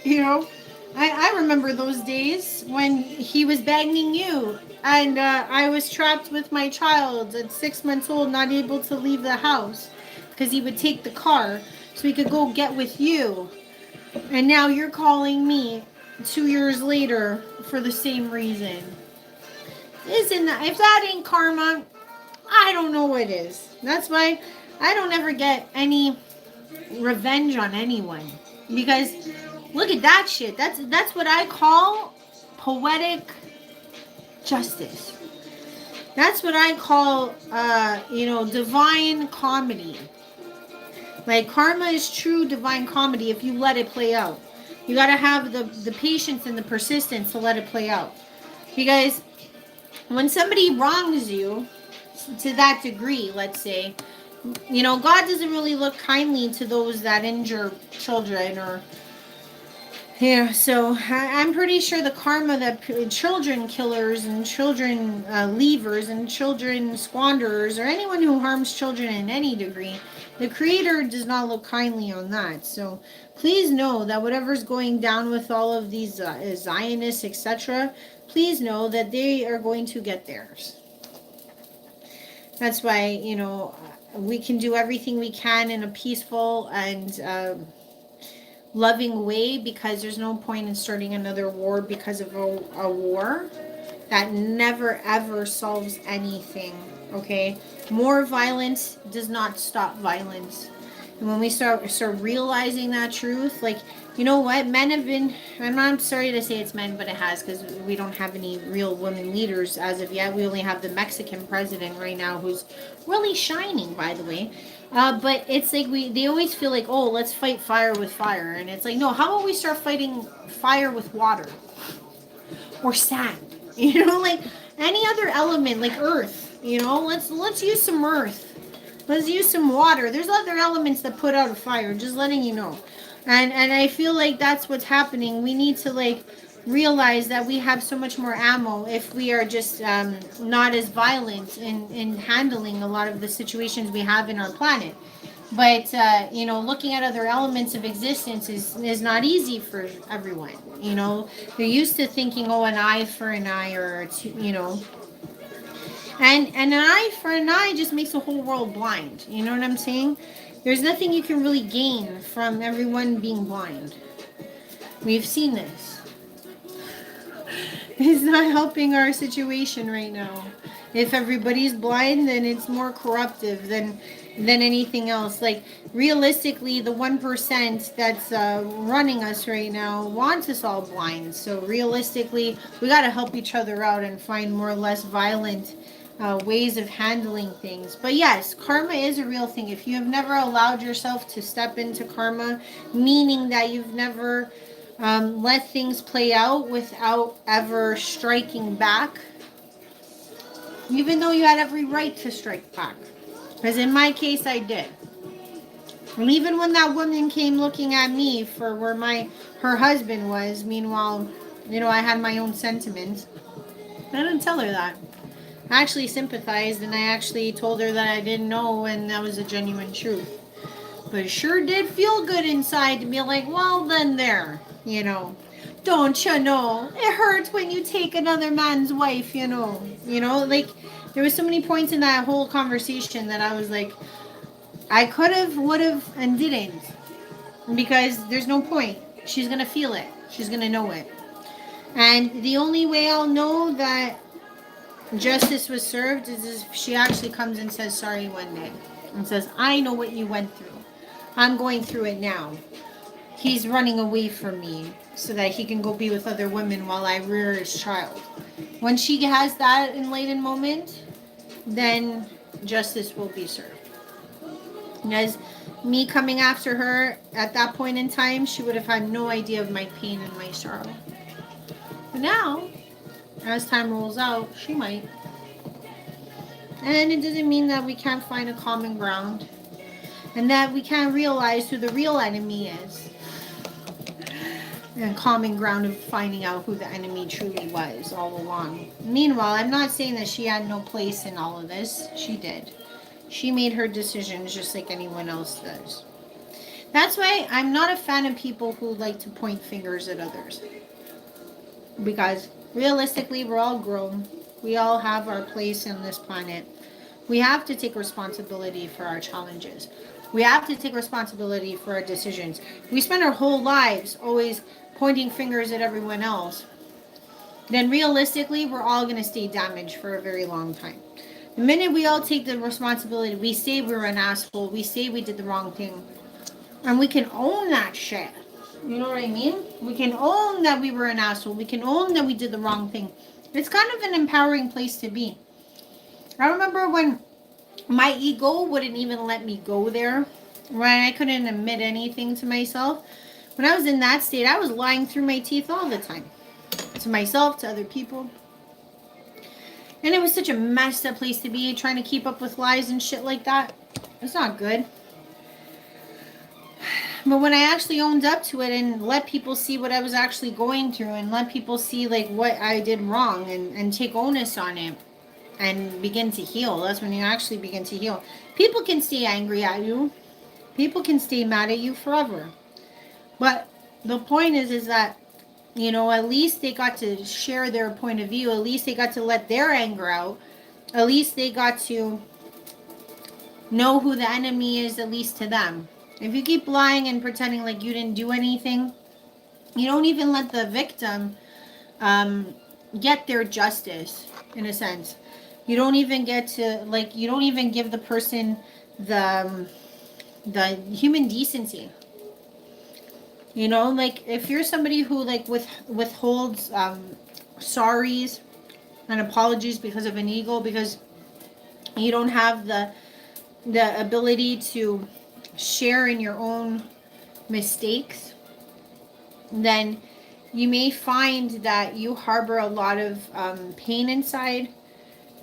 You know, I remember those days when he was banging you and I was trapped with my child at 6 months old, not able to leave the house because he would take the car so he could go get with you. And now you're calling me 2 years later for the same reason. Isn't that, if that ain't karma, I don't know what is. That's why I don't ever get any revenge on anyone, because look at that shit. That's what I call poetic justice. That's what I call divine comedy. Like, karma is true divine comedy if you let it play out. You got to have the patience and the persistence to let it play out. Because when somebody wrongs you to that degree, let's say, you know, God doesn't really look kindly to those that injure children or, yeah, so I'm pretty sure the karma that children killers and children leavers and children squanderers or anyone who harms children in any degree, the Creator does not look kindly on that. So please know that whatever's going down with all of these Zionists, etc., please know that they are going to get theirs. That's why, you know, we can do everything we can in a peaceful and loving way, because there's no point in starting another war because of a war that never ever solves anything. Okay, more violence does not stop violence. And when we start realizing that truth, like, you know what, men have been, I'm sorry to say it's men, but it has, because we don't have any real women leaders as of yet. We only have the Mexican president right now, who's really shining, by the way. But it's like they always feel like, oh, let's fight fire with fire. And it's like, no, how about we start fighting fire with water? Or sand? You know, like any other element, like earth. You know, let's use some earth. Let's use some water. There's other elements that put out a fire, just letting you know. And I feel like that's what's happening. We need to, like, realize that we have so much more ammo if we are just not as violent in handling a lot of the situations we have in our planet. But, you know, looking at other elements of existence is not easy for everyone. You know, they're used to thinking, oh, an eye for an eye, or, you know. And an eye for an eye just makes the whole world blind. You know what I'm saying? There's nothing you can really gain from everyone being blind. We've seen this. It's not helping our situation right now. If everybody's blind, then it's more corruptive than anything else. Like, realistically, the 1% that's running us right now wants us all blind. So realistically, we got to help each other out and find more or less violent ways of handling things. But yes, karma is a real thing. If you have never allowed yourself to step into karma, meaning that you've never let things play out without ever striking back, even though you had every right to strike back, because in my case I did. And even when that woman came looking at me for where her husband was, meanwhile, you know, I had my own sentiments, I didn't tell her that. I actually sympathized, and I actually told her that I didn't know, and that was a genuine truth. But it sure did feel good inside to be like, well, then there, you know. Don't you know? It hurts when you take another man's wife, you know. You know, like, there was so many points in that whole conversation that I was like, I could have, would have, and didn't. Because there's no point. She's going to feel it. She's going to know it. And the only way I'll know that justice was served is if she actually comes and says sorry one day. And says, I know what you went through. I'm going through it now. He's running away from me so that he can go be with other women while I rear his child. When she has that enlightened moment, then justice will be served. And as me coming after her at that point in time, she would have had no idea of my pain and my sorrow. But now, as time rolls out, she might. And it doesn't mean that we can't find a common ground and that we can't realize who the real enemy is. And common ground of finding out who the enemy truly was all along. Meanwhile, I'm not saying that she had no place in all of this. She did. She made her decisions just like anyone else does. That's why I'm not a fan of people who like to point fingers at others. Because realistically, we're all grown. We all have our place on this planet. We have to take responsibility for our challenges. We have to take responsibility for our decisions. We spend our whole lives always pointing fingers at everyone else. Then realistically, we're all going to stay damaged for a very long time. The minute we all take the responsibility, we say we're an asshole, we say we did the wrong thing, and we can own that shit. You know what I mean? We can own that we were an asshole. We can own that we did the wrong thing. It's kind of an empowering place to be. I remember when my ego wouldn't even let me go there, when I couldn't admit anything to myself. When I was in that state, I was lying through my teeth all the time. To myself, to other people. And it was such a messed up place to be, trying to keep up with lies and shit like that. It's not good. But when I actually owned up to it and let people see what I was actually going through and let people see like what I did wrong and take onus on it and begin to heal, that's when you actually begin to heal. People can stay angry at you. People can stay mad at you forever. But the point is that, you know, at least they got to share their point of view. At least they got to let their anger out. At least they got to know who the enemy is, at least to them. If you keep lying and pretending like you didn't do anything, you don't even let the victim get their justice, in a sense. You don't even get to, like, you don't even give the person the human decency. You know, like, if you're somebody who, like, withholds sorries and apologies because of an ego, because you don't have the ability to share in your own mistakes, then you may find that you harbor a lot of pain inside.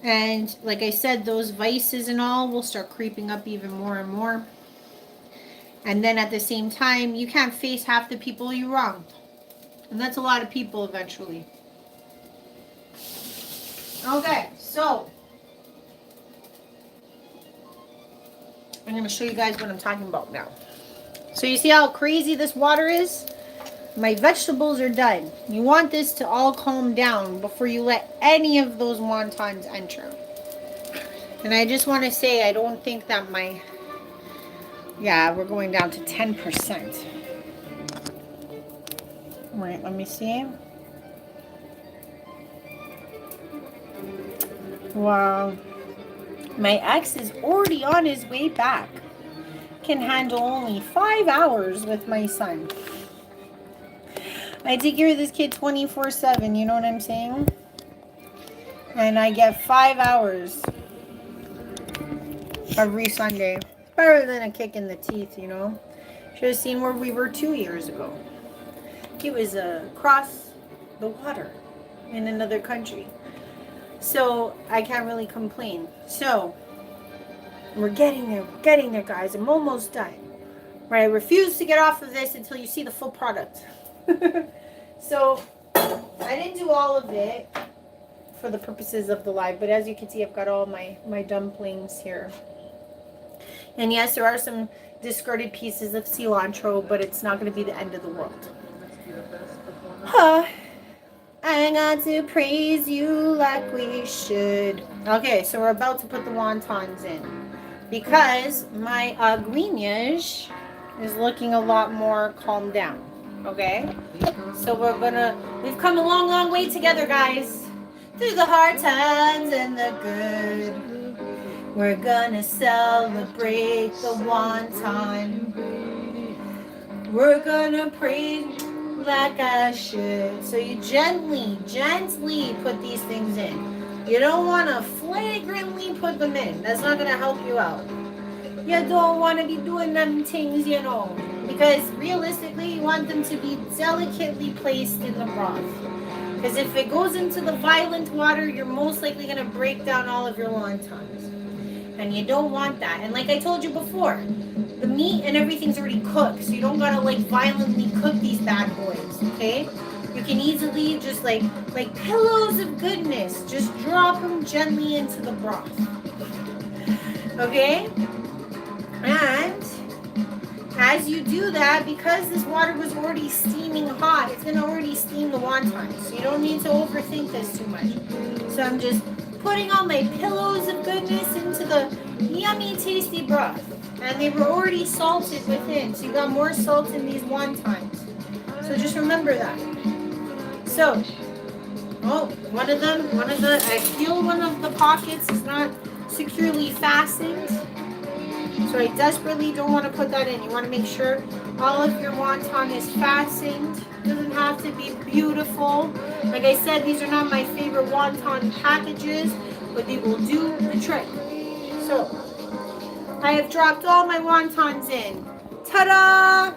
And like I said, those vices and all will start creeping up even more and more. And then at the same time, you can't face half the people you wronged. And that's a lot of people eventually. Okay, so I'm going to show you guys what I'm talking about now. So you see how crazy this water is? My vegetables are done. You want this to all calm down before you let any of those wontons enter. And I just want to say, I don't think that my... Yeah, we're going down to 10%. Right, let me see. Wow. My ex is already on his way back. Can handle only 5 hours with my son. I take care of this kid 24/7, you know what I'm saying? And I get 5 hours every Sunday. It's better than a kick in the teeth, you know? Should have seen where we were 2 years ago. He was across the water in another country. So I can't really complain. So we're getting there, guys. I'm almost done. Right, I refuse to get off of this until you see the full product. So I didn't do all of it for the purposes of the live, but as you can see, I've got all my dumplings here. And yes, there are some discarded pieces of cilantro, but it's not going to be the end of the world. I got to praise you like we should. Okay, so we're about to put the wontons in. because my greenish is looking a lot more calmed down. Okay? So we've come a long, long way together, guys. Through the hard times and the good. We're gonna celebrate the wonton. We're gonna pray like I should. So you gently put these things in. You don't want to flagrantly put them in. That's not going to help you out. You don't want to be doing them things, you know. Because realistically, you want them to be delicately placed in the broth. Because if it goes into the violent water, you're most likely going to break down all of your wontons. And you don't want that. And like I told you before, the meat and everything's already cooked. So you don't got to like violently cook these bad boys, okay? You can easily just like pillows of goodness, just drop them gently into the broth. Okay? And as you do that, because this water was already steaming hot, it's going to already steam the wontons. So you don't need to overthink this too much. So I'm just putting all my pillows of goodness into the yummy, tasty broth. And they were already salted within. So you got more salt in these wontons. So just remember that. So, I feel one of the pockets is not securely fastened. So I desperately don't want to put that in. You want to make sure all of your wonton is fastened. It doesn't have to be beautiful. Like I said, these are not my favorite wonton packages, but they will do the trick. So, I have dropped all my wontons in. Ta-da!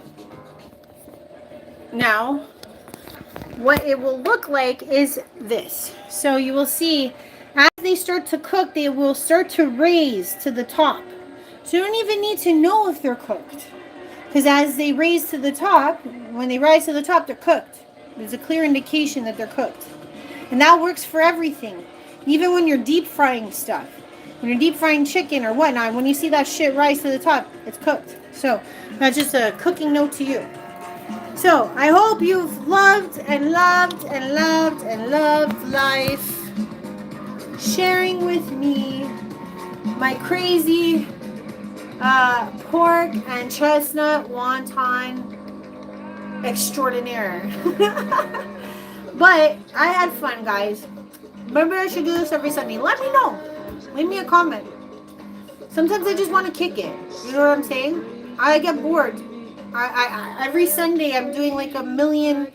Now, what it will look like is this. So you will see, as they start to cook, they will start to raise to the top. So you don't even need to know if they're cooked. Because as they raise to the top, when they rise to the top, they're cooked. There's a clear indication that they're cooked. And that works for everything. Even when you're deep frying stuff. When you're deep frying chicken or whatnot, when you see that shit rise to the top, it's cooked. So that's just a cooking note to you. So, I hope you've loved and loved and loved and loved life. Sharing with me my crazy pork and chestnut wonton extraordinaire. But I had fun, guys. Maybe I should do this every Sunday. Let me know. Leave me a comment. Sometimes I just want to kick it. You know what I'm saying? I get bored. I every Sunday I'm doing like a million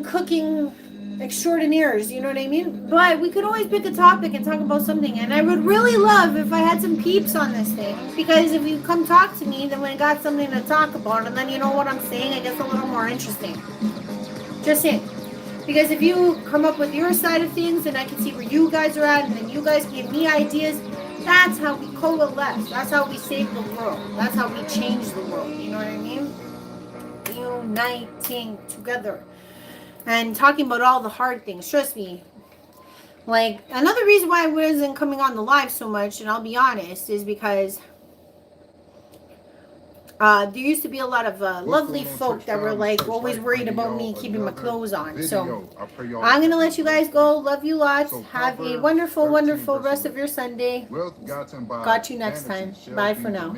cooking extraordinaires, you know what I mean? But we could always pick a topic and talk about something, and I would really love if I had some peeps on this thing, because if you come talk to me, then we got something to talk about, and then you know what I'm saying, it gets a little more interesting. Just saying. Because if you come up with your side of things, then I can see where you guys are at, and then you guys give me ideas. That's how we coalesce. That's how we save the world. That's how we change the world. You know what I mean? Uniting together. And talking about all the hard things. Trust me. Like, another reason why I wasn't coming on the live so much, and I'll be honest, is because there used to be a lot of lovely folk that were like always worried about me keeping my clothes on. So I'm going to let you guys go. Love you lots. Have a wonderful, wonderful rest of your Sunday. Got you next time. Bye for now.